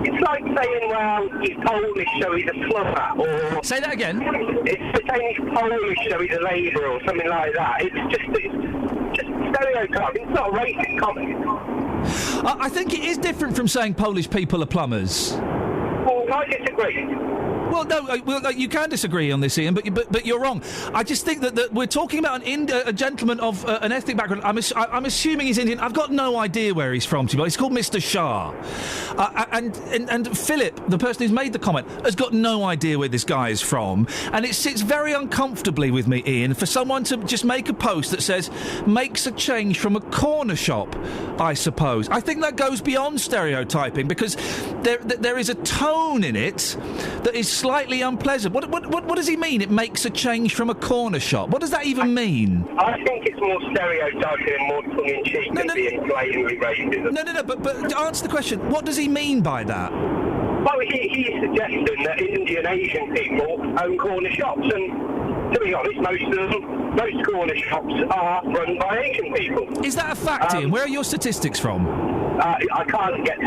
It's like saying, well, he's Polish, so he's a plumber, or... Say that again. It's saying he's Polish, so he's a labourer, or something like that. It's just stereotyping. It's not a racist comment. I think it is different from saying Polish people are plumbers. Well, I disagree. Well, no, you can disagree on this, Iain, but you're wrong. I just think that we're talking about a gentleman of an ethnic background. I'm assuming he's Indian. I've got no idea where he's from, to be honest. He's called Mr. Shah. And Philip, the person who's made the comment, has got no idea where this guy is from. And it sits very uncomfortably with me, Iain, for someone to just make a post that says, makes a change from a corner shop, I suppose. I think that goes beyond stereotyping, because there is a tone in it that is slightly unpleasant. What does he mean? It makes a change from a corner shop. What does that even mean? I think it's more stereotyping and more tongue-in-cheek than being blatantly racist. No, but answer the question. What does he mean by that? Well, he's suggesting that Indian Asian people own corner shops, and to be honest, most corner shops are run by Asian people. Is that a fact, Iain? Where are your statistics from? I can't get...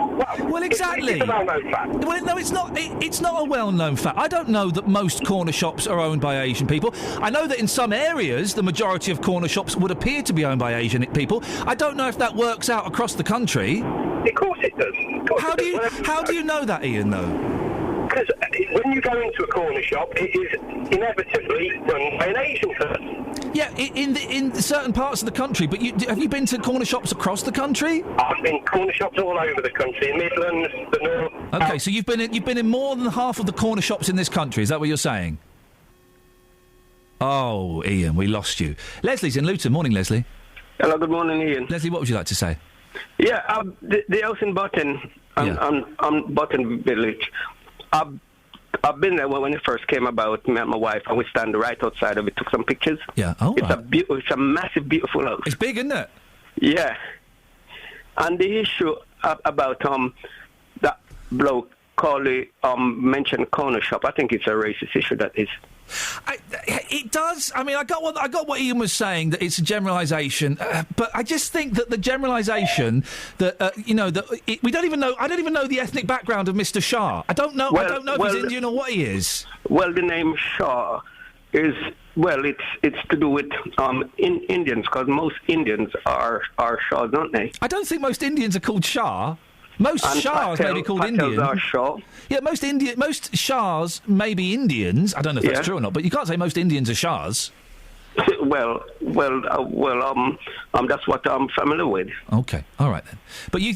Well, exactly. It's a well-known fact. Well, no, it's not. It's not a well-known fact. I don't know that most corner shops are owned by Asian people. I know that in some areas, the majority of corner shops would appear to be owned by Asian people. I don't know if that works out across the country. Of course it does. How do you know that, Iain, though? Because when you go into a corner shop, it is inevitably run by an Asian person. Yeah, in certain parts of the country. But have you been to corner shops across the country? I've been corner shops all over the country, Midlands, the North. Okay, so you've been in more than half of the corner shops in this country. Is that what you're saying? Oh, Iain, we lost you. Leslie's in Luton. Morning, Leslie. Hello, good morning, Iain. Leslie, what would you like to say? Yeah, the house in Button, on Button Village. I've been there when it first came about. Me and my wife, and we stand right outside of it. Took some pictures. Yeah. Oh, it's a massive, beautiful house. It's big, isn't it? Yeah. And the issue about that bloke Corley mentioned corner shop. I think it's a racist issue. That is. It does. I mean, I got what Iain was saying, that it's a generalisation, but I just think that the generalisation that we don't even know. I don't even know the ethnic background of Mr. Shah. I don't know. I don't know if he's Indian or what he is. Well, the name Shah is it's to do with Indians, because most Indians are Shahs, aren't they? I don't think most Indians are called Shah. Most Shahs may be called Indian. Are Shah. Yeah, most Shahs may be Indians. I don't know if that's true or not, but you can't say most Indians are Shahs. Well, that's what I'm familiar with. Okay, all right then. But you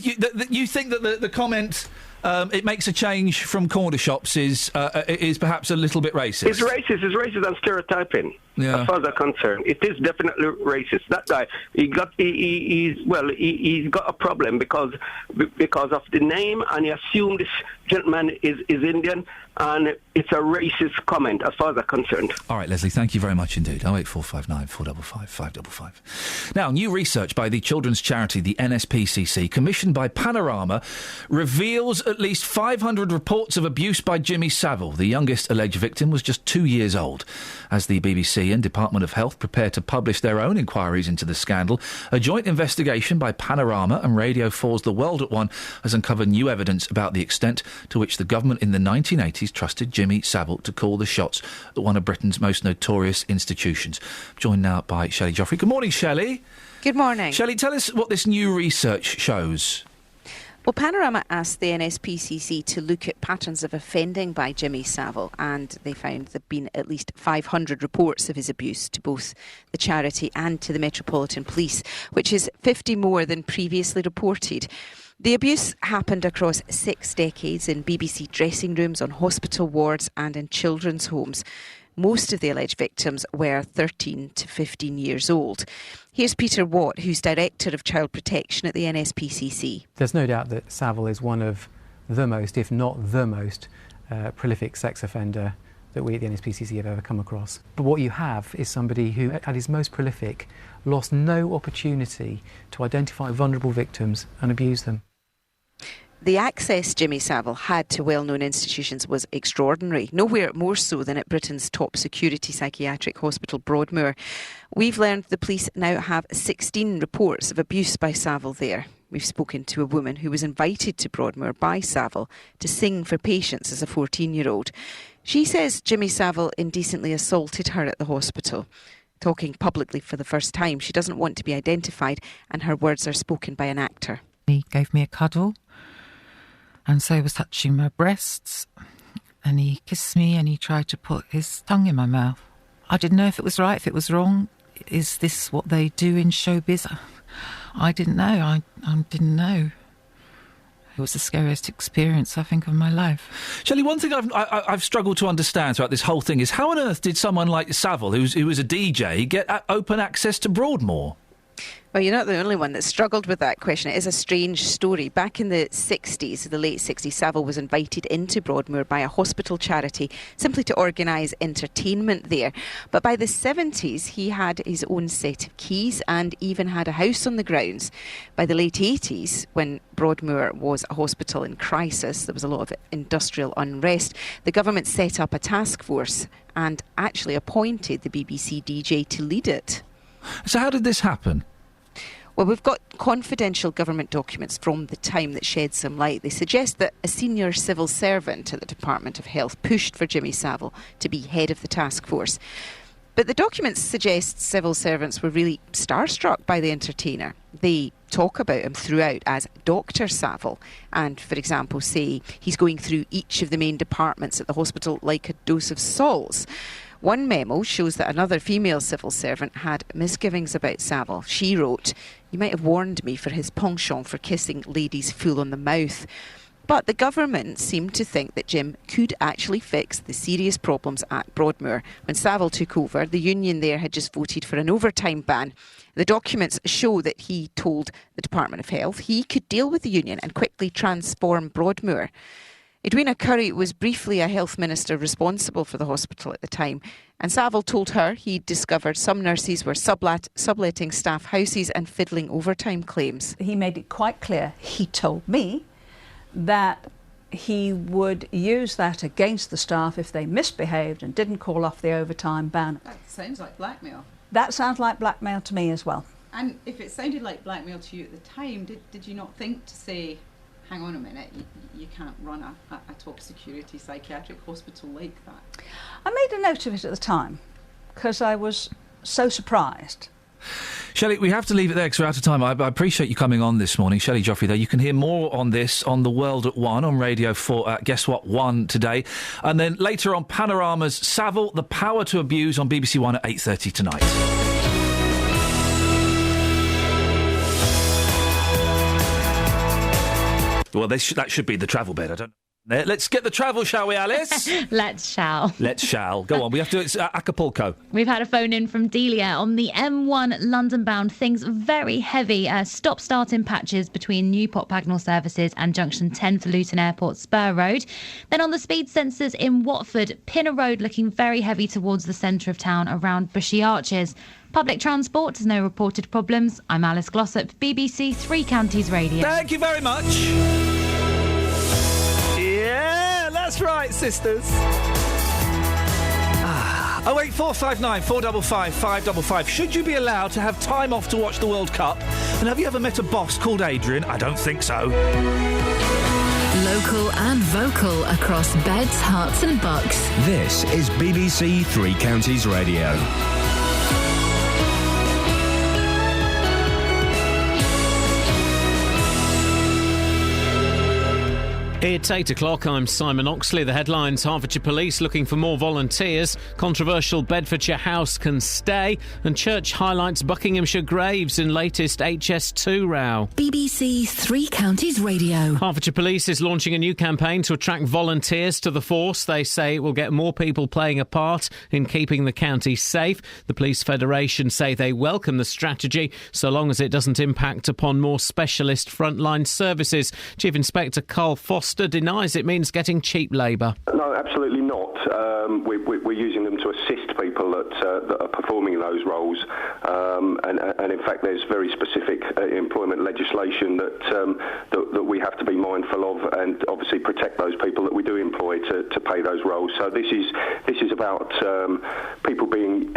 think that the comment it makes a change from corner shops is perhaps a little bit racist? It's racist. It's racist and stereotyping. Yeah. As far as I'm concerned, it is definitely racist. That guy, he's got a problem because of the name, and he assumed this gentleman is Indian, and it's a racist comment as far as I'm concerned. All right, Leslie, thank you very much indeed. 08459 455 555. Now, new research by the children's charity, the NSPCC, commissioned by Panorama, reveals at least 500 reports of abuse by Jimmy Savile. The youngest alleged victim was just 2 years old. As the BBC and Department of Health prepare to publish their own inquiries into the scandal, a joint investigation by Panorama and Radio 4's The World at One has uncovered new evidence about the extent to which the government in the 1980s trusted Jimmy Savile to call the shots at one of Britain's most notorious institutions. Joined now by Shelley Joffrey. Good morning, Shelley. Good morning. Shelley, tell us what this new research shows. Well, Panorama asked the NSPCC to look at patterns of offending by Jimmy Savile, and they found there have been at least 500 reports of his abuse to both the charity and to the Metropolitan Police, which is 50 more than previously reported. The abuse happened across 6 decades in BBC dressing rooms, on hospital wards and in children's homes. Most of the alleged victims were 13 to 15 years old. Here's Peter Watt, who's Director of Child Protection at the NSPCC. There's no doubt that Savile is one of the most, if not the most, prolific sex offender that we at the NSPCC have ever come across. But what you have is somebody who, at his most prolific, lost no opportunity to identify vulnerable victims and abuse them. The access Jimmy Savile had to well-known institutions was extraordinary, nowhere more so than at Britain's top security psychiatric hospital, Broadmoor. We've learned the police now have 16 reports of abuse by Savile there. We've spoken to a woman who was invited to Broadmoor by Savile to sing for patients as a 14-year-old. She says Jimmy Savile indecently assaulted her at the hospital. Talking publicly for the first time, she doesn't want to be identified, and her words are spoken by an actor. He gave me a cuddle. And so he was touching my breasts, and he kissed me, and he tried to put his tongue in my mouth. I didn't know if it was right, if it was wrong. Is this what they do in showbiz? I didn't know. I didn't know. It was the scariest experience, I think, of my life. Shelley, one thing I've struggled to understand throughout this whole thing is how on earth did someone like Savile, who was a DJ, get open access to Broadmoor? Well, you're not the only one that struggled with that question. It is a strange story. Back in the 60s, the late 60s, Savile was invited into Broadmoor by a hospital charity simply to organise entertainment there. But by the 70s, he had his own set of keys and even had a house on the grounds. By the late 80s, when Broadmoor was a hospital in crisis, there was a lot of industrial unrest, the government set up a task force and actually appointed the BBC DJ to lead it. So how did this happen? Well, we've got confidential government documents from the time that shed some light. They suggest that a senior civil servant at the Department of Health pushed for Jimmy Savile to be head of the task force. But the documents suggest civil servants were really starstruck by the entertainer. They talk about him throughout as Dr. Savile and, for example, say he's going through each of the main departments at the hospital like a dose of salts. One memo shows that another female civil servant had misgivings about Savile. She wrote, "You might have warned me for his penchant for kissing ladies full on the mouth." But the government seemed to think that Jim could actually fix the serious problems at Broadmoor. When Savile took over, the union there had just voted for an overtime ban. The documents show that he told the Department of Health he could deal with the union and quickly transform Broadmoor. Edwina Curry was briefly a health minister responsible for the hospital at the time, and Savile told her he'd discovered some nurses were subletting staff houses and fiddling overtime claims. He made it quite clear, he told me, that he would use that against the staff if they misbehaved and didn't call off the overtime ban. That sounds like blackmail. That sounds like blackmail to me as well. And if it sounded like blackmail to you at the time, did you not think to say, hang on a minute, you can't run a top security psychiatric hospital like that? I made a note of it at the time because I was so surprised. Shelley, we have to leave it there because we're out of time. I appreciate you coming on this morning. Shelley Joffrey there. You can hear more on this on The World at 1 on Radio 4 at Guess What 1 today. And then later on Panorama's Savile, The Power to Abuse on BBC 1 at 8:30 tonight. Well, that should be the travel bed. I don't know. Let's get the travel, shall we, Alice? Let's shall. Let's shall. Go on. We have to. It's Acapulco. We've had a phone in from Delia on the M1 London bound. Things very heavy. Stop-start in patches between Newport Pagnell services and junction 10 for Luton Airport Spur Road. Then on the speed sensors in Watford, Pinner Road looking very heavy towards the centre of town around Bushy Arches. Public transport has no reported problems. I'm Alice Glossop, BBC Three Counties Radio. Thank you very much. That's right, sisters. 08459 455 555. Should you be allowed to have time off to watch the World Cup? And have you ever met a boss called Adrian? I don't think so. Local and vocal across beds, hearts and bucks. This is BBC Three Counties Radio. It's 8 o'clock, I'm Simon Oxley. The headlines: Hertfordshire Police looking for more volunteers, controversial Bedfordshire house can stay, and church highlights Buckinghamshire graves in latest HS2 row. BBC Three Counties Radio. Hertfordshire Police is launching a new campaign to attract volunteers to the force. They say it will get more people playing a part in keeping the county safe. The Police Federation say they welcome the strategy so long as it doesn't impact upon more specialist frontline services. Chief Inspector Carl Foster denies it means getting cheap labour. No, absolutely not. We're using them to assist people that are performing those roles, and in fact there's very specific employment legislation that we have to be mindful of, and obviously protect those people that we do employ to pay those roles. So this is about people being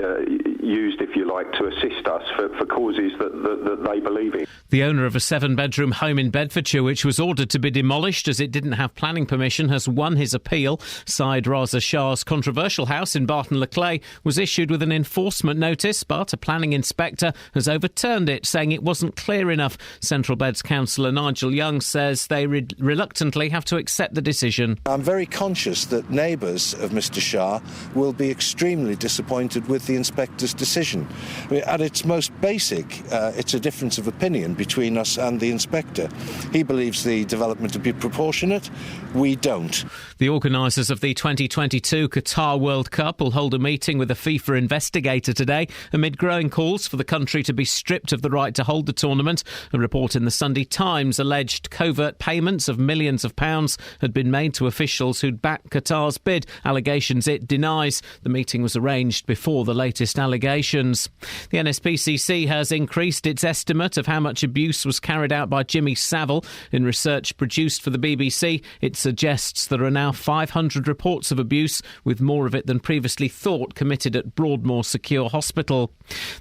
used, if you like, to assist us for causes that they believe in. The owner of a 7-bedroom home in Bedfordshire, which was ordered to be demolished as it didn't have planning permission, has won his appeal. Said Raza Shah's controversial house in Barton-le-Clay was issued with an enforcement notice, but a planning inspector has overturned it, saying it wasn't clear enough. Central Beds councillor Nigel Young says they reluctantly have to accept the decision. I'm very conscious that neighbours of Mr Shah will be extremely disappointed with the inspector's decision. I mean, at its most basic, it's a difference of opinion between us and the inspector. He believes the development to be proportionate. We don't. The organisers of the 2022 Qatar World Cup will hold a meeting with a FIFA investigator today amid growing calls for the country to be stripped of the right to hold the tournament. A report in the Sunday Times alleged covert payments of millions of pounds had been made to officials who'd backed Qatar's bid, allegations it denies. The meeting was arranged before the latest allegations. The NSPCC has increased its estimate of how much abuse was carried out by Jimmy Savile. In research produced for the BBC, it suggests there are now 500 reports of abuse, with more of it than previously thought committed at Broadmoor Secure Hospital.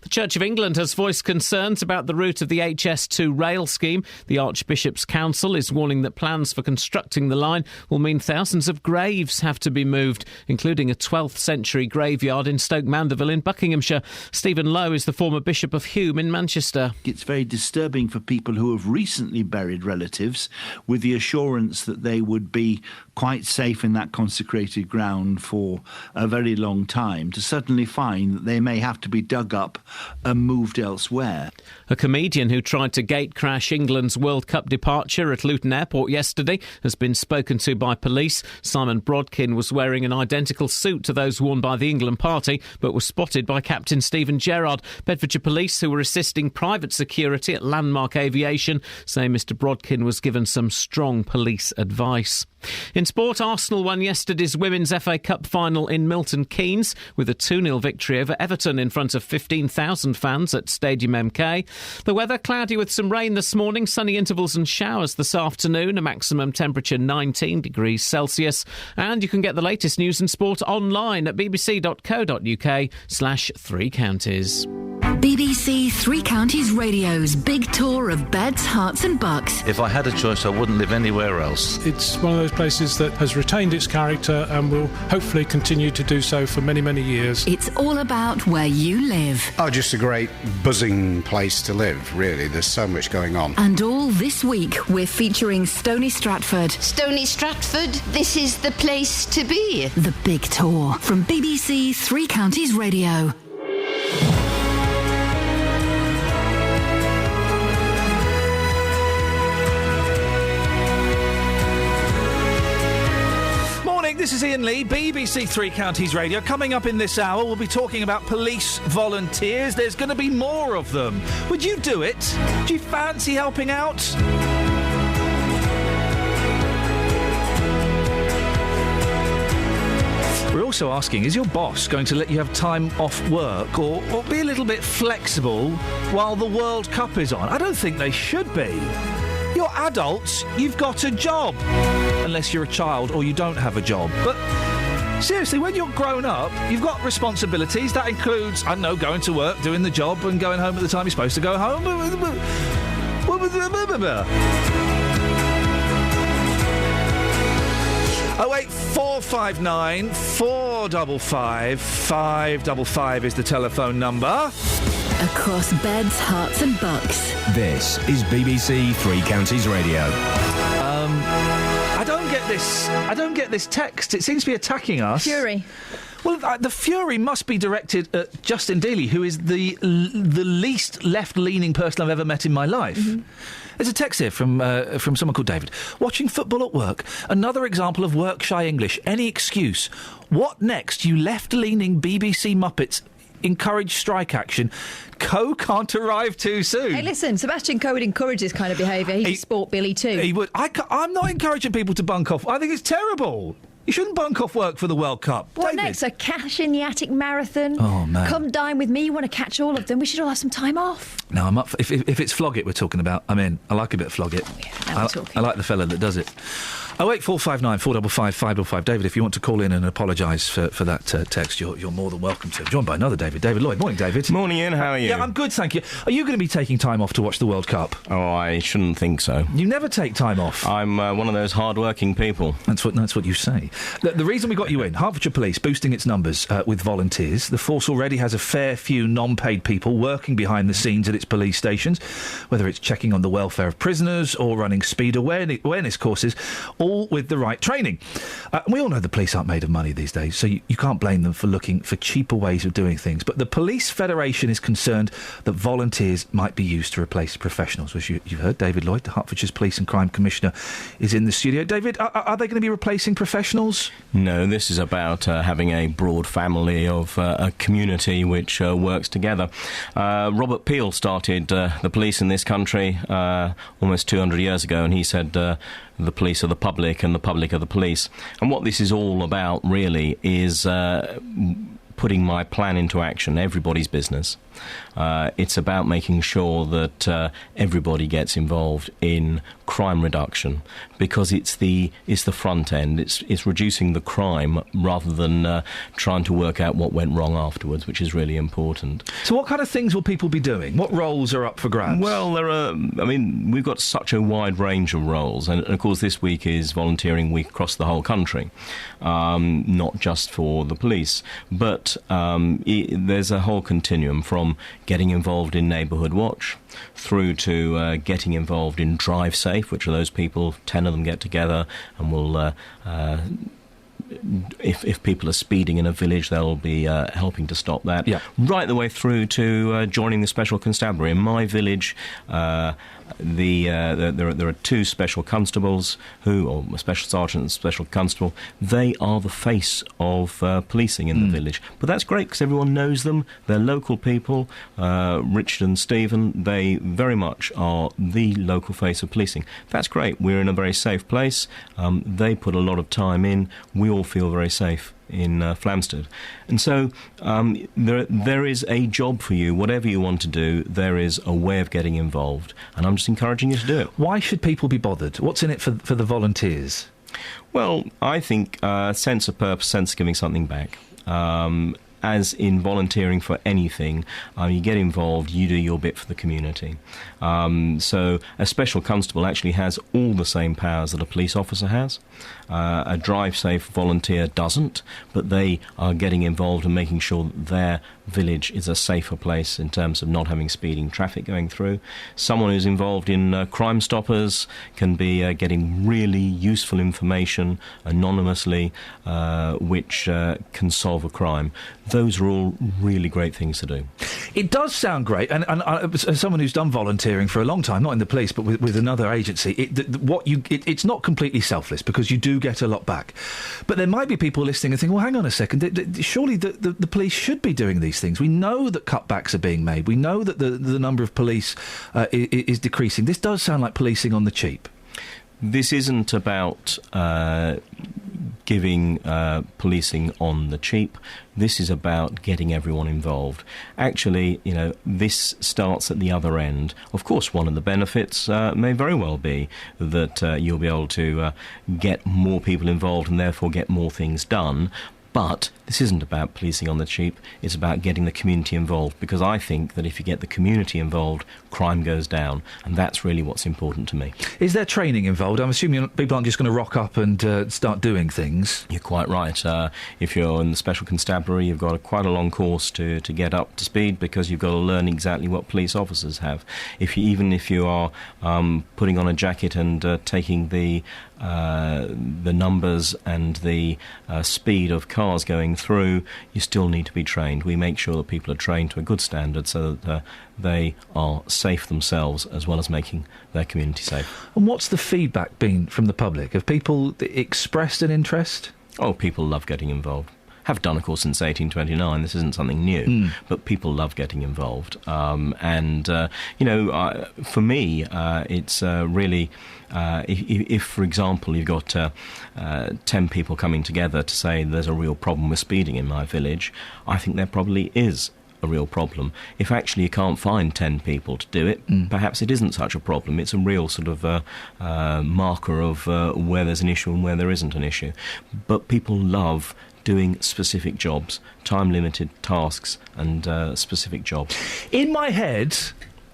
The Church of England has voiced concerns about the route of the HS2 rail scheme. The Archbishop's Council is warning that plans for constructing the line will mean thousands of graves have to be moved, including a 12th century graveyard in Stoke Mandeville in Buckinghamshire. Stephen Lowe is the former Bishop of Hume in Manchester. It's very disturbing for people who have recently buried relatives with the assurance that they would be quite safe in that consecrated ground for a very long time, to suddenly find that they may have to be dug up and moved elsewhere. A comedian who tried to gate crash England's World Cup departure at Luton Airport yesterday has been spoken to by police. Simon Brodkin was wearing an identical suit to those worn by the England party, but was spotted by Captain Stephen Gerrard. Bedfordshire Police, who were assisting private security at Landmark Aviation, say Mr Brodkin was given some strong police advice. In sport, Arsenal won yesterday's Women's FA Cup final in Milton Keynes with a 2-0 victory over Everton in front of 15,000 fans at Stadium MK. The weather, cloudy with some rain this morning, sunny intervals and showers this afternoon, a maximum temperature 19 degrees Celsius. And you can get the latest news and sport online at bbc.co.uk/Three Counties. BBC Three Counties Radio's big tour of beds, hearts and bucks. If I had a choice, I wouldn't live anywhere else. It's one of those places that has retained its character and will hopefully continue to do so for many, many years. It's all about where you live. Oh, just a great buzzing place to live, really. There's so much going on. And all this week, we're featuring Stony Stratford. Stony Stratford, this is the place to be. The big tour from BBC Three Counties Radio. This is Iain Lee, BBC Three Counties Radio. Coming up in this hour, we'll be talking about police volunteers. There's going to be more of them. Would you do it? Do you fancy helping out? We're also asking, is your boss going to let you have time off work or be a little bit flexible while the World Cup is on? I don't think they should be. you're adults, you've got a job. Unless you're a child or you don't have a job. But seriously, when you're grown up, you've got responsibilities. That includes, I don't know, going to work, doing the job, and going home at the time you're supposed to go home. 08459 455 555 is the telephone number. Across beds, hearts and bucks. This is BBC Three Counties Radio. I don't get this text. It seems to be attacking us. Fury. Well, the fury must be directed at Justin Dealey, who is the least left-leaning person I've ever met in my life. Mm-hmm. There's a text here from someone called David. Watching football at work. Another example of work-shy English. Any excuse. What next, you left-leaning BBC Muppets? Encourage strike action. Coe can't arrive too soon. Hey, listen, Sebastian Coe would encourage this kind of behaviour. He's a sport Billy too. He would. I'm not encouraging people to bunk off. I think it's terrible. You shouldn't bunk off work for the World Cup. What David? next? A cash in the attic marathon? Oh, man. Come dine with me. You want to catch all of them? We should all have some time off. No, I'm up for, if it's flog it we're talking about, I'm in. I like a bit of flog it. Oh, yeah, now we're talking. I like the fella that does it. 08459 455 555. David, if you want to call in and apologise for that text, you're more than welcome to. Joined by another David Lloyd. Morning, David. Morning, Ian. How are you? Yeah, I'm good, thank you. Are you going to be taking time off to watch the World Cup? Oh, I shouldn't think so. You never take time off. I'm one of those hard-working people. That's what you say. The reason we got you in, Hertfordshire Police boosting its numbers with volunteers. The force already has a fair few non-paid people working behind the scenes at its police stations, whether it's checking on the welfare of prisoners or running speed awareness courses, all with the right training. We all know the police aren't made of money these days, so you can't blame them for looking for cheaper ways of doing things. But the Police Federation is concerned that volunteers might be used to replace professionals. As you've heard, David Lloyd, the Hertfordshire's Police and Crime Commissioner, is in the studio. David, are they going to be replacing professionals? No, this is about having a broad family of a community which works together. Robert Peel started the police in this country almost 200 years ago, and he said the police are the public and the public are the police. And what this is all about, really, is putting my plan into action, everybody's business. It's about making sure that everybody gets involved in crime reduction, because it's the front end. It's reducing the crime rather than trying to work out what went wrong afterwards, which is really important. So what kind of things will people be doing? What roles are up for grabs? Well, we've got such a wide range of roles, and of course this week is volunteering week across the whole country, not just for the police, but there's a whole continuum from getting involved in Neighbourhood Watch through to getting involved in Drive Safe, which are those people, 10 of them get together and will if people are speeding in a village, they'll be helping to stop that. Yeah. Right the way through to joining the Special Constabulary. In my village, there are two special constables or a special sergeant and a special constable. They are the face of policing in the village. But that's great because everyone knows them. They're local people. Richard and Stephen, they very much are the local face of policing. That's great. We're in a very safe place. They put a lot of time in. We all feel very safe in Flamstead. And so there is a job for you. Whatever you want to do, there is a way of getting involved. And I'm just encouraging you to do it. Why should people be bothered? What's in it for the volunteers? Well, I think sense of purpose, sense of giving something back. As in volunteering for anything, you get involved, you do your bit for the community. So a special constable actually has all the same powers that a police officer has. A Drive Safe volunteer doesn't, but they are getting involved and making sure that their village is a safer place in terms of not having speeding traffic going through. Someone who's involved in Crime Stoppers can be getting really useful information anonymously, which can solve a crime. Those are all really great things to do. It does sound great, and as someone who's done volunteering for a long time, not in the police but with another agency, it's not completely selfless because you do get a lot back. But there might be people listening and thinking, well, hang on a second, surely the police should be doing these things. We know that cutbacks are being made. We know that the number of police is decreasing. This does sound like policing on the cheap. This isn't about giving policing on the cheap. This is about getting everyone involved. Actually, this starts at the other end. Of course, one of the benefits may very well be that you'll be able to get more people involved and therefore get more things done. But this isn't about policing on the cheap, it's about getting the community involved, because I think that if you get the community involved, crime goes down, and that's really what's important to me. Is there training involved? I'm assuming people aren't just going to rock up and start doing things. You're quite right. If you're in the Special Constabulary, you've got quite a long course to get up to speed, because you've got to learn exactly what police officers have. Even if you are putting on a jacket and taking the numbers and the speed of cars going through, you still need to be trained. We make sure that people are trained to a good standard so that they are safe themselves as well as making their community safe. And what's the feedback been from the public? Have people expressed an interest? Oh, people love getting involved. Have done, of course, since 1829. This isn't something new, but people love getting involved. For me, it's really... If, for example, you've got 10 people coming together to say there's a real problem with speeding in my village, I think there probably is a real problem. If actually you can't find 10 people to do it, perhaps it isn't such a problem. It's a real sort of marker of where there's an issue and where there isn't an issue. But people love doing specific jobs, time-limited tasks and specific jobs. In my head...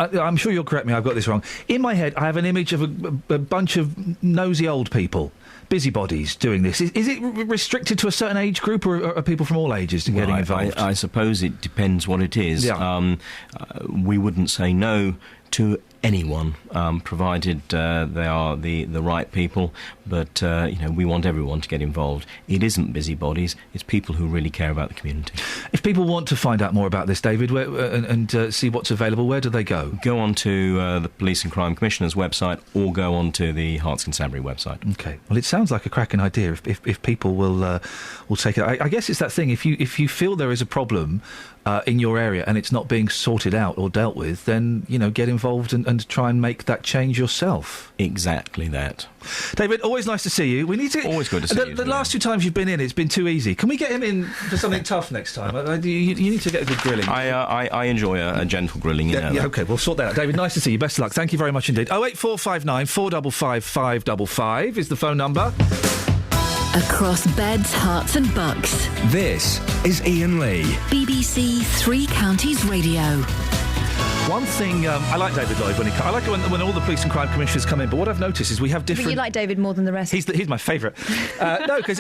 I'm sure you'll correct me, I've got this wrong. In my head, I have an image of a bunch of nosy old people, busybodies, doing this. Is it restricted to a certain age group, or are people from all ages getting involved? I suppose it depends what it is. Yeah. We wouldn't say no to anyone, provided they are the right people. But, we want everyone to get involved. It isn't busybodies, it's people who really care about the community. If people want to find out more about this, David, and see what's available, where do they go? Go on to the Police and Crime Commissioner's website, or go on to the Herts Constabulary website. OK. Well, it sounds like a cracking idea if people will take it. I guess it's that thing, if you feel there is a problem in your area and it's not being sorted out or dealt with, then, get involved and try and make that change yourself. Exactly that. David, always nice to see you. We need to... Always good to see you. The last 2 times you've been in, it's been too easy. Can we get him in for something tough next time? You need to get a good grilling. I enjoy a gentle grilling, Yeah, OK, we'll sort that out. David, nice to see you. Best of luck. Thank you very much indeed. 08459 455 555 is the phone number. Across beds, hearts and bucks. This is Iain Lee. BBC Three Counties Radio. One thing, I like David Lloyd when he comes. I like it when all the police and crime commissioners come in, but what I've noticed is we have different... But you like David more than the rest. He's my favourite. No, because,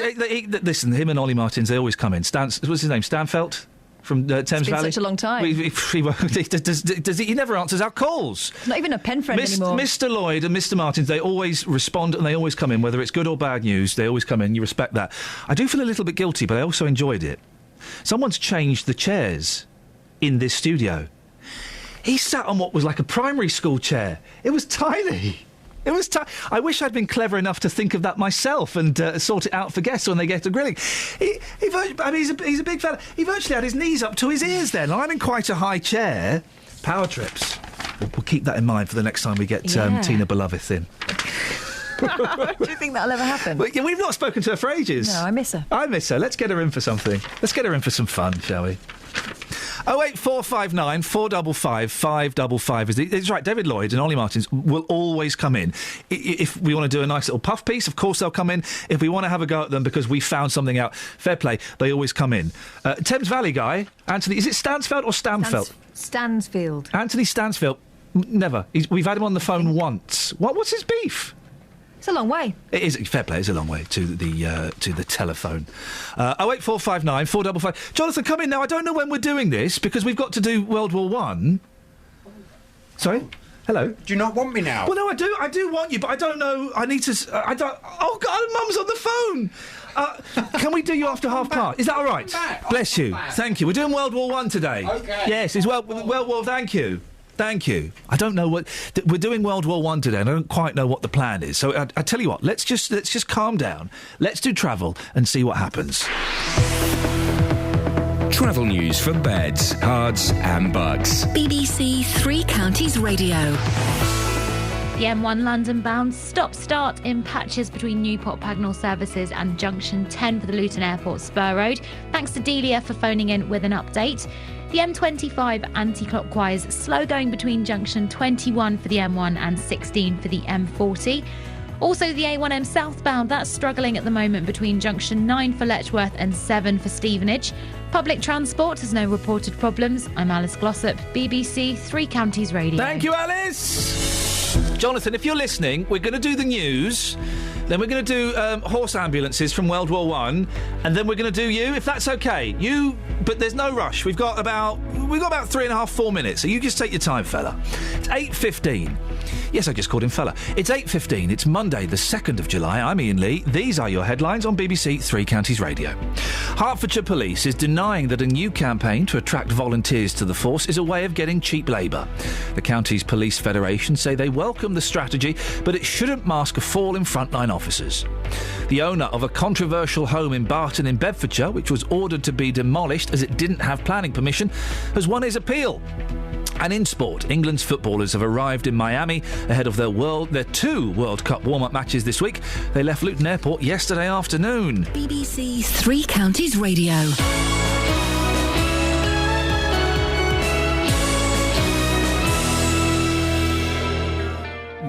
listen, him and Ollie Martins, they always come in. What's his name? Stanfelt? From Thames Valley? It's been such a long time. He never answers our calls. Not even a pen friend anymore. Mr. Lloyd and Mr. Martins, they always respond and they always come in, whether it's good or bad news, they always come in. You respect that. I do feel a little bit guilty, but I also enjoyed it. Someone's changed the chairs in this studio. He sat on what was like a primary school chair. It was tiny. I wish I'd been clever enough to think of that myself and sort it out for guests when they get to grilling. He's a big fella. He virtually had his knees up to his ears then. I'm in quite a high chair. Power trips. We'll keep that in mind for the next time we get Tina Beloveth in. Do you think that'll ever happen? We've not spoken to her for ages. No, I miss her. Let's get her in for something. Let's get her in for some fun, shall we? 08459 455 555. It's right, David Lloyd and Ollie Martins will always come in. If we want to do a nice little puff piece, of course they'll come in. If we want to have a go at them because we found something out, fair play, they always come in. Thames Valley guy, Anthony, is it Stansfeld or Stamfeld? Stansfield. Anthony Stansfield, never. We've had him on the phone once. What's his beef? It's a long way. It is, fair play, it's a long way to the telephone. 08459 455. Jonathan, come in now. I don't know when we're doing this because we've got to do World War One. Sorry? Hello? Do you not want me now? Well, no, I do want you, but I don't know. I need to... I don't... Oh, God, Mum's on the phone! Can we do you after half past? Is that all right? Bless you. Thank you. We're doing World War One today. OK. Yes, it's World War... Thank you. Thank you. I don't know what... We're doing World War One today, and I don't quite know what the plan is. So I tell you what, let's just calm down. Let's do travel and see what happens. Travel news for beds, cards and bugs. BBC Three Counties Radio. The M1 London bound stop-start in patches between Newport Pagnell services and Junction 10 for the Luton Airport Spur Road. Thanks to Delia for phoning in with an update. The M25 anti-clockwise slow going between Junction 21 for the M1 and 16 for the M40. Also, the A1M southbound, that's struggling at the moment between Junction 9 for Letchworth and 7 for Stevenage. Public transport has no reported problems. I'm Alice Glossop, BBC Three Counties Radio. Thank you, Alice. Jonathan, if you're listening, we're going to do the news. Then we're going to do horse ambulances from World War I, and then we're going to do you, if that's okay. But there's no rush. We've got about 3.5, 4 minutes. So you just take your time, fella. It's 8:15. Yes, I just called him fella. It's 8:15. It's Monday, the 2nd of July. I'm Iain Lee. These are your headlines on BBC Three Counties Radio. Hertfordshire Police is denying that a new campaign to attract volunteers to the force is a way of getting cheap labour. The county's police federation say they welcome the strategy, but it shouldn't mask a fall in frontline officers. The owner of a controversial home in Barton in Bedfordshire, which was ordered to be demolished as it didn't have planning permission, has won his appeal. And in sport, England's footballers have arrived in Miami ahead of their 2 World Cup warm-up matches this week. They left Luton Airport yesterday afternoon. BBC Three Counties Radio.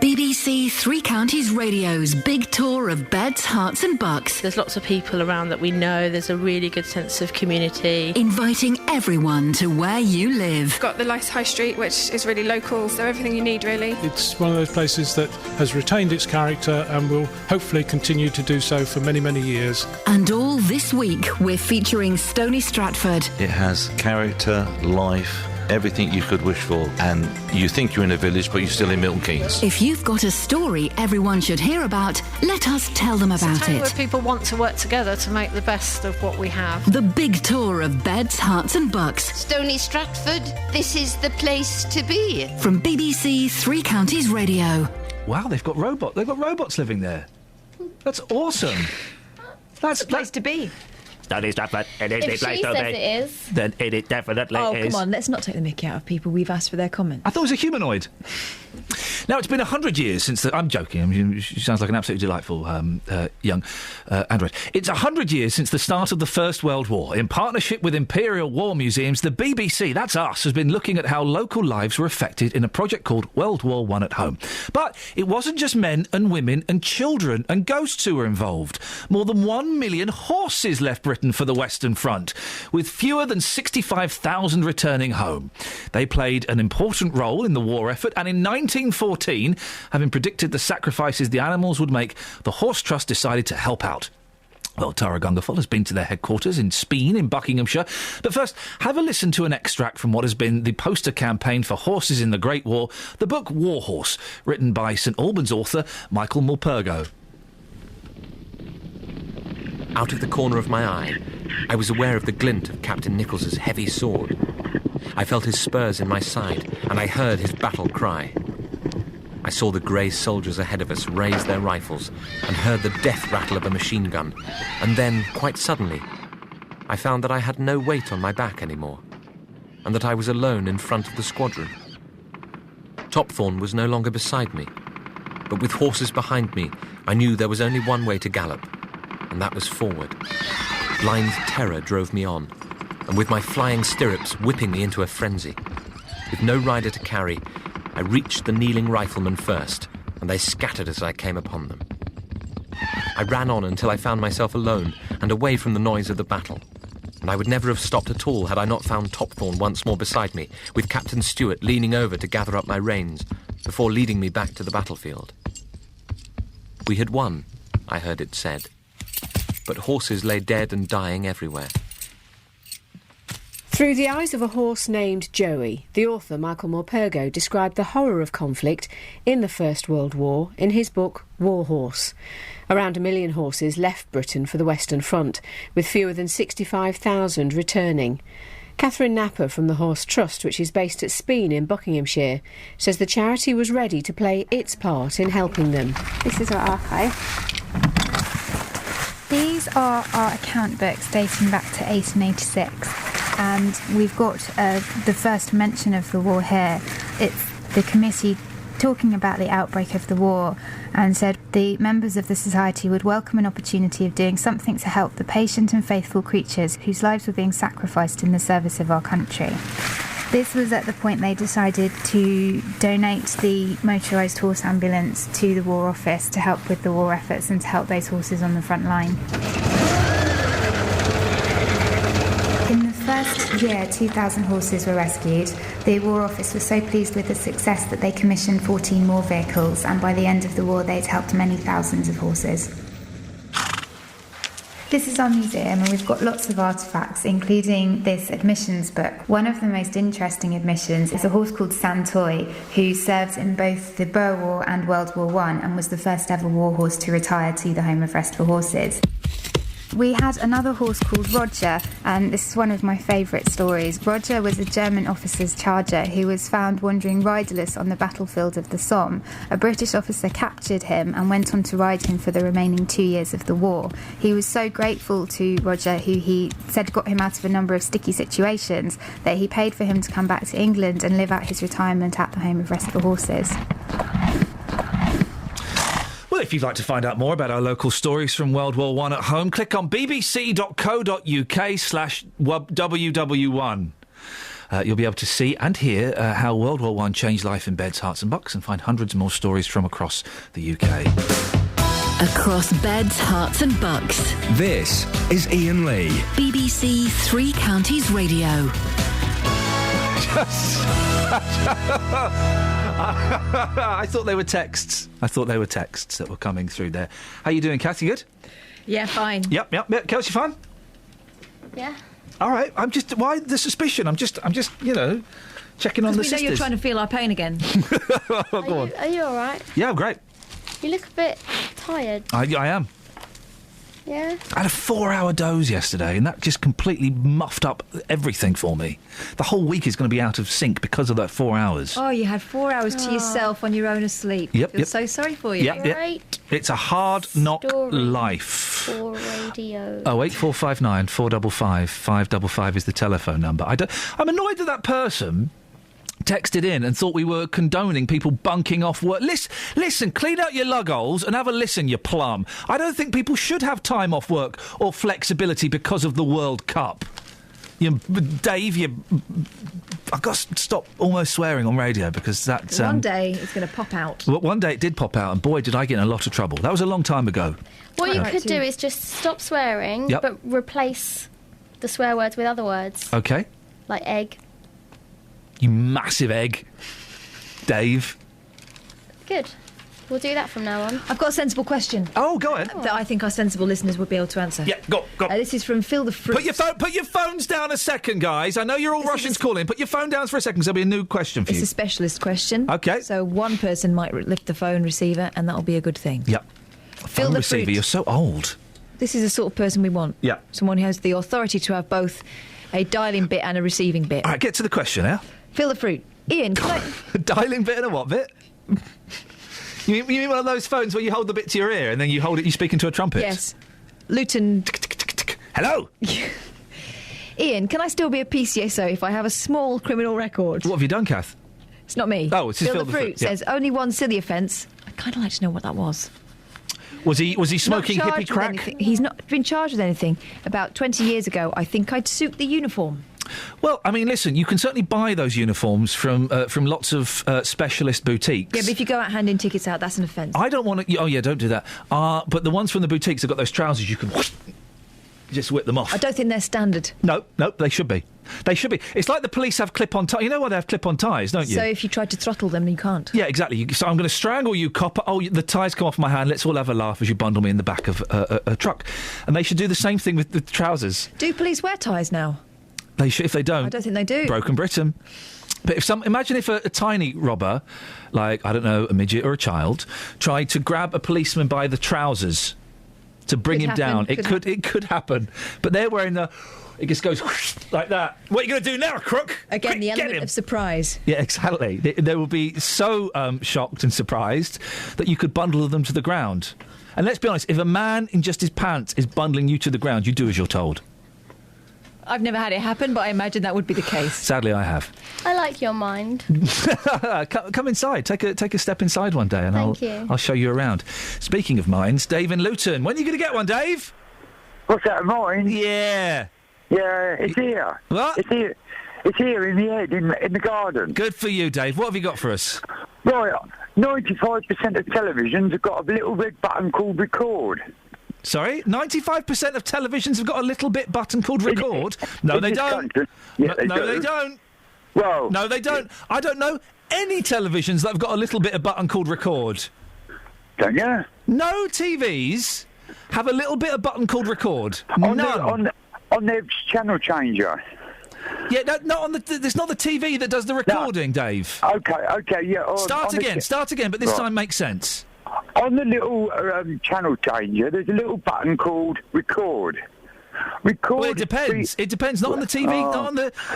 BBC Three Counties Radio's big tour of beds, hearts and bucks. There's lots of people around that we know. There's a really good sense of community. Inviting everyone to where you live. Got the nice high street, which is really local, so everything you need, really. It's one of those places that has retained its character and will hopefully continue to do so for many, many years. And all this week, we're featuring Stony Stratford. It has character, life, everything you could wish for, and you think you're in a village but you're still in Milton Keynes. If you've got a story everyone should hear about, let us tell them about it's a town it. where people want to work together to make the best of what we have. The big tour of beds, hearts and bucks. Stony Stratford, this is the place to be. From BBC Three Counties Radio. Wow, they've got robots living there. That's awesome. That's the place to be. Stony Stratford, it is If the place she to says be. it is. Then it definitely is. Oh, come on, let's not take the mickey out of people. We've asked for their comment. I thought it was a humanoid. Now, it's been 100 years since I'm joking. I mean, she sounds like an absolutely delightful young android. It's 100 years since the start of the First World War. In partnership with Imperial War Museums, the BBC, that's us, has been looking at how local lives were affected in a project called World War I at Home. But it wasn't just men and women and children and ghosts who were involved. More than 1 million horses left Britain for the Western Front, with fewer than 65,000 returning home. They played an important role in the war effort, and in 1914, having predicted the sacrifices the animals would make, the Horse Trust decided to help out. Well, Tara Gungafol has been to their headquarters in Speen in Buckinghamshire. But first, have a listen to an extract from what has been the poster campaign for horses in the Great War, the book War Horse, written by St Albans author Michael Mulpergo. Out of the corner of my eye, I was aware of the glint of Captain Nichols's heavy sword. I felt his spurs in my side, and I heard his battle cry. I saw the grey soldiers ahead of us raise their rifles and heard the death rattle of a machine gun. And then, quite suddenly, I found that I had no weight on my back anymore, and that I was alone in front of the squadron. Topthorne was no longer beside me, but with horses behind me, I knew there was only one way to gallop, and that was forward. Blind terror drove me on, and with my flying stirrups whipping me into a frenzy. With no rider to carry, I reached the kneeling riflemen first, and they scattered as I came upon them. I ran on until I found myself alone and away from the noise of the battle, and I would never have stopped at all had I not found Topthorne once more beside me, with Captain Stewart leaning over to gather up my reins, before leading me back to the battlefield. We had won, I heard it said, but horses lay dead and dying everywhere. Through the eyes of a horse named Joey, the author Michael Mulpergo described the horror of conflict in the First World War in his book War Horse. Around 1 million horses left Britain for the Western Front, with fewer than 65,000 returning. Catherine Napper from the Horse Trust, which is based at Speen in Buckinghamshire, says the charity was ready to play its part in helping them. This is our archive. These are our account books dating back to 1886, and we've got the first mention of the war here. It's the committee talking about the outbreak of the war and said the members of the society would welcome an opportunity of doing something to help the patient and faithful creatures whose lives were being sacrificed in the service of our country. This was at the point they decided to donate the motorised horse ambulance to the War Office to help with the war efforts and to help those horses on the front line. In the first year, 2,000 horses were rescued. The War Office was so pleased with the success that they commissioned 14 more vehicles, and by the end of the war they'd helped many thousands of horses. This is our museum, and we've got lots of artefacts, including this admissions book. One of the most interesting admissions is a horse called Santoy, who served in both the Boer War and World War I and was the first ever war horse to retire to the Home of Rest for Horses. We had another horse called Roger, and this is one of my favourite stories. Roger was a German officer's charger who was found wandering riderless on the battlefield of the Somme. A British officer captured him and went on to ride him for the remaining 2 years of the war. He was so grateful to Roger, who he said got him out of a number of sticky situations, that he paid for him to come back to England and live out his retirement at the Home of Rest for Horses. Well, if you'd like to find out more about our local stories from World War I at home, click on bbc.co.uk/WW1. You'll be able to see and hear how World War I changed life in beds, hearts and bucks, and find hundreds more stories from across the UK. Across beds, hearts and bucks. This is Iain Lee. BBC Three Counties Radio. I thought they were texts. That were coming through there. How you doing, Kath? You good? Yeah, fine. Yep. Kelsey, fine? Yeah. All right. Why the suspicion? I'm just, checking on the sisters. We know you're trying to feel our pain again. Are you all right? Yeah, I'm great. You look a bit tired. I am. Yeah? I had a 4-hour doze yesterday, and that just completely muffed up everything for me. The whole week is going to be out of sync because of that 4 hours. Oh, you had 4 hours to yourself on your own asleep. Yep. I feel so sorry for you. Yep. It's a hard knock life. For radio. 08459 455 555 is the telephone number. I'm annoyed that person texted in and thought we were condoning people bunking off work. Listen, clean out your lug holes and have a listen, you plum. I don't think people should have time off work or flexibility because of the World Cup. Dave, I've got to stop almost swearing on radio because that... one day it's going to pop out. Well, one day it did pop out, and boy, did I get in a lot of trouble. That was a long time ago. What you could do is just stop swearing, but replace the swear words with other words. OK. Like egg. You massive egg, Dave. Good. We'll do that from now on. I've got a sensible question. Oh, go ahead. That I think our sensible listeners would be able to answer. Yeah, go. This is from Phil the Fruit. Put your phones down a second, guys. I know you're all Russians calling. Put your phone down for a second, because there'll be a new question for you. It's a specialist question. OK. So one person might lift the phone receiver, and that'll be a good thing. Yep. Phil phone the receiver, Fruit. you're so old. This is the sort of person we want. Yeah. Someone who has the authority to have both a dialing bit and a receiving bit. All right, get to the question, yeah? Phil the Fruit. Iain, can I... A dialing bit and a what bit? You mean one of those phones where you hold the bit to your ear and then you speak into a trumpet? Yes. Luton... Hello? Iain, can I still be a PCSO if I have a small criminal record? What have you done, Kath? It's not me. Oh, it's Phil the Fruit says only one silly offence. I'd kind of like to know what that was. Was he smoking hippie crack? He's not been charged with anything. About 20 years ago, I think I'd suit the uniform. Well, I mean, listen, you can certainly buy those uniforms from lots of specialist boutiques. Yeah, but if you go out handing tickets out, that's an offence. I don't want to... Oh, yeah, don't do that. But the ones from the boutiques have got those trousers you can just whip them off. I don't think they're standard. No, they should be. They should be. It's like the police have clip-on ties. You know why they have clip-on ties, don't you? So if you try to throttle them, you can't. Yeah, exactly. So I'm going to strangle you, copper. Oh, the ties come off my hand. Let's all have a laugh as you bundle me in the back of a truck. And they should do the same thing with the trousers. Do police wear ties now? They should. If they don't, I don't think they do. Broken Britain. But imagine if a tiny robber, like, I don't know, a midget or a child, tried to grab a policeman by the trousers to bring him down. It could happen. But they're wearing it just goes like that. What are you going to do now, crook? Again, Quick, the element of surprise. Yeah, exactly. They will be so shocked and surprised that you could bundle them to the ground. And let's be honest, if a man in just his pants is bundling you to the ground, you do as you're told. I've never had it happen, but I imagine that would be the case. Sadly, I have. I like your mind. Come inside. Take a step inside one day, and I'll show you around. Speaking of minds, Dave in Luton. When are you going to get one, Dave? What's that, mine? Yeah. Yeah, it's here. What? It's here. It's here in the head, in the garden. Good for you, Dave. What have you got for us? Right, 95% of televisions have got a little red button called record. Sorry? 95% of televisions have got a little bit button called record? No, they don't. Yeah, No, they don't. Well... No, they don't. I don't know any televisions that have got a little bit of button called record. Don't you? No TVs have a little bit of button called record. On their channel changer. Yeah, not on the. It's not the TV that does the recording, Dave. Okay, yeah. Start again, but this time make sense. On the little channel changer, there's a little button called record. Well, it depends. It depends. Not on the TV.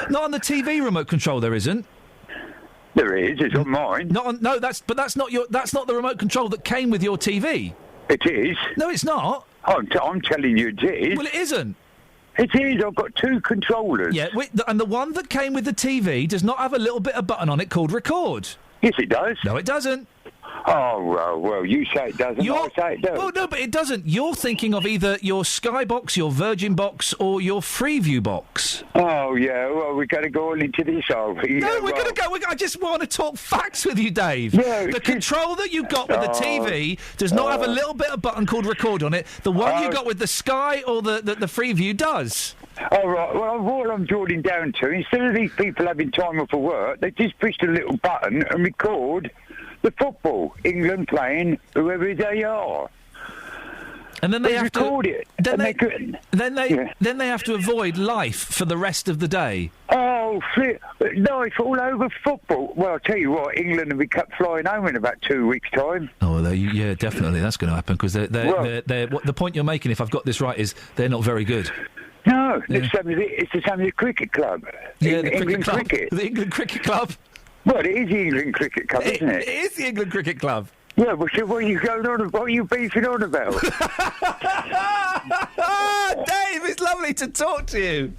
Not on the TV remote control. There isn't. There is. It's on mine. That's not the remote control that came with your TV. It is. No, it's not. I'm telling you, it is. Well, it isn't. It is. I've got two controllers. Yeah, and the one that came with the TV does not have a little bit of button on it called record. Yes, it does. No, it doesn't. Oh, well, you say it doesn't, I say it does. Well, no, but it doesn't. You're thinking of either your Sky box, your Virgin box, or your Freeview box. Oh, yeah, well, we're going to go on into this, are we? No, we're going to go... I just want to talk facts with you, Dave. Yeah, the control that you got with the TV does not have a little bit of button called record on it. The one you got with the Sky or the Freeview does. All right, well, what I'm drawing down to, instead of these people having time off of work, they just push the little button and record the football, England playing whoever they are. And then they have record to it. Then they have to avoid life for the rest of the day. Oh, life all over football. Well, I'll tell you what, England will be kept flying home in about 2 weeks' time. Oh, yeah, definitely, that's going to happen because the point you're making, if I've got this right, is they're not very good. No, it's the same as the cricket club. Yeah, the England cricket club. Cricket. The England Cricket Club. Well, it is the England Cricket Club, isn't it? It is the England Cricket Club. Yeah, well, so what are you going on? What are you beefing on about? Dave, it's lovely to talk to you.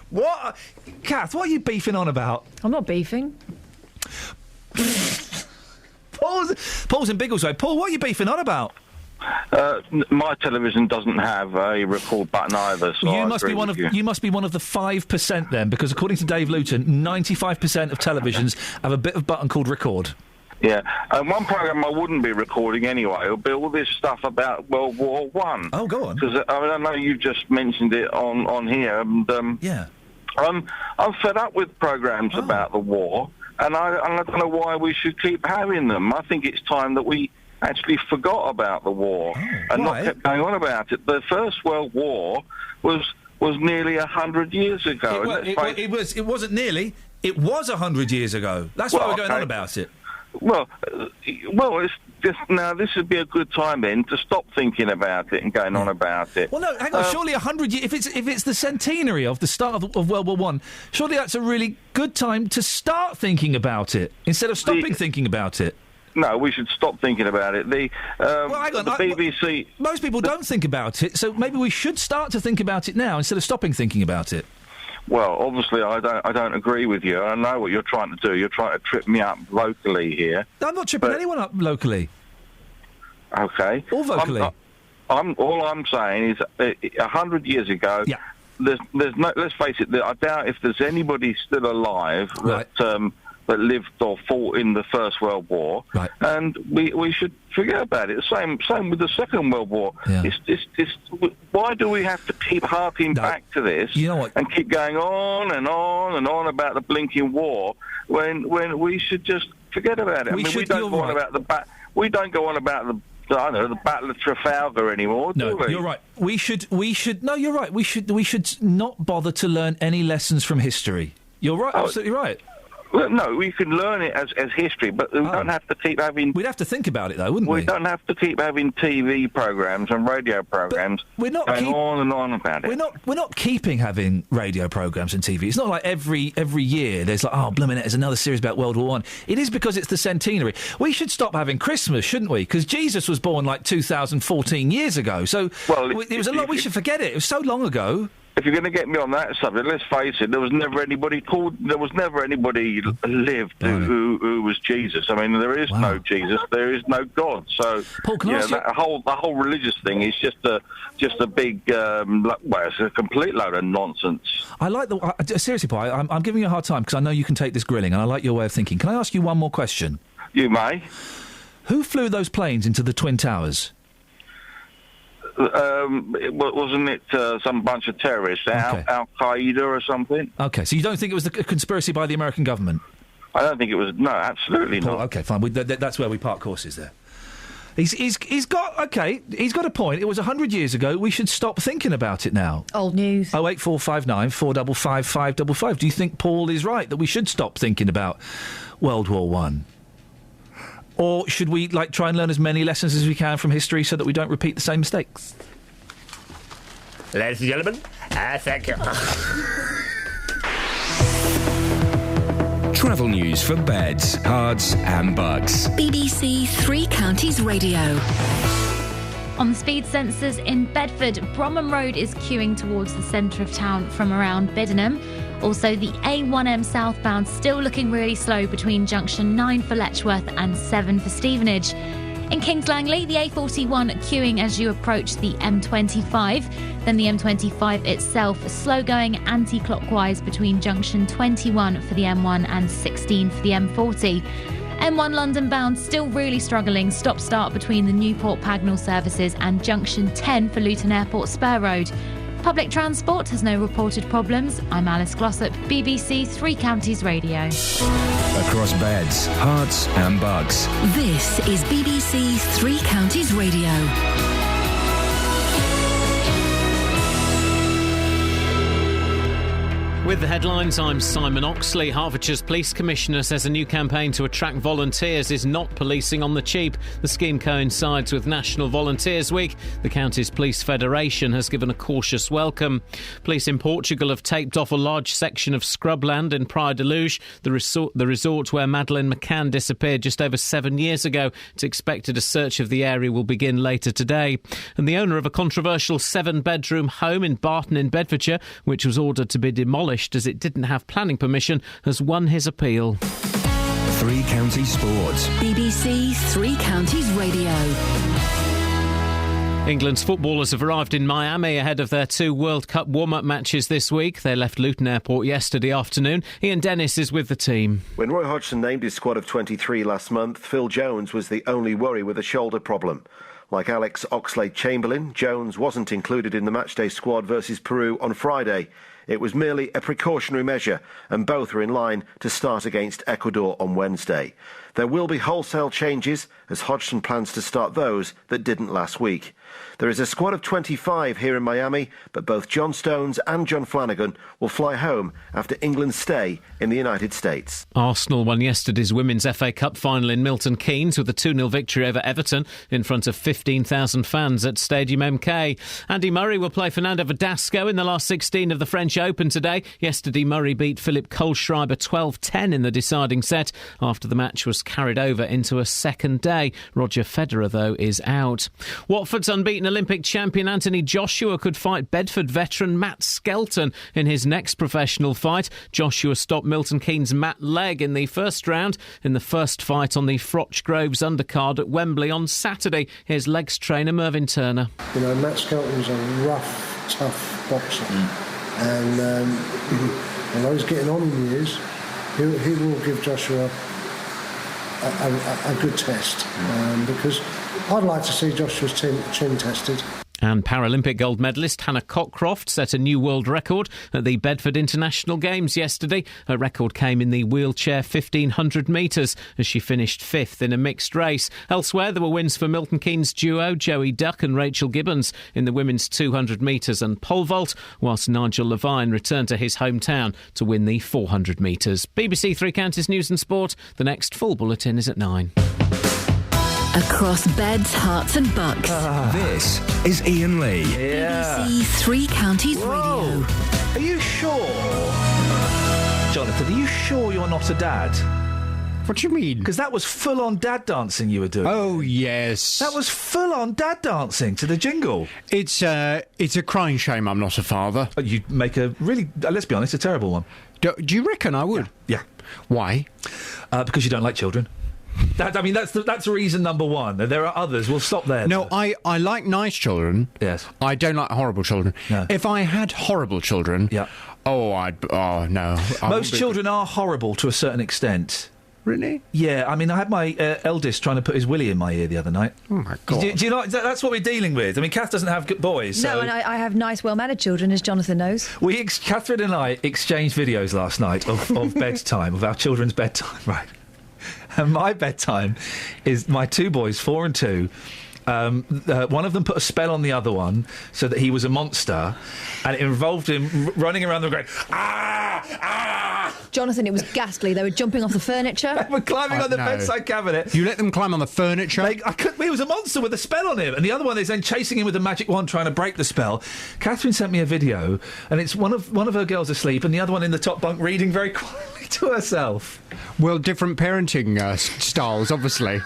What, Kath? What are you beefing on about? I'm not beefing. Paul's in Biggleswade. Paul, what are you beefing on about? My television doesn't have a record button either. So you must be one of the 5% then, because according to Dave Luton, 95% of televisions have a bit of button called record. Yeah, and one programme I wouldn't be recording anyway will be all this stuff about World War One. Oh, go on. Because I know you just mentioned it on here, and yeah, I'm fed up with programmes about the war, and I don't know why we should keep having them. I think it's time that we actually forgot about the war and not kept going on about it. The First World War was nearly 100 years ago. It wasn't nearly. It was 100 years ago. That's why we're going on about it. Well, it's just now. This would be a good time then to stop thinking about it and going on about it. Well, no, hang on. Surely 100 years. If it's the centenary of the start of World War One, surely that's a really good time to start thinking about it instead of stopping thinking about it. No, we should stop thinking about it. Hang on, the BBC... Most people don't think about it, so maybe we should start to think about it now instead of stopping thinking about it. Well, obviously, I don't agree with you. I know what you're trying to do. You're trying to trip me up locally here. I'm not tripping anyone up locally. Okay. Or vocally. All I'm saying is 100 years ago... Yeah. There's no... Let's face it, I doubt if there's anybody still alive that lived or fought in the First World War, and we should forget about it. Same with the Second World War. Yeah. It's why do we have to keep harking back to this? You know what? And keep going on and on and on about the blinking war when we should just forget about it. We don't go on about the Battle of Trafalgar anymore. No, do we? you're right. We should. No, you're right. We should not bother to learn any lessons from history. You're right. Absolutely right. Well, no, we can learn it as history, but we don't have to keep having... We'd have to think about it, though, wouldn't we? We don't have to keep having TV programmes and radio programmes going on and on about it. We're not keeping having radio programmes and TV. It's not like every year there's like, blimmin' there's another series about World War One. It is because it's the centenary. We should stop having Christmas, shouldn't we? Because Jesus was born like 2014 years ago. So it was a lot. We should forget it. It was so long ago. if you're going to get me on that subject, let's face it, there was never anybody lived who was Jesus. I mean, there is no Jesus, there is no God. So, Paul, the whole religious thing is just a big, it's a complete load of nonsense. I like seriously, Paul, I'm giving you a hard time because I know you can take this grilling, and I like your way of thinking. Can I ask you one more question? You may. Who flew those planes into the Twin Towers? Wasn't it some bunch of terrorists, Al Qaeda or something? Okay, so you don't think it was a conspiracy by the American government? I don't think it was. No, absolutely Paul, not. Okay, fine. That's where we park horses there. He's got a point. It was 100 years ago. We should stop thinking about it now. Old news. 08459 455 555. Do you think Paul is right that we should stop thinking about World War One? Or should we try and learn as many lessons as we can from history so that we don't repeat the same mistakes? Ladies and gentlemen, thank you. Travel news for beds, cards and bugs. BBC Three Counties Radio. On the speed sensors in Bedford, Bromham Road is queuing towards the centre of town from around Biddenham. Also, the A1M southbound still looking really slow between junction 9 for Letchworth and 7 for Stevenage. In Kings Langley, the A41 queuing as you approach the M25. Then the M25 itself slow going anti-clockwise between junction 21 for the M1 and 16 for the M40. M1 London bound still really struggling. Stop-start between the Newport Pagnell services and junction 10 for Luton Airport Spur Road. Public transport has no reported problems. I'm Alice Glossop, BBC Three Counties Radio. Across beds, hearts and bugs. This is BBC Three Counties Radio. With the headlines, I'm Simon Oxley. Hertfordshire's police commissioner says a new campaign to attract volunteers is not policing on the cheap. The scheme coincides with National Volunteers Week. The county's police federation has given a cautious welcome. Police in Portugal have taped off a large section of scrubland in Praia de Luz, the resort where Madeleine McCann disappeared just over 7 years ago. It's expected a search of the area will begin later today. And the owner of a controversial 7-bedroom home in Barton in Bedfordshire, which was ordered to be demolished as it didn't have planning permission, has won his appeal. Three Counties Sports. BBC Three Counties Radio. England's footballers have arrived in Miami ahead of their 2 World Cup warm-up matches this week. They left Luton Airport yesterday afternoon. Ian Dennis is with the team. When Roy Hodgson named his squad of 23 last month, Phil Jones was the only worry with a shoulder problem. Like Alex Oxlade-Chamberlain, Jones wasn't included in the matchday squad versus Peru on Friday. It was merely a precautionary measure, and both are in line to start against Ecuador on Wednesday. There will be wholesale changes, as Hodgson plans to start those that didn't last week. There is a squad of 25 here in Miami, but both John Stones and John Flanagan will fly home after England's stay in the United States. Arsenal won yesterday's Women's FA Cup final in Milton Keynes with a 2-0 victory over Everton in front of 15,000 fans at Stadium MK. Andy Murray will play Fernando Verdasco in the last 16 of the French Open today. Yesterday, Murray beat Philipp Kohlschreiber 12-10 in the deciding set after the match was carried over into a second day. Roger Federer, though, is out. Watford's unbeaten Olympic champion Anthony Joshua could fight Bedford veteran Matt Skelton in his next professional fight. Joshua stopped Milton Keynes' Matt Legg in the first round in the first fight on the Froch Groves undercard at Wembley on Saturday. Here's Leggs trainer Mervyn Turner. You know, Matt Skelton's a rough, tough boxer. And although he's getting on in years, he will give Joshua a good test, because I'd like to see Joshua's chin tested. And Paralympic gold medalist Hannah Cockcroft set a new world record at the Bedford International Games yesterday. Her record came in the wheelchair 1500 metres as she finished 5th in a mixed race. Elsewhere, there were wins for Milton Keynes duo Joey Duck and Rachel Gibbons in the women's 200 metres and pole vault, whilst Nigel Levine returned to his hometown to win the 400 metres. BBC Three Counties News and Sport. The next full bulletin is at 9. Across beds, hearts and bucks. This is Iain Lee. BBC Three Counties Radio. Are you sure? Jonathan, are you sure you're not a dad? What do you mean? Because that was full-on dad dancing you were doing. Oh, yes. That was full-on dad dancing to the jingle. It's a crying shame I'm not a father. You'd make a really, let's be honest, a terrible one. Do you reckon I would? Yeah. Why? Because you don't like children. That's reason number one. There are others. We'll stop there. No, I like nice children. Yes. I don't like horrible children. No. If I had horrible children... Yeah. Oh, no. Most children are horrible to a certain extent. Really? Yeah, I mean, I had my eldest trying to put his willy in my ear the other night. Oh, my God. Do you know, that's what we're dealing with. I mean, Kath doesn't have boys, so... No, and I have nice, well-mannered children, as Jonathan knows. Catherine and I exchanged videos last night of bedtime, of our children's bedtime, right? And my bedtime is my two boys, 4 and 2... one of them put a spell on the other one so that he was a monster, and it involved him running around the room going, ah, ah! Jonathan, it was ghastly. They were jumping off the furniture. They were climbing on the bedside cabinet. You let them climb on the furniture? He was a monster with a spell on him, and the other one is then chasing him with a magic wand trying to break the spell. Catherine sent me a video, and it's one of her girls asleep, and the other one in the top bunk reading very quietly to herself. Well, different parenting styles, obviously.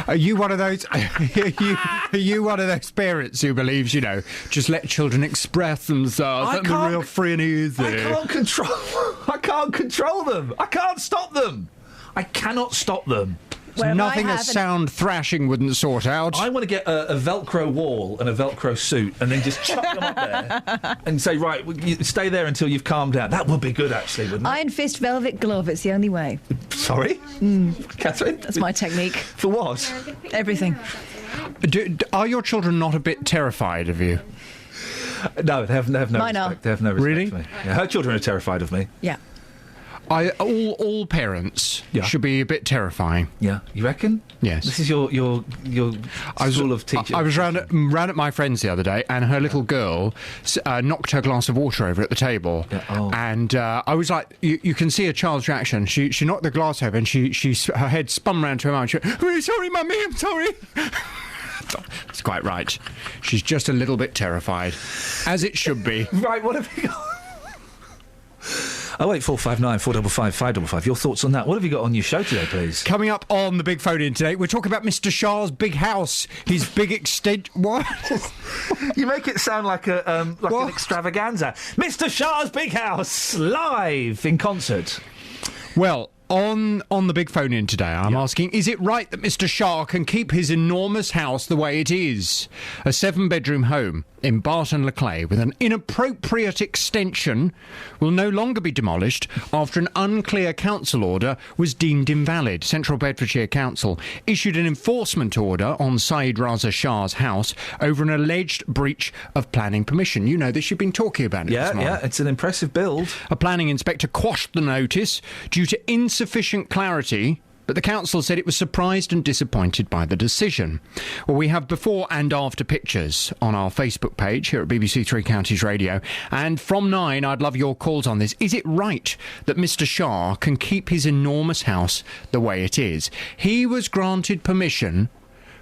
Are you one of those? Are you one of those parents who believes, just let children express themselves, let them real free and easy? I can't control them. I can't stop them. I cannot stop them. Well, nothing a sound thrashing wouldn't sort out. I want to get a Velcro wall and a Velcro suit and then just chuck them up there and say, right, you stay there until you've calmed down. That would be good, actually, wouldn't it? Iron fist, velvet glove, it's the only way. Sorry? Catherine? That's my technique. For what? Everything. Are your children not a bit terrified of you? No, they have no Mine respect. are. They have no respect Really? for me. Yeah, her children are terrified of me. Yeah. All parents should be a bit terrifying. Yeah, you reckon? Yes. This is your school of teaching. I was round at my friend's the other day, and her little girl knocked her glass of water over at the table. Yeah, oh. And I was like, you can see a child's reaction. She knocked the glass over, and her head spun round to her mum. She went, "I'm sorry, Mummy, I'm sorry." That's quite right. She's just a little bit terrified, as it should be. Right, what have you got? 08459 455 555. Your thoughts on that? What have you got on your show today, please? Coming up on the big phone in today, we're talking about Mr. Shah's big house, his big extent. What? You make it sound like an extravaganza. Mr. Shah's big house live in concert. Well, on the big phone in today, I'm asking, is it right that Mr. Shah can keep his enormous house the way it is? A 7-bedroom home in Barton-le-Clay with an inappropriate extension will no longer be demolished after an unclear council order was deemed invalid. Central Bedfordshire Council issued an enforcement order on Saeed Raza Shah's house over an alleged breach of planning permission. You know this, you've been talking about it this morning. Yeah, it's an impressive build. A planning inspector quashed the notice due to insufficient clarity, but the council said it was surprised and disappointed by the decision. Well, we have before and after pictures on our Facebook page here at BBC Three Counties Radio. And from 9, I'd love your calls on this. Is it right that Mr. Shah can keep his enormous house the way it is? He was granted permission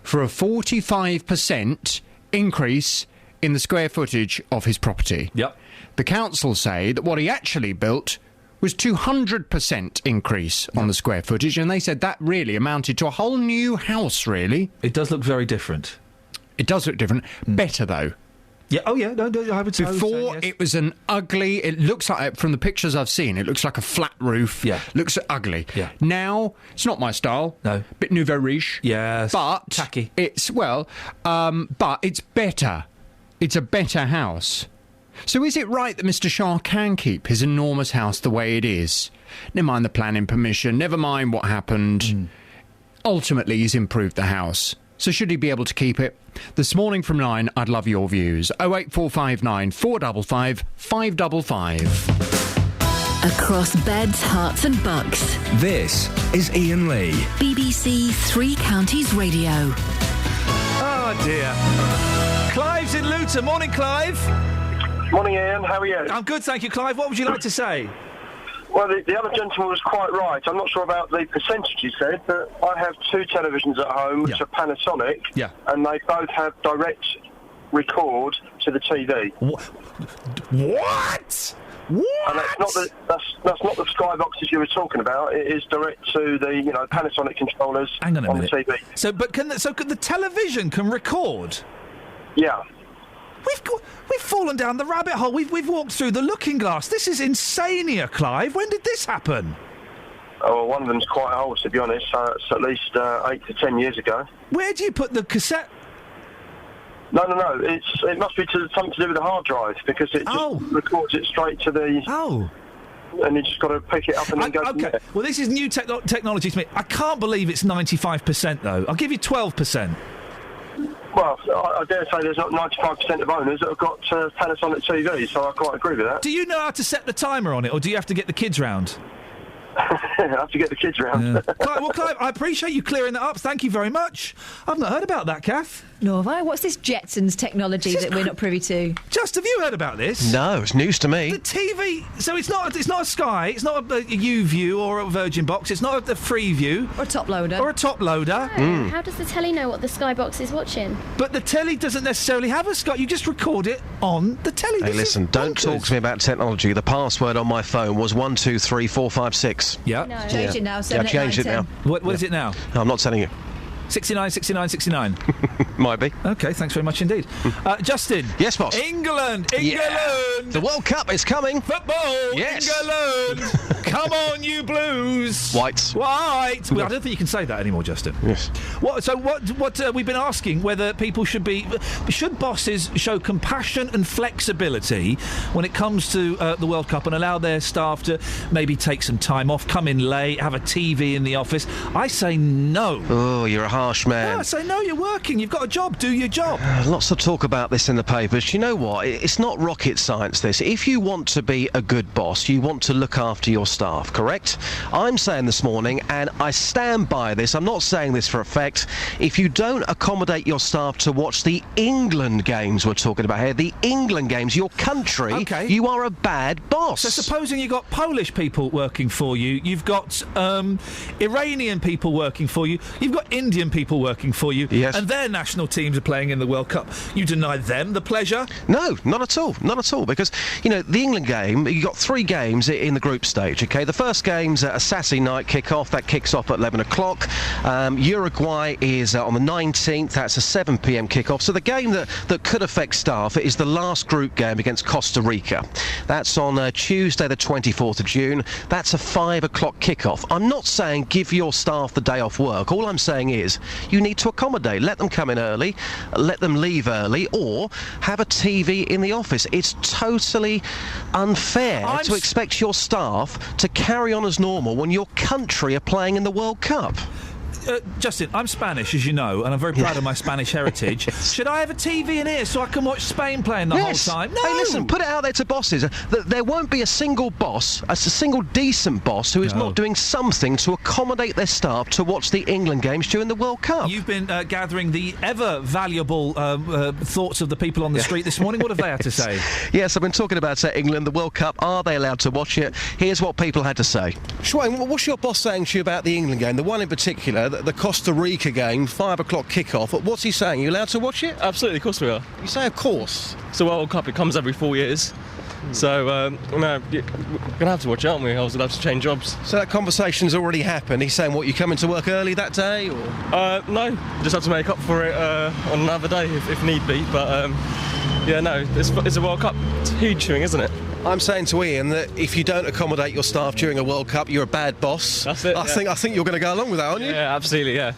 for a 45% increase in the square footage of his property. Yep. The council say that what he actually built was 200% increase on the square footage, and they said that really amounted to a whole new house, really. It does look very different. It does look different. Better, though. Yeah, oh yeah, no, I would say. Before, yes. It was an ugly... It looks like, from the pictures I've seen, it looks like a flat roof. Yeah. Looks ugly. Yeah. Now, it's not my style. No. Bit nouveau riche. Yes. But... tacky. It's, but it's better. It's a better house. So is it right that Mr. Shah can keep his enormous house the way it is? Never mind the planning permission, never mind what happened. Ultimately, he's improved the house. So should he be able to keep it? This morning from 9, I'd love your views. 08459 455 555. Across beds, hearts and bucks. This is Iain Lee. BBC Three Counties Radio. Oh, dear. Clive's in Luton. Morning, Clive. Morning, Ian. How are you? I'm good, thank you, Clive. What would you like to say? Well, the other gentleman was quite right. I'm not sure about the percentage he said, but I have 2 televisions at home, which are Panasonic, and they both have direct record to the TV. What? What? And that's not the skyboxes you were talking about. It is direct to the Panasonic controllers on the TV. So the television can record? Yeah. We've fallen down the rabbit hole. We've walked through the looking glass. This is insania, Clive. When did this happen? Oh, well, one of them's quite old, to be honest. So it's at least 8 to 10 years ago. Where do you put the cassette? No. It must be something to do with the hard drive, because it just records it straight to the... Oh. And you just got to pick it up and then go from there. Well, this is new technology to me. I can't believe it's 95%, though. I'll give you 12%. Well, I dare say there's not 95% of owners that have got Panasonic TVs, so I quite agree with that. Do you know how to set the timer on it, or do you have to get the kids round? I have to get the kids round. Yeah. Clive, I appreciate you clearing that up. Thank you very much. I've not heard about that, Kath. No, have I? What's this Jetsons technology that we're not privy to? Just, have you heard about this? No, it's news to me. The TV... So it's not a Sky, it's not a U-View or a Virgin box, it's not a Freeview. Or a top loader. Or a top loader. No. How does the telly know what the Sky box is watching? But the telly doesn't necessarily have a Sky, you just record it on the telly. Hey, listen, don't talk to me about technology. The password on my phone was 123456. Yeah. No. Changed it now, Yeah, I've changed it now. What is it now? No, I'm not telling you. 69, 69, 69. Might be. OK, thanks very much indeed. Justin. Yes, boss. England! Yeah. The World Cup is coming. Football! Yes. England! Come on, you Blues! Whites. Well, I don't think you can say that anymore, Justin. Yes. What we've been asking whether people should bosses show compassion and flexibility when it comes to the World Cup and allow their staff to maybe take some time off, come in late, have a TV in the office. I say no. Oh, you're a harsh man. No, I say no, you're working, you've got a job, do your job. Lots of talk about this in the papers. You know what? It's not rocket science, this. If you want to be a good boss, you want to look after your staff, correct? I'm saying this morning, and I stand by this, I'm not saying this for effect, if you don't accommodate your staff to watch the England games we're talking about here, the England games, your country, you are a bad boss. So supposing you've got Polish people working for you, you've got Iranian people working for you, you've got Indian people working for you, and their national teams are playing in the World Cup. You deny them the pleasure? No, not at all. Not at all. Because, the England game, you've got 3 games in the group stage, OK? The first game's a Saturday night kick-off. That kicks off at 11 o'clock. Uruguay is on the 19th. That's a 7 p.m. kick-off. So the game that could affect staff is the last group game against Costa Rica. That's on Tuesday, the 24th of June. That's a 5 o'clock kick-off. I'm not saying give your staff the day off work. All I'm saying is you need to accommodate. Let them come in early, let them leave early, or have a TV in the office. It's totally unfair to expect your staff to carry on as normal when your country are playing in the World Cup. Justin, I'm Spanish, as you know, and I'm very proud of my Spanish heritage. Should I have a TV in here so I can watch Spain playing the whole time? No! Hey, listen, put it out there to bosses. There won't be a single boss, a single decent boss, who is not doing something to accommodate their staff to watch the England games during the World Cup. You've been gathering the ever-valuable thoughts of the people on the street this morning. What have they had to say? Yes, I've been talking about England, the World Cup. Are they allowed to watch it? Here's what people had to say. Schwayne, what's your boss saying to you about the England game? The one in particular, the Costa Rica game, 5 o'clock kick-off. What's he saying? Are you allowed to watch it? Absolutely, of course we are. You say of course? It's the World Cup, it comes every 4 years. So, no, we're going to have to watch it, aren't we? I was going to have to change jobs. So that conversation's already happened. He's saying, what, you coming to work early that day? Or? No, just have to make up for it on another day if need be. But, it's a World Cup. It's a huge thing, isn't it? I'm saying to Iain that if you don't accommodate your staff during a World Cup, you're a bad boss. That's it. I think you're going to go along with that, aren't you? Yeah, absolutely, yeah.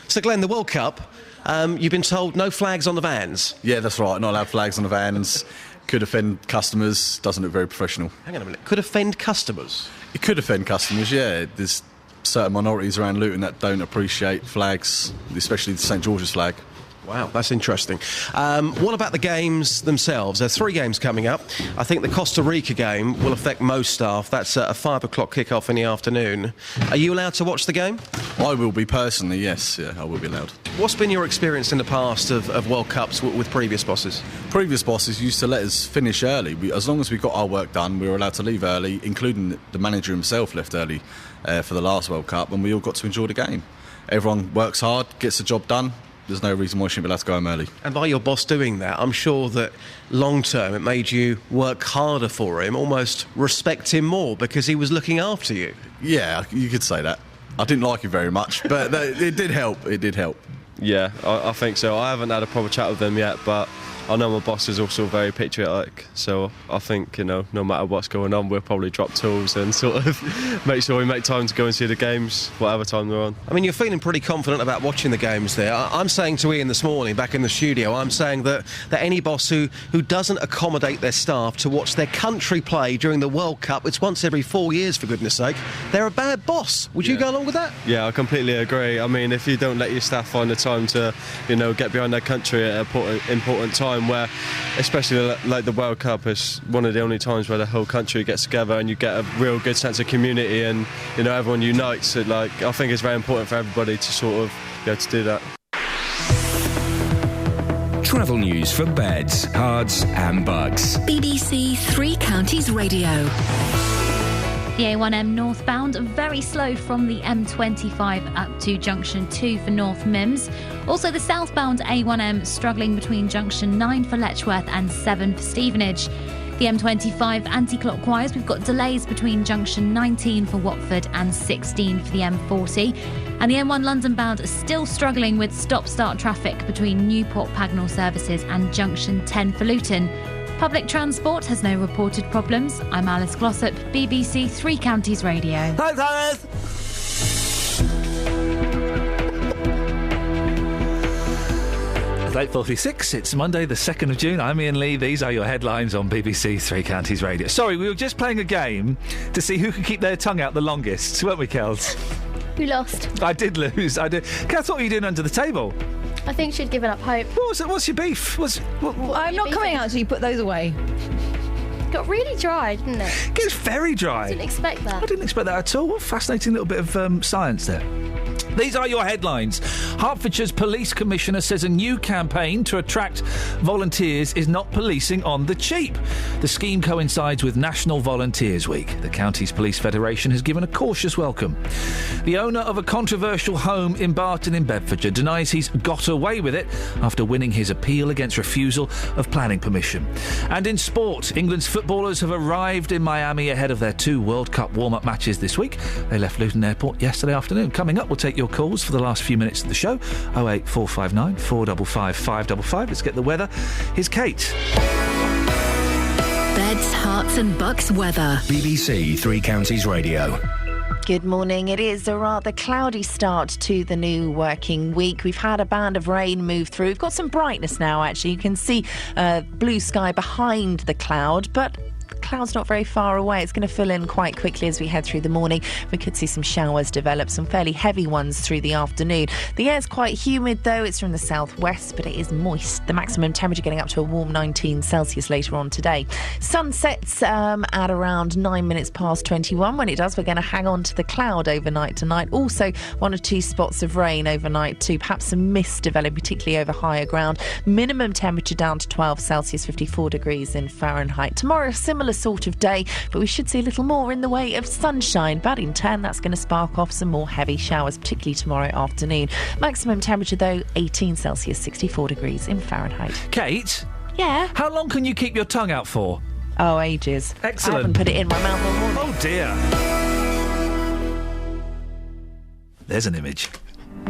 So, Glenn, the World Cup, you've been told no flags on the vans. Yeah, that's right. Not allowed flags on the vans. Could offend customers. Doesn't look very professional. Hang on a minute. Could offend customers? It could offend customers, yeah. There's certain minorities around Luton that don't appreciate flags, especially the St George's flag. Wow, that's interesting. What about the games themselves? There are 3 games coming up. I think the Costa Rica game will affect most staff. That's a 5 o'clock kick-off in the afternoon. Are you allowed to watch the game? I will be personally, yes. Yeah, I will be allowed. What's been your experience in the past of World Cups with previous bosses? Previous bosses used to let us finish early. As long as we got our work done, we were allowed to leave early, including the manager himself left early for the last World Cup, and we all got to enjoy the game. Everyone works hard, gets the job done. there's no reason why I shouldn't be allowed to go home early. And by your boss doing that, I'm sure that long term it made you work harder for him, almost respect him more because he was looking after you. Yeah, you could say that. I didn't like him very much, but it did help. It did help. Yeah, I think so. I haven't had a proper chat with them yet, but I know my boss is also very patriotic, so I think, no matter what's going on, we'll probably drop tools and sort of make sure we make time to go and see the games, whatever time they're on. I mean, you're feeling pretty confident about watching the games there. I'm saying to Iain this morning, back in the studio, I'm saying that any boss who doesn't accommodate their staff to watch their country play during the World Cup, it's once every 4 years, for goodness sake, they're a bad boss. Would you go along with that? Yeah, I completely agree. I mean, if you don't let your staff find the time to, get behind their country at an important time, where, especially like the World Cup, is one of the only times where the whole country gets together and you get a real good sense of community and everyone unites. I think it's very important for everybody to sort of be able to do that. Travel news for beds, cards and bugs. BBC Three Counties Radio. The A1M northbound very slow from the M25 up to junction 2 for North Mims. Also the southbound A1M struggling between junction 9 for Letchworth and 7 for Stevenage. The M25 anti-clockwise, we've got delays between junction 19 for Watford and 16 for the M40. And the M1 London bound is still struggling with stop-start traffic between Newport Pagnell services and junction 10 for Luton. Public transport has no reported problems. I'm Alice Glossop, BBC Three Counties Radio. Thanks, Alice! It's 8:46. It's Monday, the 2nd of June. I'm Iain Lee. These are your headlines on BBC Three Counties Radio. Sorry, we were just playing a game to see who could keep their tongue out the longest, weren't we, Kels? Who lost? I did lose. I did. I thought you were doing under the table. I think she'd given up hope. What's your beef? I'm not coming out till you put those away. It got really dry, didn't it? It gets very dry. I didn't expect that. I didn't expect that at all. What a fascinating little bit of science there. These are your headlines. Hertfordshire's police commissioner says a new campaign to attract volunteers is not policing on the cheap. The scheme coincides with National Volunteers Week. The county's police federation has given a cautious welcome. The owner of a controversial home in Barton in Bedfordshire denies he's got away with it after winning his appeal against refusal of planning permission. And in sport, England's footballers have arrived in Miami ahead of their 2 World Cup warm-up matches this week. They left Luton Airport yesterday afternoon. Coming up, we'll take your calls for the last few minutes of the show. 08459 455 555. Let's get the weather. Here's Kate. Beds, Herts and Bucks weather. BBC Three Counties Radio. Good morning. It is a rather cloudy start to the new working week. We've had a band of rain move through. We've got some brightness now, actually. You can see blue sky behind the cloud, but cloud's not very far away. It's going to fill in quite quickly as we head through the morning. We could see some showers develop, some fairly heavy ones through the afternoon. The air's quite humid though. It's from the southwest, but it is moist. The maximum temperature getting up to a warm 19 Celsius later on today. Sun sets at around 9 minutes past 21. When it does, we're going to hang on to the cloud overnight tonight. Also, 1 or 2 spots of rain overnight too. Perhaps some mist developing, particularly over higher ground. Minimum temperature down to 12 Celsius, 54 degrees in Fahrenheit. Tomorrow, similar sort of day, but we should see a little more in the way of sunshine, but in turn that's going to spark off some more heavy showers, particularly tomorrow afternoon. Maximum temperature though 18 Celsius, 64 degrees in Fahrenheit. Kate? Yeah? How long can you keep your tongue out for? Oh, ages. Excellent. I haven't put it in my mouth all morning. Oh dear. There's an image.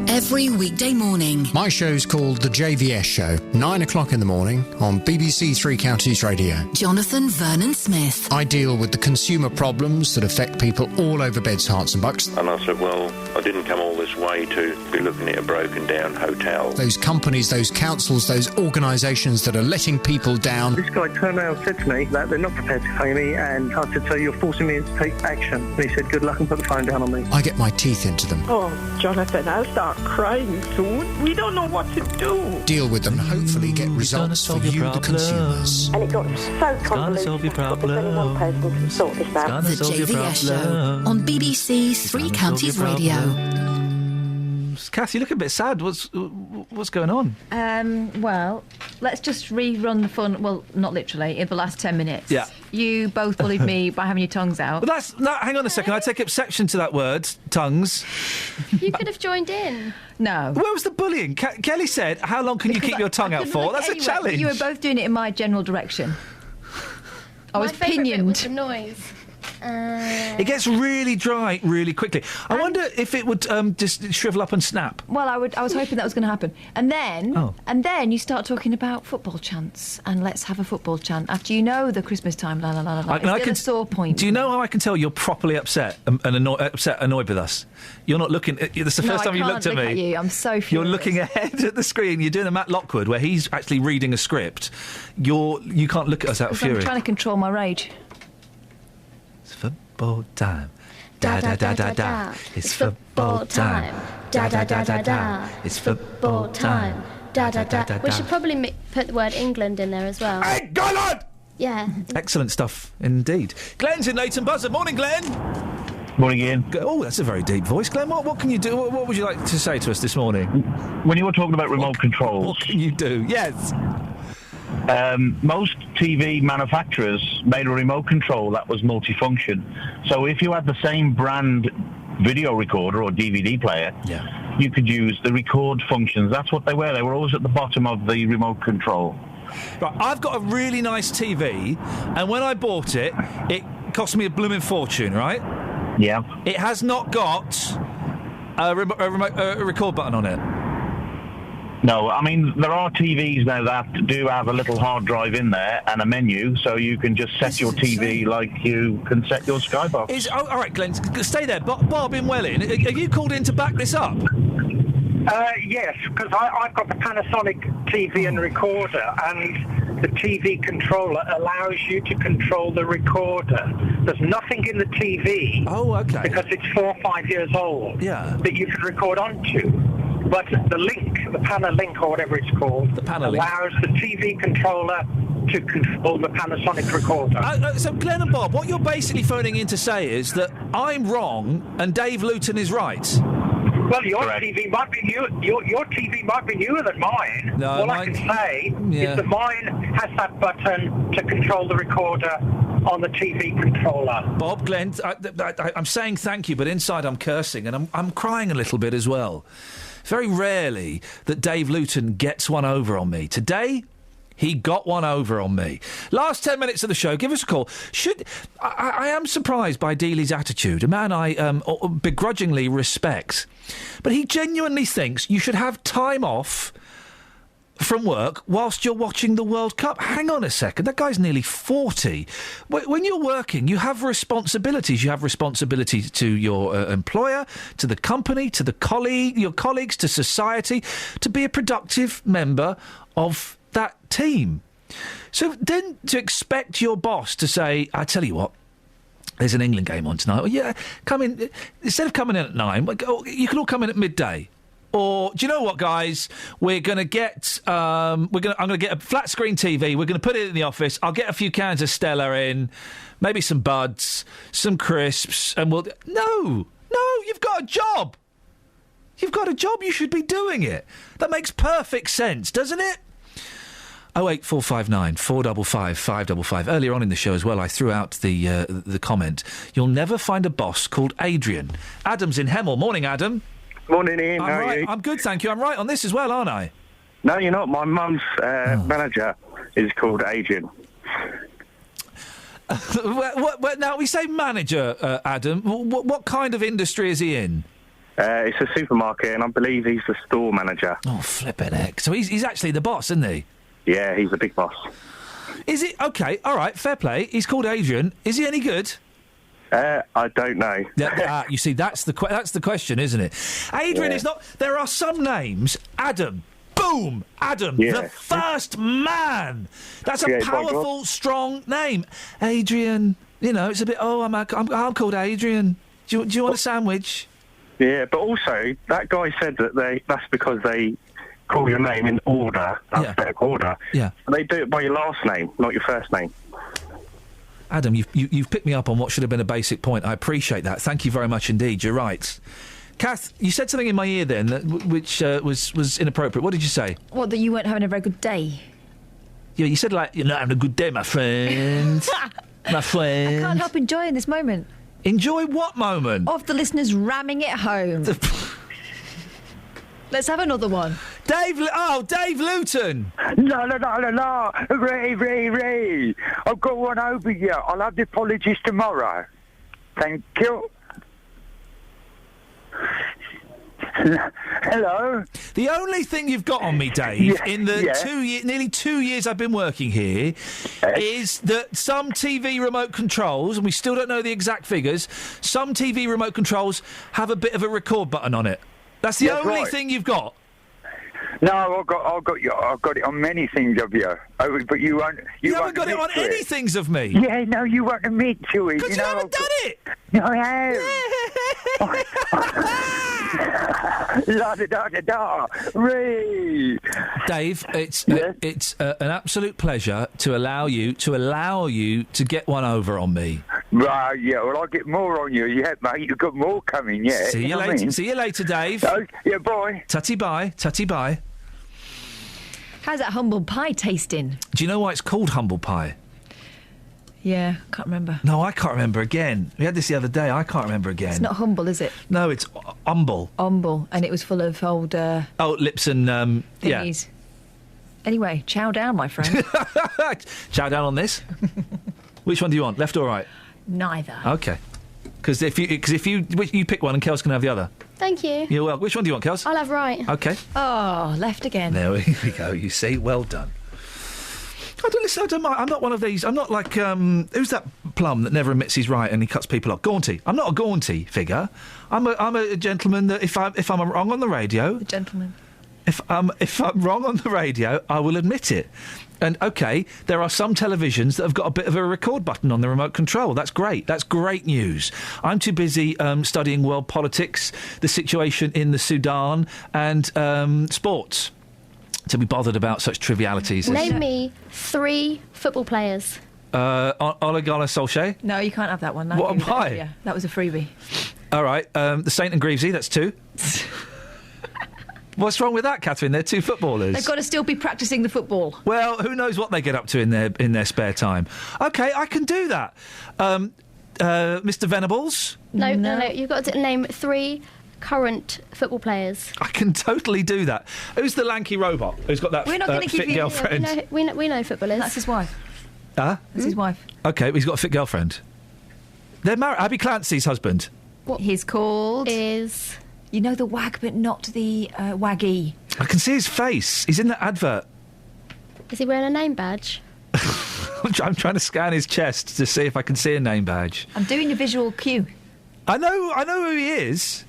Every weekday morning. My show's called The JVS Show, 9 o'clock in the morning on BBC Three Counties Radio. Jonathan Vernon Smith. I deal with the consumer problems that affect people all over Beds, Herts and Bucks. And I said, well, I didn't come all this way to be looking at a broken down hotel. Those companies, those councils, those organisations that are letting people down. This guy turned around and said to me that they're not prepared to pay me, and I said, so you're forcing me to take action. And he said, good luck, and put the phone down on me. I get my teeth into them. Oh, Jonathan, I'll start crying soon. We don't know what to do. Deal with them and hopefully get results for you, the consumers. And it got so convoluted. Solve your problem. There's only one person who can sort this out. The JVS Show on BBC Three Counties Radio. Kath, you look a bit sad. What's going on? Well, let's just rerun the fun. Well, not literally, in the last 10 minutes. Yeah. You both bullied me by having your tongues out. Well, hang on a second. I take exception to that word, tongues. You could have joined in. No. Where was the bullying? Kelly said, how long can you keep your tongue out for? That's anyway, a challenge. You were both doing it in my general direction. I was My favourite bit pinioned. was the noise. It gets really dry really quickly. I wonder if it would just shrivel up and snap. Well, I was hoping that was going to happen, and then you start talking about football chants, and let's have a football chant after you know the Christmas time. La la la la. It's still a sore point. Do you know how I can tell you're properly upset and annoyed with us? You're not looking. That's the first time you looked at me. At you. I'm so furious. You're looking ahead at the screen. You're doing a Matt Lockwood where he's actually reading a script. You can't look at us out of fury. I'm trying to control my rage. Football time. Da da da da da. It's football time. Da da da da da. It's football time. Da da da. We should probably put the word England in there as well. England! Yeah. Excellent stuff indeed. Glenn's in Leighton Buzzard. Morning, Glenn. Morning, Ian. Oh, that's a very deep voice, Glenn. What can you do? What would you like to say to us this morning? When you were talking about remote controls, what can you do? Yes. Most TV manufacturers made a remote control that was multifunction. So if you had the same brand video recorder or DVD player, you could use the record functions. That's what they were. They were always at the bottom of the remote control. Right, I've got a really nice TV, and when I bought it, it cost me a blooming fortune, right? Yeah. It has not got a record button on it. No, I mean, there are TVs now that do have a little hard drive in there and a menu, so you can just set your TV like you can set your Skybox. All right, Glenn, stay there. Bob in Welling, are you called in to back this up? Yes, because I've got the Panasonic TV and recorder, and the TV controller allows you to control the recorder. There's nothing in the TV. Oh, okay. Because it's 4 or 5 years old. Yeah. That you can record onto. But the link, the Panalink or whatever it's called, allows the TV controller to control the Panasonic recorder. So, Glenn and Bob, what you're basically phoning in to say is that I'm wrong and Dave Luton is right. Well, your TV might be new. Your TV might be newer than mine. No, all I can say is that mine has that button to control the recorder on the TV controller. Bob, Glenn, I'm saying thank you, but inside I'm cursing and I'm crying a little bit as well. Very rarely that Dave Luton gets one over on me. Today, he got one over on me. Last 10 minutes of the show, give us a call. I am surprised by Dealey's attitude, a man I begrudgingly respect. But he genuinely thinks you should have time off from work whilst you're watching the World Cup. Hang on a second, that guy's nearly 40. When you're working, you have responsibilities. You have responsibilities to your employer, to the company, to your colleagues, to society, to be a productive member of that team. So then to expect your boss to say, I tell you what, there's an England game on tonight. Well, yeah, come in. Instead of coming in at 9, you can all come in at midday. Or, do you know what, guys? We're going to get... I'm going to get a flat screen TV. We're going to put it in the office. I'll get a few cans of Stella in, maybe some buds, some crisps, and we'll... No, you've got a job. You've got a job. You should be doing it. That makes perfect sense, doesn't it? 08459 455 555. Earlier on in the show as well, I threw out the comment. You'll never find a boss called Adrian. Adam's in Hemel. Morning, Adam. Morning, Ian. How are you? I'm good, thank you. I'm right on this as well, aren't I? No, you're not. My mum's manager is called Adrian. Now, we say manager, Adam. What kind of industry is he in? It's a supermarket, and I believe he's the store manager. Oh, flippin' heck. So he's actually the boss, isn't he? Yeah, he's the big boss. Is it? Okay, all right, fair play. He's called Adrian. Is he any good? I don't know. You see, that's the question, isn't it? Adrian is not... There are some names. Adam. Boom! Adam. Yeah. The first man. That's a powerful, strong name. Adrian. You know, it's a bit... Oh, I'm called Adrian. Do you want a sandwich? Yeah, but also, that guy said that that's because they call your name in order, alphabetical order. Yeah. And they do it by your last name, not your first name. Adam, you've picked me up on what should have been a basic point. I appreciate that. Thank you very much indeed. You're right. Kath, you said something in my ear then, which was inappropriate. What did you say? What, that you weren't having a very good day? Yeah, you said, like, you're not having a good day, my friend. My friend. I can't help enjoying this moment. Enjoy what moment? Of the listeners ramming it home. Let's have another one. Dave Luton. No. Ray. I've got one over here. I'll have the apologies tomorrow. Thank you. Hello. The only thing you've got on me, Dave, in the nearly 2 years I've been working here, is that some TV remote controls, and we still don't know the exact figures, some TV remote controls have a bit of a record button on it. That's the only thing you've got. No, I've got it on many things of you. Oh, but you won't. You haven't got it on any things of me. Yeah, no, you won't admit to it. Because you haven't done it. No, I have. La da da da da. Ray. Dave, it's an absolute pleasure to allow you to get one over on me. Right, yeah. Well, I'll get more on you. Yeah, mate. You've got more coming. Yeah. See you later. I mean? See you later, Dave. Oh, yeah, bye. Tutty bye. Tutty bye. How's that humble pie tasting? Do you know why it's called humble pie? Yeah, can't remember. No, I can't remember again. We had this the other day. I can't remember again. It's not humble, is it? No, it's umble. Umble, and it was full of old... lips and... thingies. Yeah. Anyway, chow down, my friend. Chow down on this? Which one do you want, left or right? Neither. Okay. Because if you pick one and Kels can have the other. Thank you. You're welcome. Which one do you want, Kels? I'll have right. Okay. Oh, left again. There we go. You see, well done. I don't mind. I'm not one of these. I'm not like who's that plum that never admits he's right and he cuts people off? Gaunty. I'm not a Gaunty figure. I'm a gentleman that if I'm wrong on the radio, a gentleman. If I'm wrong on the radio, I will admit it. And, OK, there are some televisions that have got a bit of a record button on the remote control. That's great. That's great news. I'm too busy studying world politics, the situation in the Sudan, and sports to be bothered about such trivialities. Name me 3 football players. Ole Gunnar Solskjaer? No, you can't have that one. What am I? That was a freebie. All right, the Saint and Greavesy, that's 2. What's wrong with that, Catherine? They're 2 footballers. They've got to still be practising the football. Well, who knows what they get up to in their spare time. OK, I can do that. Mr Venables? No. You've got to name 3 current football players. I can totally do that. Who's the lanky robot who's got that fit girlfriend? Yeah, we know footballers. That's his wife. That's his wife. OK, he's got a fit girlfriend. They're married. Abby Clancy's husband. What he's called is... You know the wag, but not the waggy. I can see his face. He's in that advert. Is he wearing a name badge? I'm trying to scan his chest to see if I can see a name badge. I'm doing a visual cue. I know who he is.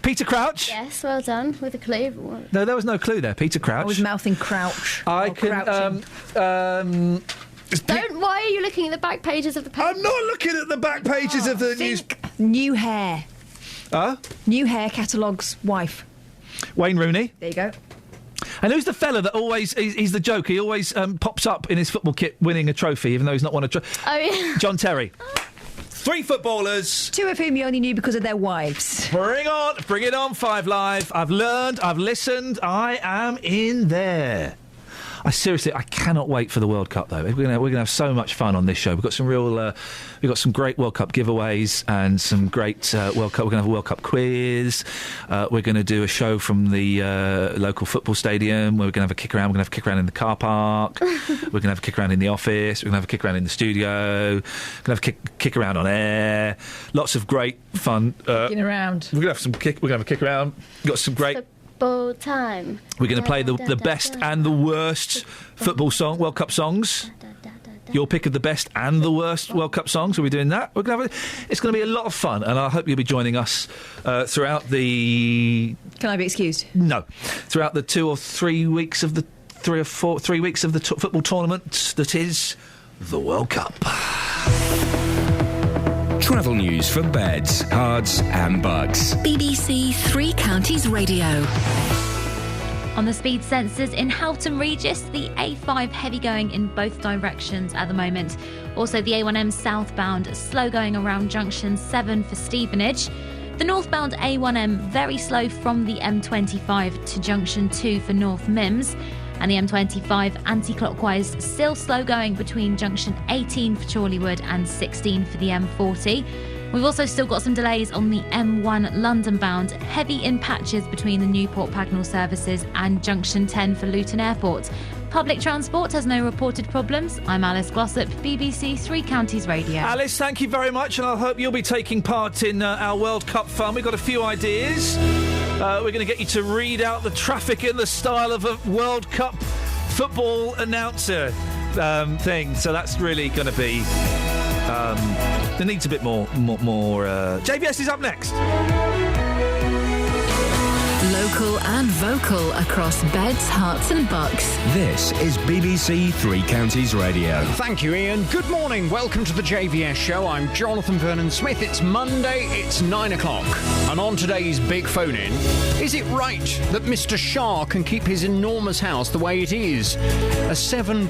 Peter Crouch? Yes, well done, with a clue. No, there was no clue there. Peter Crouch. I was mouthing Crouch. I can... Why are you looking at the back pages of the paper? I'm not looking at the back pages of the news... New hair. New hair catalogue's wife. Wayne Rooney. There you go. And who's the fella that always... He's the joke. He always pops up in his football kit winning a trophy, even though he's not won a trophy. Oh, yeah. John Terry. 3 footballers. 2 of whom you only knew because of their wives. Bring it on, 5 Live. I've learned, I've listened, I am in there. I cannot wait for the World Cup though. We're gonna have so much fun on this show. We've got some great World Cup giveaways and some great World Cup. We're gonna have a World Cup quiz. We're gonna do a show from the local football stadium. We're gonna have a kick around. We're gonna have a kick around in the car park. We're gonna have a kick around in the office. We're gonna have a kick around in the studio. We're gonna have a kick around on air. Lots of great fun. Kicking around. We're gonna have a kick around. We've got some great. Time. We're going to play the best and the worst football World Cup songs. Your pick of the best and the worst World Cup songs. We'll be doing that. It's going to be a lot of fun, and I hope you'll be joining us throughout the... Can I be excused? No. Throughout the 2 or 3 weeks of the 3 weeks of the football tournament that is the World Cup. Travel news for beds, cards and bugs. BBC Three Counties Radio. On the speed sensors in Houghton Regis, the A5 heavy going in both directions at the moment. Also the A1M southbound slow going around junction 7 for Stevenage. The northbound A1M very slow from the M25 to junction 2 for North Mims. And the M25 anti-clockwise still slow going between junction 18 for Chorleywood and 16 for the M40. We've also still got some delays on the M1 London bound, heavy in patches between the Newport Pagnell services and junction 10 for Luton Airport. Public transport has no reported problems. I'm Alice Glossop, BBC Three Counties Radio. Alice, thank you very much, and I hope you'll be taking part in our World Cup fun. We've got a few ideas. We're going to get you to read out the traffic in the style of a World Cup football announcer thing. So that's really going to be... there needs a bit more. JVS is up next. Local and vocal across Beds, Herts and Bucks. This is BBC Three Counties Radio. Thank you, Iain. Good morning. Welcome to the JVS show. I'm Jonathan Vernon-Smith. It's Monday. It's 9 o'clock. And on today's big phone-in, is it right that Mr. Shah can keep his enormous house the way it is? A 7